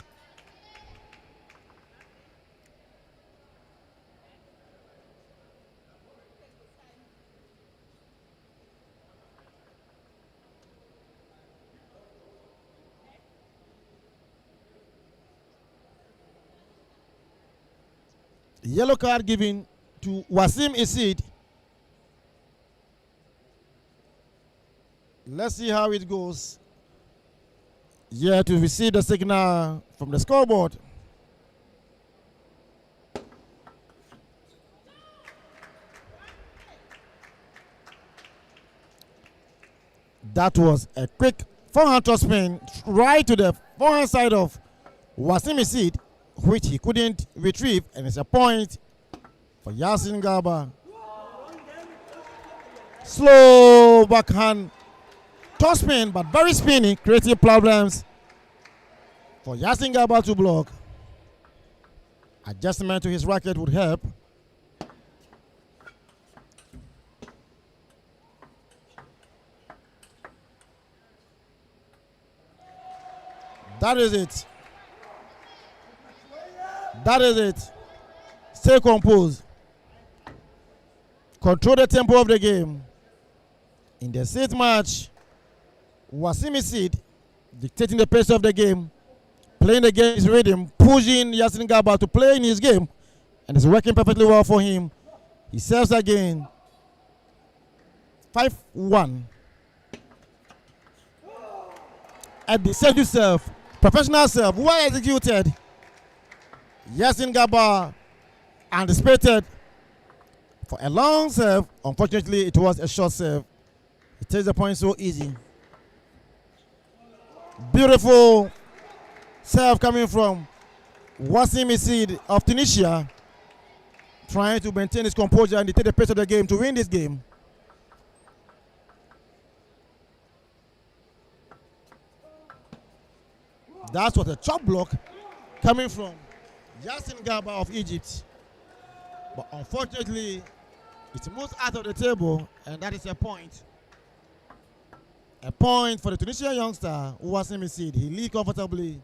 Speaker 2: Yellow card given to Wasim Isid. Let's see how it goes. Yeah, to receive the signal from the scoreboard. That was a quick forehand toss spin right to the forehand side of Wasim Isid, which he couldn't retrieve, and it's a point for Yasin Gaba. Slow backhand toss spin, but very spinning, creating problems for Yasin Gaba to block. Adjustment to his racket would help. That is it. That is it. Stay composed. Control the tempo of the game. In the 6th match, Wasim Isid dictating the pace of the game, playing the game's rhythm, pushing Yasin Gaba to play in his game, and it's working perfectly well for him. He serves again. 5-1. At the service serve, professional serve, well executed. Yasin Gaba anticipated for a long serve. Unfortunately, it was a short serve. It takes the point so easy. Beautiful serve coming from Wasim Isid of Tunisia, trying to maintain his composure and take the pace of the game to win this game. That was a chop block coming from Yasin Gaba of Egypt. But unfortunately, it moves out of the table, and that is a point. A point for the Tunisian youngster, Wasim Isid. He lead comfortably.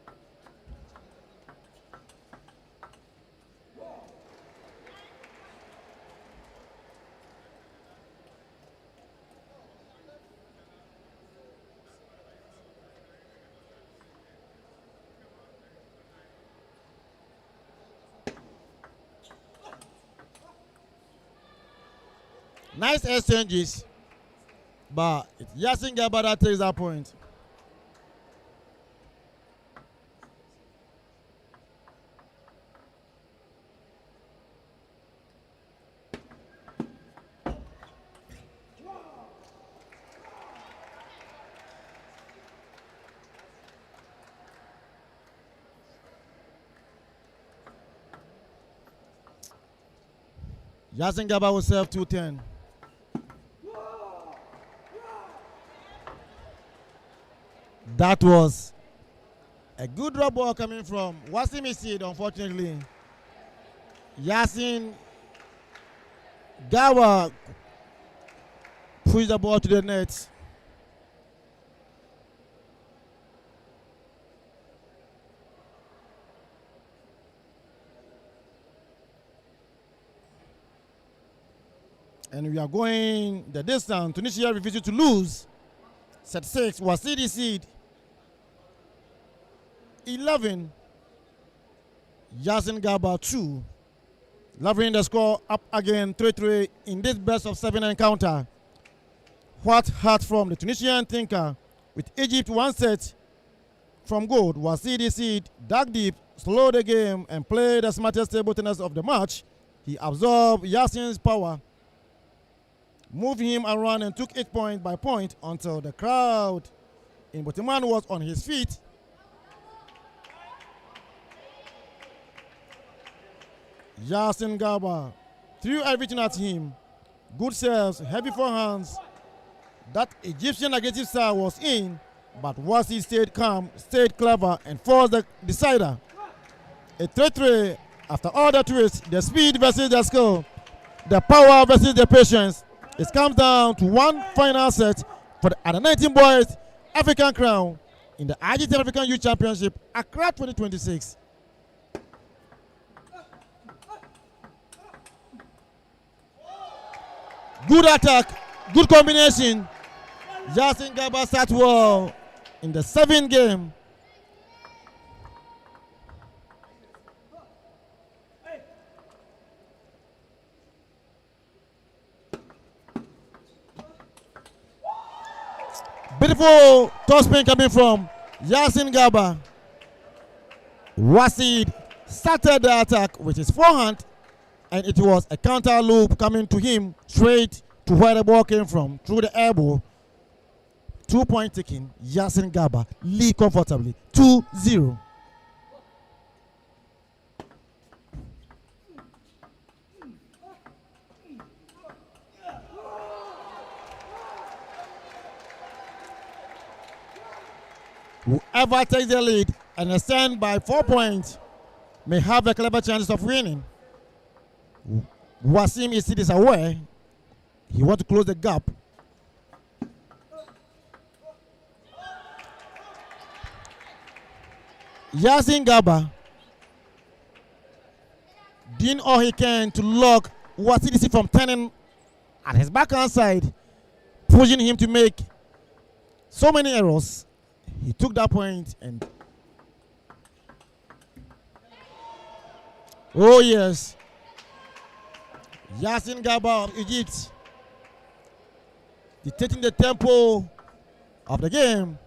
Speaker 2: Nice exchanges, but it's Yasin Gaba that takes that point. Yasin Gaba will serve 210. That was a good drop ball coming from Wasim Isid, unfortunately. Yasin Gaba pushed the ball to the net. And we are going the distance. Tunisia refused to lose. Set 6 was CDC 11. Yasin Gaba 2. Leveling the score up again 3-3 in this best of 7 encounter. What hurt from the Tunisian thinker with Egypt 1 set from gold was CDC dug deep, slowed the game, and played the smartest table tennis of the match. He absorbed Yasin's power, moved him around and took it point by point until the crowd in Boteman was on his feet. Yasin Gaba threw everything at him. Good serves, heavy forehands. That Egyptian aggressive style was in, but Wasi stayed calm, stayed clever, and forced the decider. A 3-3 after all the twists, the speed versus the skill, the power versus the patience. It comes down to one final set for the under 19 boys African crown in the ITTF-African Youth Championship, Accra 2026. Good attack, good combination. Yasin Gaba sat well in the 7th game. Beautiful topspin coming from Yasin Gaba. Wasid started the attack with his forehand, and it was a counter loop coming to him straight to where the ball came from, through the elbow. 2-point taking. Yasin Gaba lead comfortably. 2-0. Whoever takes the lead and extend by 4 points may have a clever chance of winning. Wasim Isid is aware. He wants to close the gap. Yasin Gaba doing all he can to lock Wasim Isid from turning at his backhand side, pushing him to make so many errors. He took that point and oh yes, Yasin Gaba of Egypt dictating the tempo of the game.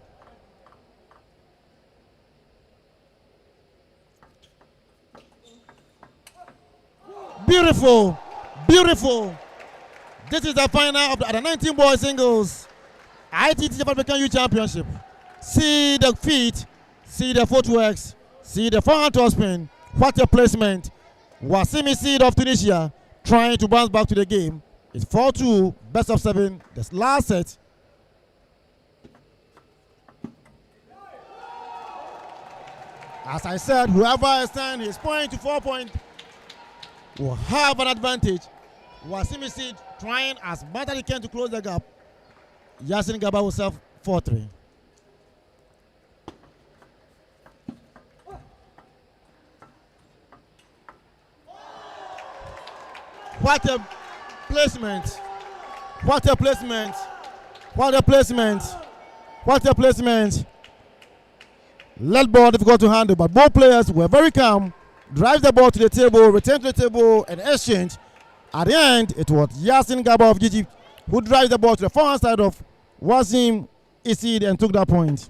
Speaker 2: Beautiful, beautiful. This is the final of the 19 boys singles ITTF-African Youth Championship. See the feet, see the footworks, see the forehand topspin. What a placement. Wasim Isid of Tunisia trying to bounce back to the game. It's 4-2, best of 7, this last set. As I said, whoever extends his point to 4 points will have an advantage. Wasim Isid trying as much as he can to close the gap. Yasin Gaba will serve 4-3. What a placement. What a placement. What a placement. What a placement. Let ball difficult to handle, but both players were very calm. Drive the ball to the table, return to the table, and exchange. At the end, it was Yasin Gaba of Egypt who drives the ball to the forehand side of Wasim Isid and took that point.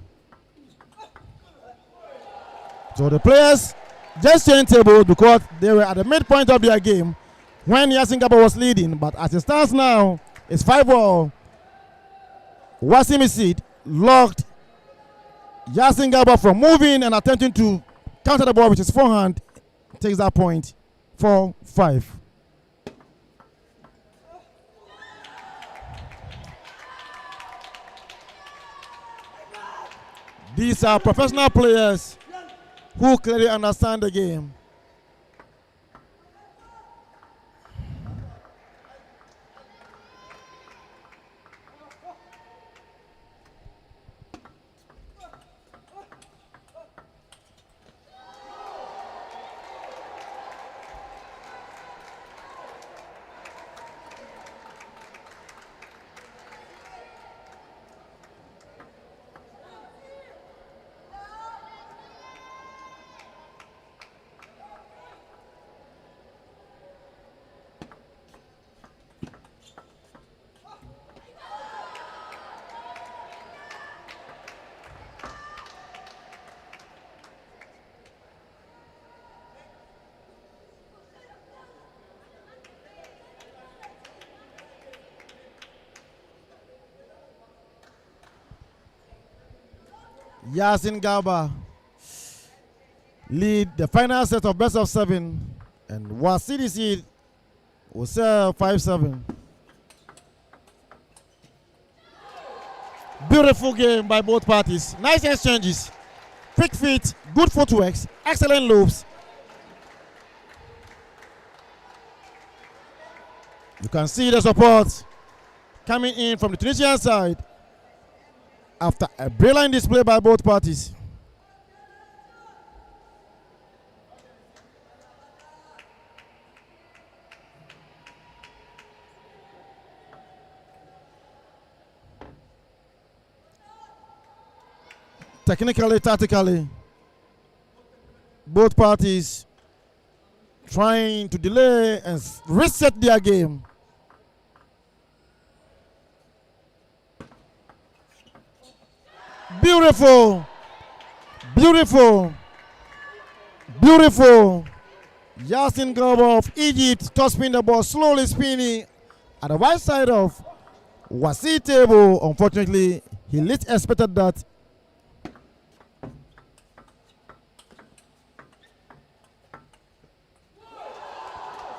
Speaker 2: So the players just changed tables because they were at the midpoint of their game when Yasin Gaba was leading. But as it stands now, it's 5-all. Wasim Isid locked Yasin Gaba from moving and attempting to counter the ball with his forehand. Takes that point. 4-5. These are professional players who clearly understand the game. Yasin Gaba lead the final set of best of 7, and Wasidisi will sell 5-7. Beautiful game by both parties. Nice exchanges, quick feet, good footwork, excellent loops. You can see the support coming in from the Tunisian side after a brilliant display by both parties. Technically, tactically, both parties trying to delay and reset their game. Beautiful, beautiful, beautiful. Yasin Gaba of Egypt tossing the ball, slowly spinning at the right side of Wasi table. Unfortunately, he least expected that.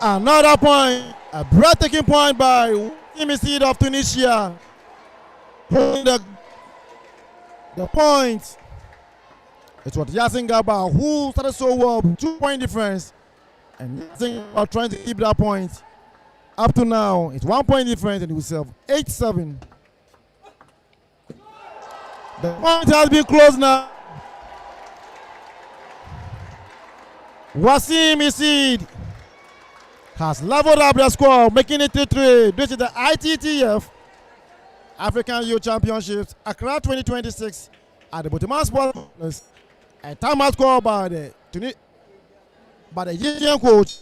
Speaker 2: Another point, a breathtaking point by Imisid of Tunisia. Holding the point. It was Yasin Gaba who started so well, 2-point difference. And Yasin Gaba trying to keep that point. Up to now, it's 1-point difference and he will serve 8-7. The point has been closed now. Wasim Isid has leveled up the score, making it 3-3. This is the ITTF African Youth Championships, Accra 2026 at the Boteman Sports Complex. A timeout score by the Egyptian coach.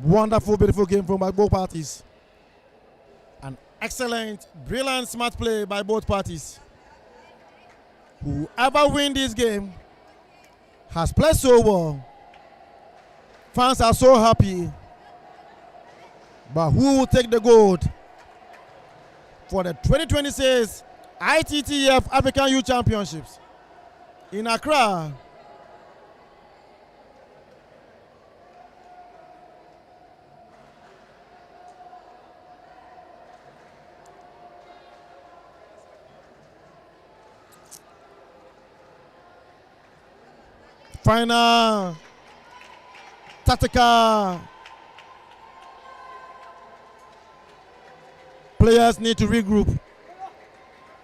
Speaker 2: Wonderful, beautiful game from both parties. An excellent, brilliant, smart play by both parties. Whoever wins this game has played so well. Fans are so happy. But who will take the gold for the 2026 ITTF African Youth Championships in Accra? Final tactical. Players need to regroup.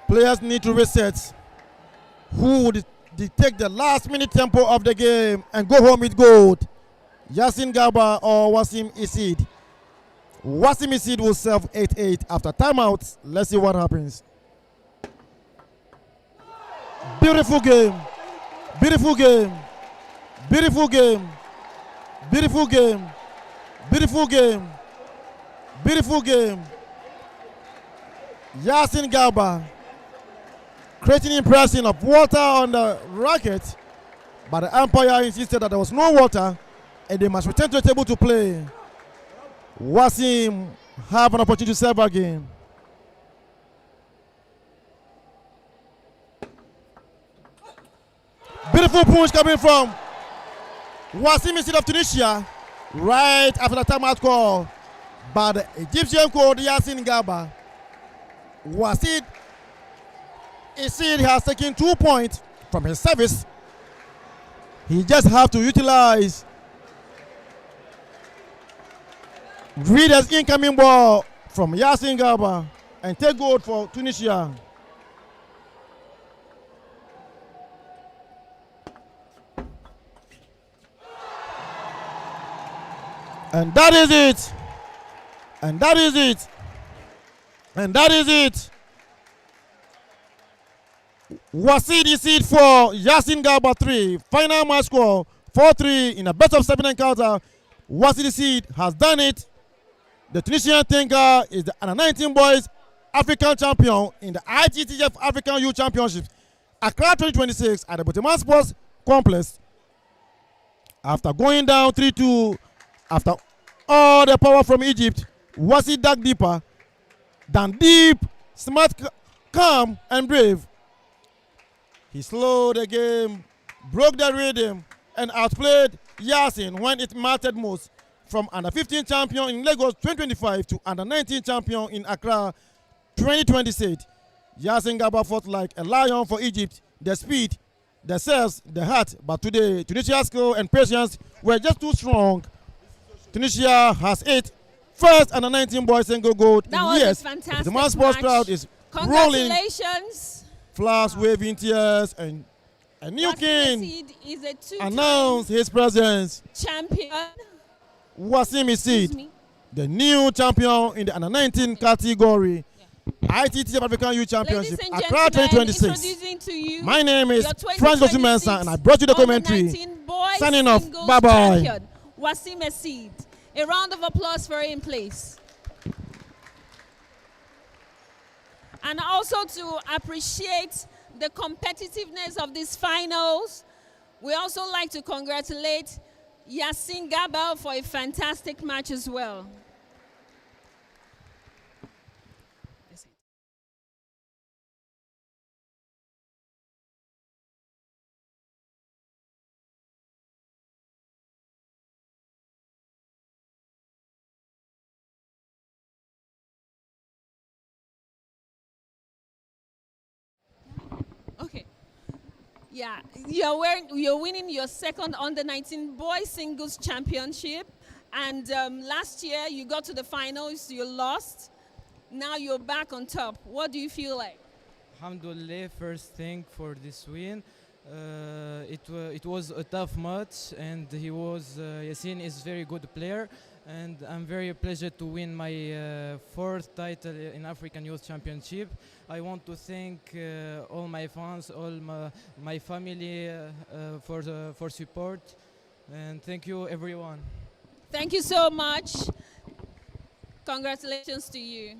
Speaker 2: Players need to reset. Who would take the last minute tempo of the game and go home with gold? Yasin Gaba or Wasim Isid? Wasim Isid will serve 8-8 after timeout. Let's see what happens. Beautiful game. Beautiful game. Beautiful game. Beautiful game. Beautiful game. Beautiful game. Yasin Garba creating impression of water on the racket, but the umpire insisted that there was no water and they must return to the table to play. Wasim have an opportunity to serve again. Beautiful punch coming from Wasim instead of Tunisia right after the timeout call by the Egyptian coach Yasin Garba. Wasim has taken 2 points from his service. He just have to utilize Reader's incoming ball from Yasin Garba and take goal for Tunisia. And that is it. And that is it. And that is it. Wasid is it for Yasin Garba 3. Final match score 4-3 in a best of 7 encounter. Wasid Seed has done it. The Tunisian thinker is the under-19 boys African champion in the ITTF-African Youth Championships Accra 2026 at the Boteman Sports Complex. After going down 3-2, after all the power from Egypt, Wasid dug deeper, than deep, smart, calm, and brave. He slowed the game, broke the rhythm, and outplayed Yasin when it mattered most. From under 15 champion in Lagos 2025 to under 19 champion in Accra 2026. Yasin Garba fought like a lion for Egypt. The speed, the serves, the heart. But today, Tunisia's skill and patience were just too strong. Tunisia has 8 first under 19 boys single goal
Speaker 3: That
Speaker 2: in
Speaker 3: was
Speaker 2: years.
Speaker 3: a fantastic
Speaker 2: The man sports
Speaker 3: match.
Speaker 2: crowd is rolling,
Speaker 3: Congratulations.
Speaker 2: flowers waving, tears, and a new
Speaker 3: Wasim
Speaker 2: king
Speaker 3: Seed is a two-time
Speaker 2: announced his presence.
Speaker 3: champion.
Speaker 2: Wasim
Speaker 3: Excuse
Speaker 2: Seed,
Speaker 3: me.
Speaker 2: the new champion in the under 19 category. ITTF-African Youth
Speaker 3: Ladies
Speaker 2: Championship
Speaker 3: and
Speaker 2: Accra
Speaker 3: gentlemen,
Speaker 2: 2026.
Speaker 3: introducing to you
Speaker 2: My name is
Speaker 3: your
Speaker 2: Francis Osumensa, and I brought you the commentary.
Speaker 3: Under-19 boys
Speaker 2: Signing off.
Speaker 3: singles
Speaker 2: Bye-bye.
Speaker 3: champion, Wasim Seed. A round of applause for him, please. And also to appreciate the competitiveness of these finals, we also like to congratulate Yasin Garba for a fantastic match as well. Okay. Yeah, you're winning your second under-19 boys singles championship, and last year you got to the finals, you lost. Now you're back on top. What do you feel like?
Speaker 7: Alhamdulillah, first thing for this win. It was a tough match, and Yasin is very good player, and I'm very pleased to win my fourth title in African Youth Championship. I want to thank all my fans, all my family for support, and thank you everyone.
Speaker 3: Thank you so much. Congratulations to you.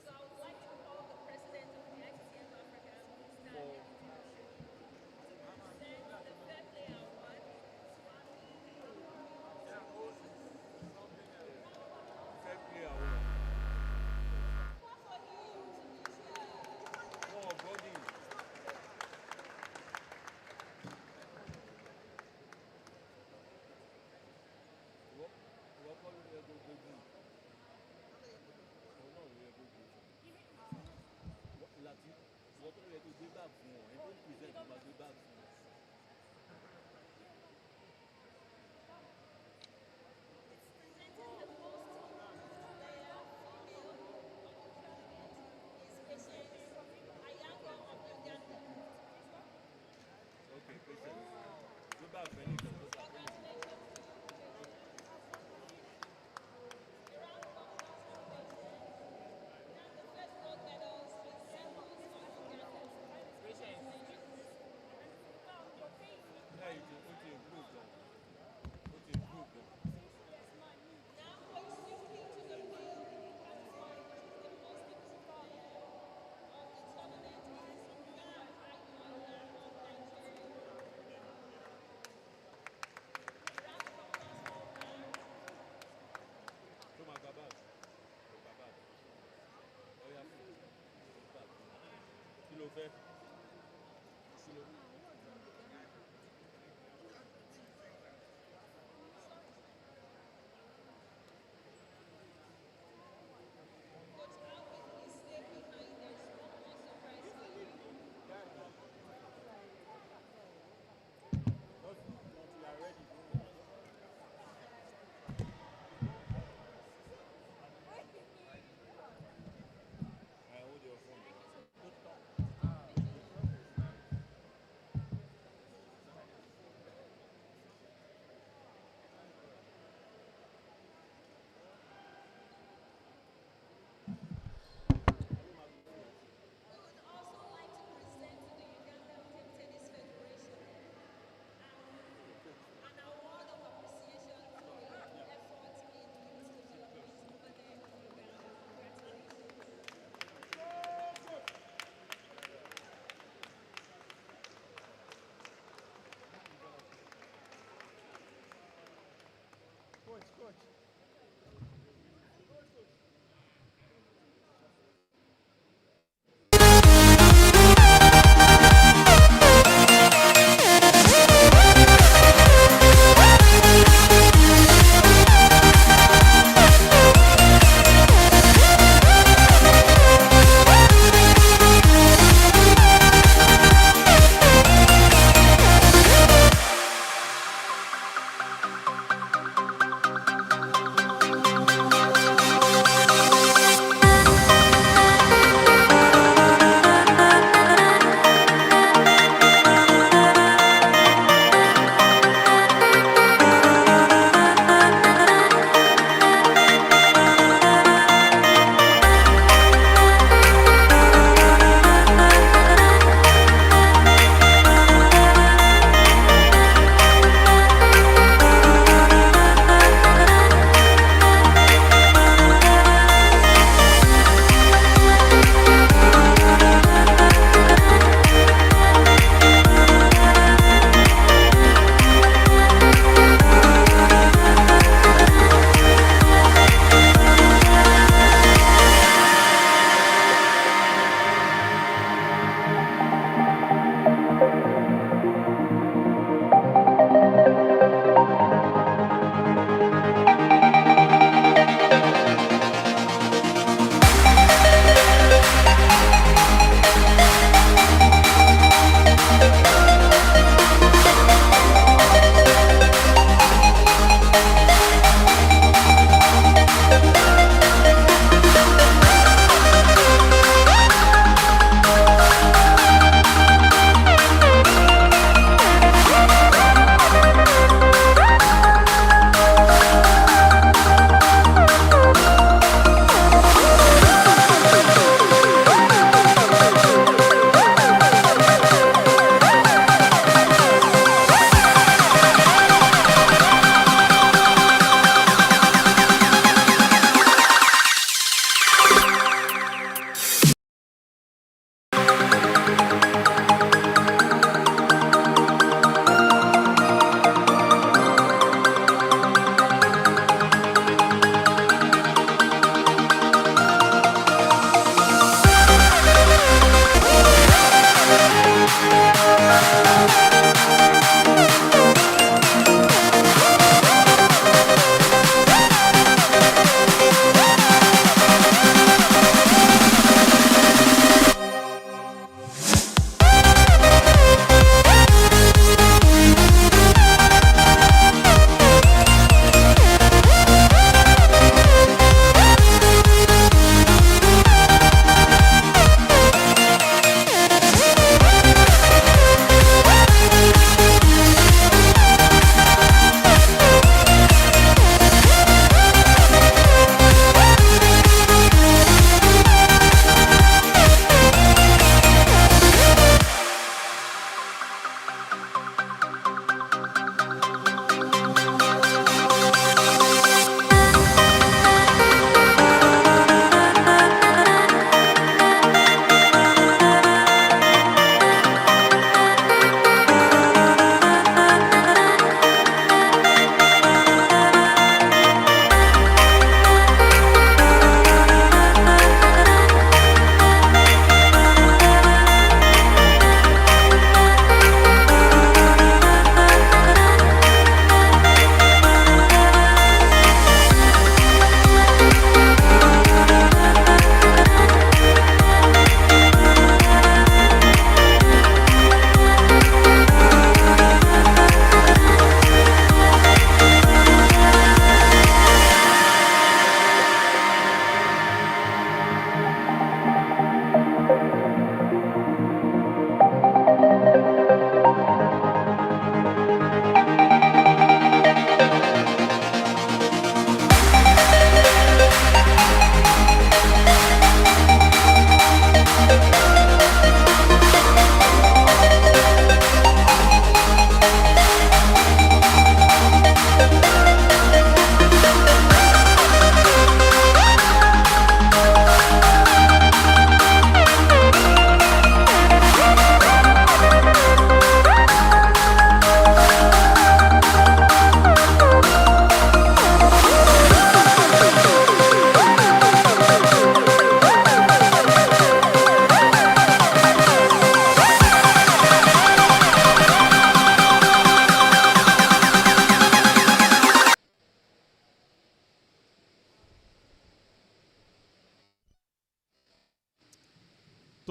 Speaker 3: So I would like to call the president of the ITTF-Africa to stand and present the Fair Play Award. What for him to be here? Presenting the most player female is Patience Ayango of Uganda. Congratulations to you. A round of applause for Patience. Now the first gold medals is Symbols of Uganda. Now point swiftly to the field and point to the most improved player of the tournament is Ghana Ayola of Nigeria. A round of applause for Ghana. Coach Alvin, please stay behind. There's one more surprise for you. We would also like to present to the Uganda Table Tennis Federation an award of appreciation for your effort in youth development over there in Uganda. Congratulations.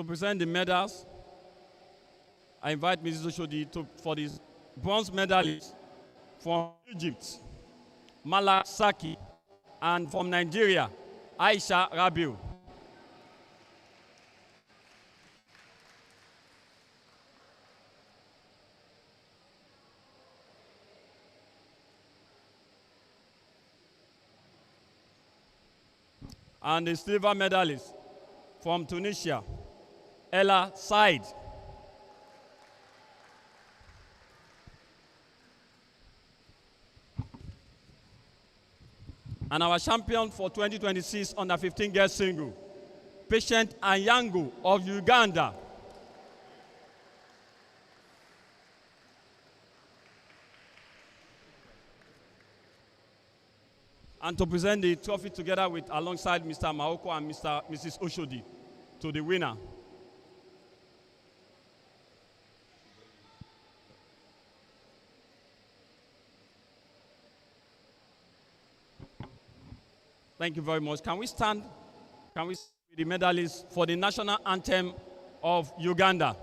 Speaker 1: To present the medals, I invite Mrs. Oshodi for the bronze medalist from Egypt, Malak Saki, and from Nigeria, Aisha Rabiu. And the silver medalist from Tunisia, Ella Said. And our champion for 2026 under 15 girls single, Patient Anyango of Uganda. And to present the trophy together with alongside Mr. Maoko and Mrs. Oshodi to the winner. Thank you very much. Can we stand? Can we see the medalists for the national anthem of Uganda?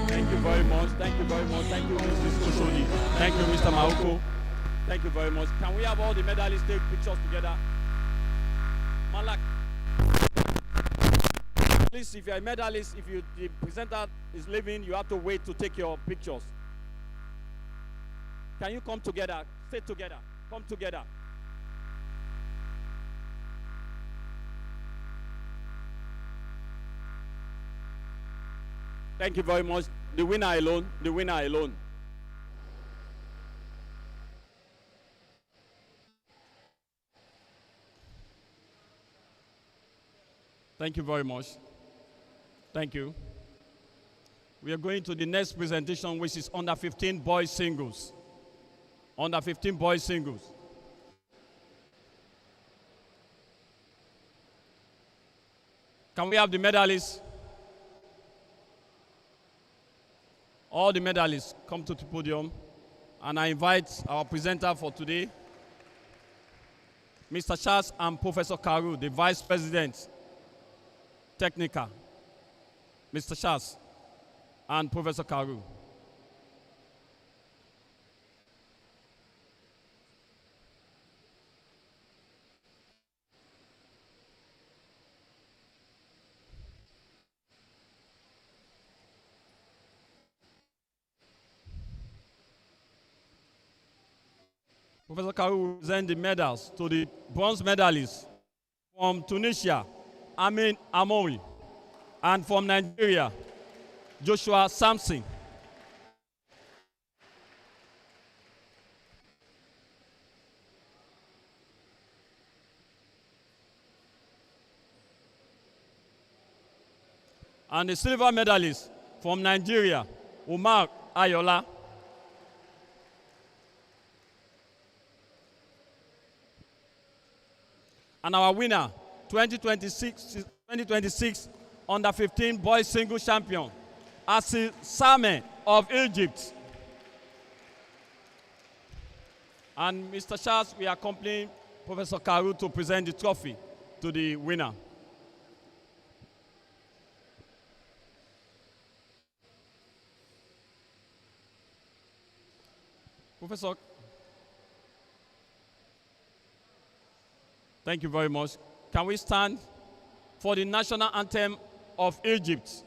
Speaker 1: Thank you very much. Thank you very much. Thank you, Mrs. Oshodi. Thank you, Mr. Maoko. Thank you very much. Can we have all the medalists take pictures together? Malak. Please, if you're a medalist, if the presenter is leaving, you have to wait to take your pictures. Can you come together? Stay together. Come together. Thank you very much. The winner alone, the winner alone. Thank you very much. Thank you. We are going to the next presentation, which is under 15 boys singles. Under 15 boys singles. Can we have the medalists? All the medalists come to the podium, and I invite our presenter for today, Mr. Charles and Professor Karu, the Vice President, Technical. Mr. Charles and Professor Karu. Professor Karu will present the medals to the bronze medalists from Tunisia, Amin Amoui, and from Nigeria, Joshua Samson. And the silver medalist from Nigeria, Umar Ayola. And our winner, 2026 under 15 boys single champion, Asil Saleh of Egypt. And Mr. Charles, we are accompanying Professor Karu to present the trophy to the winner. Professor, thank you very much. Can we stand for the national anthem of Egypt?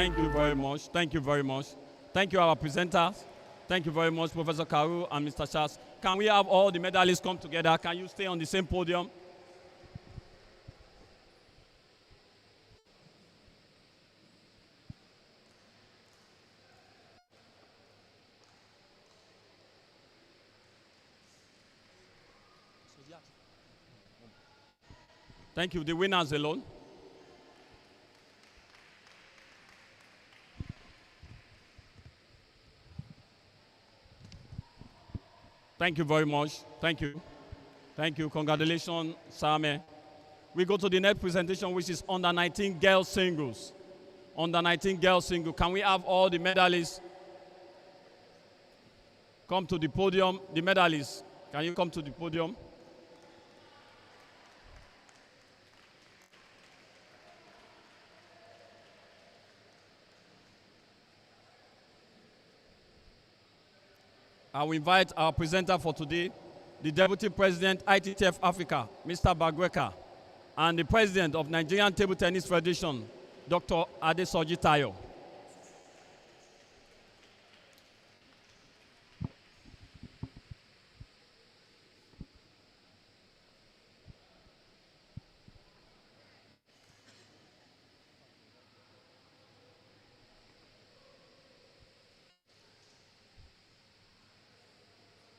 Speaker 1: Thank you very much. Thank you very much. Thank you, our presenters. Thank you very much, Professor Karu and Mr. Charles. Can we have all the medalists come together? Can you stay on the same podium? Thank you. The winners alone. Thank you very much. Thank you. Thank you. Congratulations, Same. We go to the next presentation, which is under 19 girls singles. Under 19 girls single. Can we have all the medalists come to the podium? The medalists, can you come to the podium? I will invite our presenter for today, the Deputy President, ITTF-Africa, Mr. Bagweka, and the President of Nigerian Table Tennis Federation, Dr. Adesoji Tayo.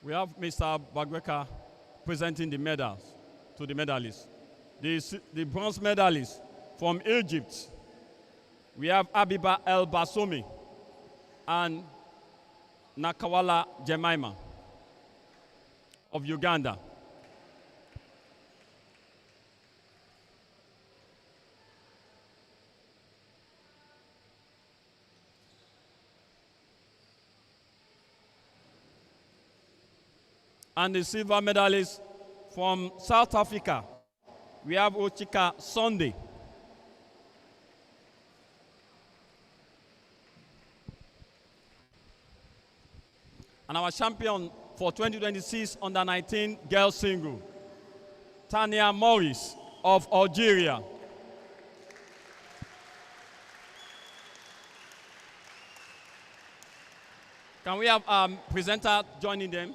Speaker 1: We have Mr. Bagweka presenting the medals to the medalists. The bronze medalist from Egypt, we have Abiba El Basomi and Nakawala Jemima of Uganda. And the silver medalist from South Africa, we have Ochika Sunday. And our champion for 2026 under 19 girls single, Tania Morris of Algeria. Can we have a presenter joining them?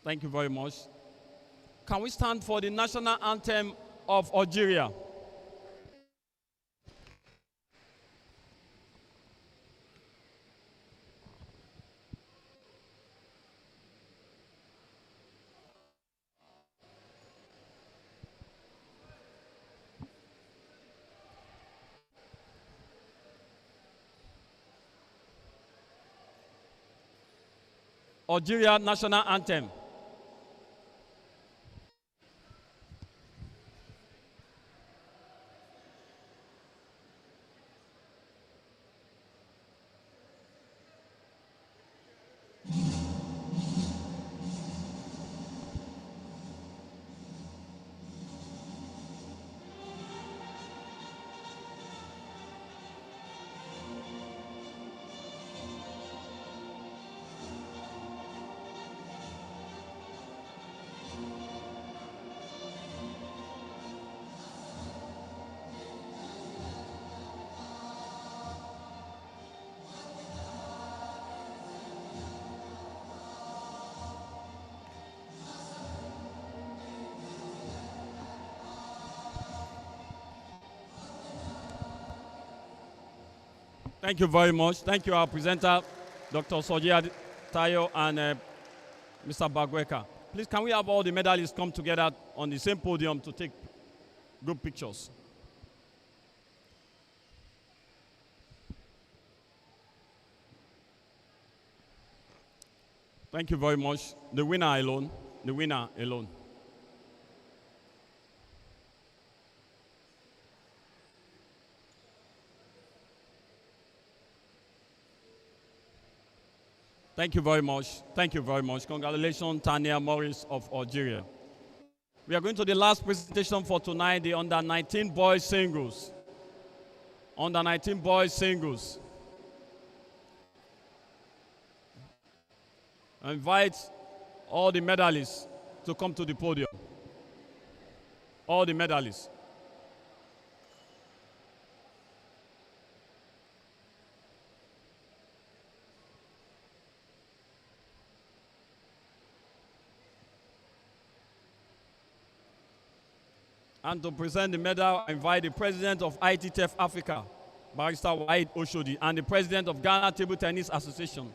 Speaker 1: Thank you very much. Can we stand for the national anthem of Algeria? Algeria national anthem. Thank you very much. Thank you, our presenter, Dr. Soji Tayo and Mr. Bagweka. Please, can we have all the medalists come together on the same podium to take group pictures? Thank you very much. The winner alone. The winner alone. Thank you very much. Thank you very much. Congratulations, Tania Morris of Algeria. We are going to the last presentation for tonight, the under 19 boys singles. Under 19 boys singles. I invite all the medalists to come to the podium. All the medalists. And to present the medal, I invite the president of ITTF-Africa, Barrister Wahid Oshodi, and the president of Ghana Table Tennis Association,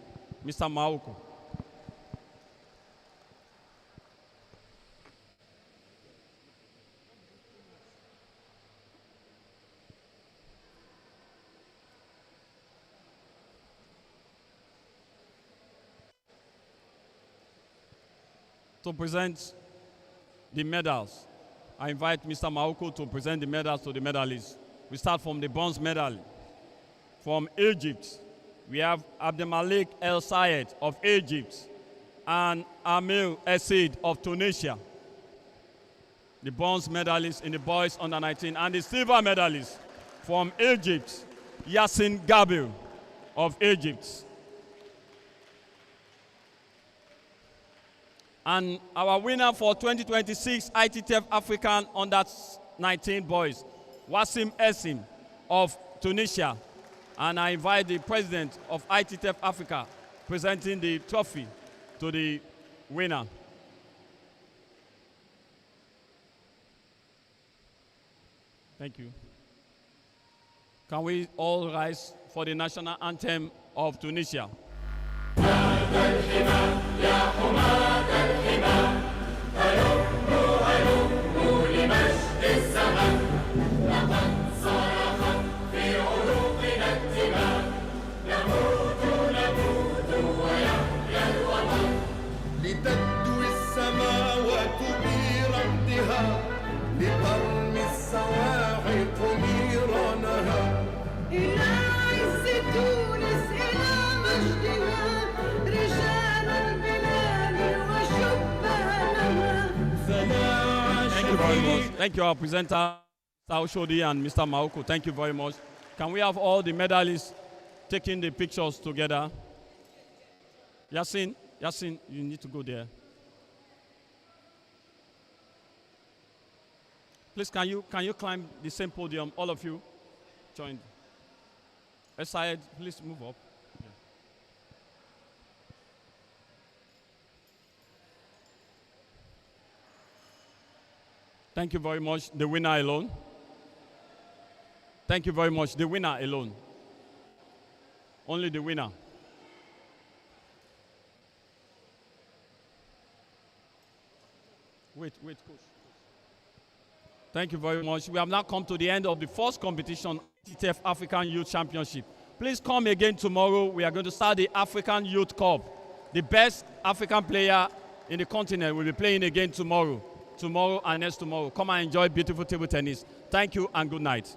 Speaker 1: Mr. Maoko. To present the medals, I invite Mr. Maoko to present the medals to the medalists. We start from the bronze medal. From Egypt, we have Abdelmalik El Sayed of Egypt and Amir Essid of Tunisia. The bronze medalist in the boys under 19, and the silver medalist from Egypt, Yassin Gabil of Egypt. And our winner for 2026 ITTF African under 19 boys, Wassim Essim of Tunisia. And I invite the president of ITTF Africa presenting the trophy to the winner. Thank you. Can we all rise for the national anthem of Tunisia?
Speaker 8: لتدوي السماوات برمدها لترمي الصواعق نيرانها إلى عز تونس إلى مجدها رجال البلاد وشبانها
Speaker 1: Thank you very much. Thank you, our presenter, Sao Shodi and Mr. Maoko. Thank you very much. Can we have all the medalists taking the pictures together? Yassin, you need to go there. Please, can you climb the same podium? All of you, join. Aside, please move up. Yeah. Thank you very much. The winner alone. Thank you very much. The winner alone. Only the winner. Wait, coach. Thank you very much. We have now come to the end of the first competition, ITTF African Youth Championship. Please come again tomorrow. We are going to start the African Youth Cup. The best African player in the continent will be playing again tomorrow and next tomorrow. Come and enjoy beautiful table tennis. Thank you and good night.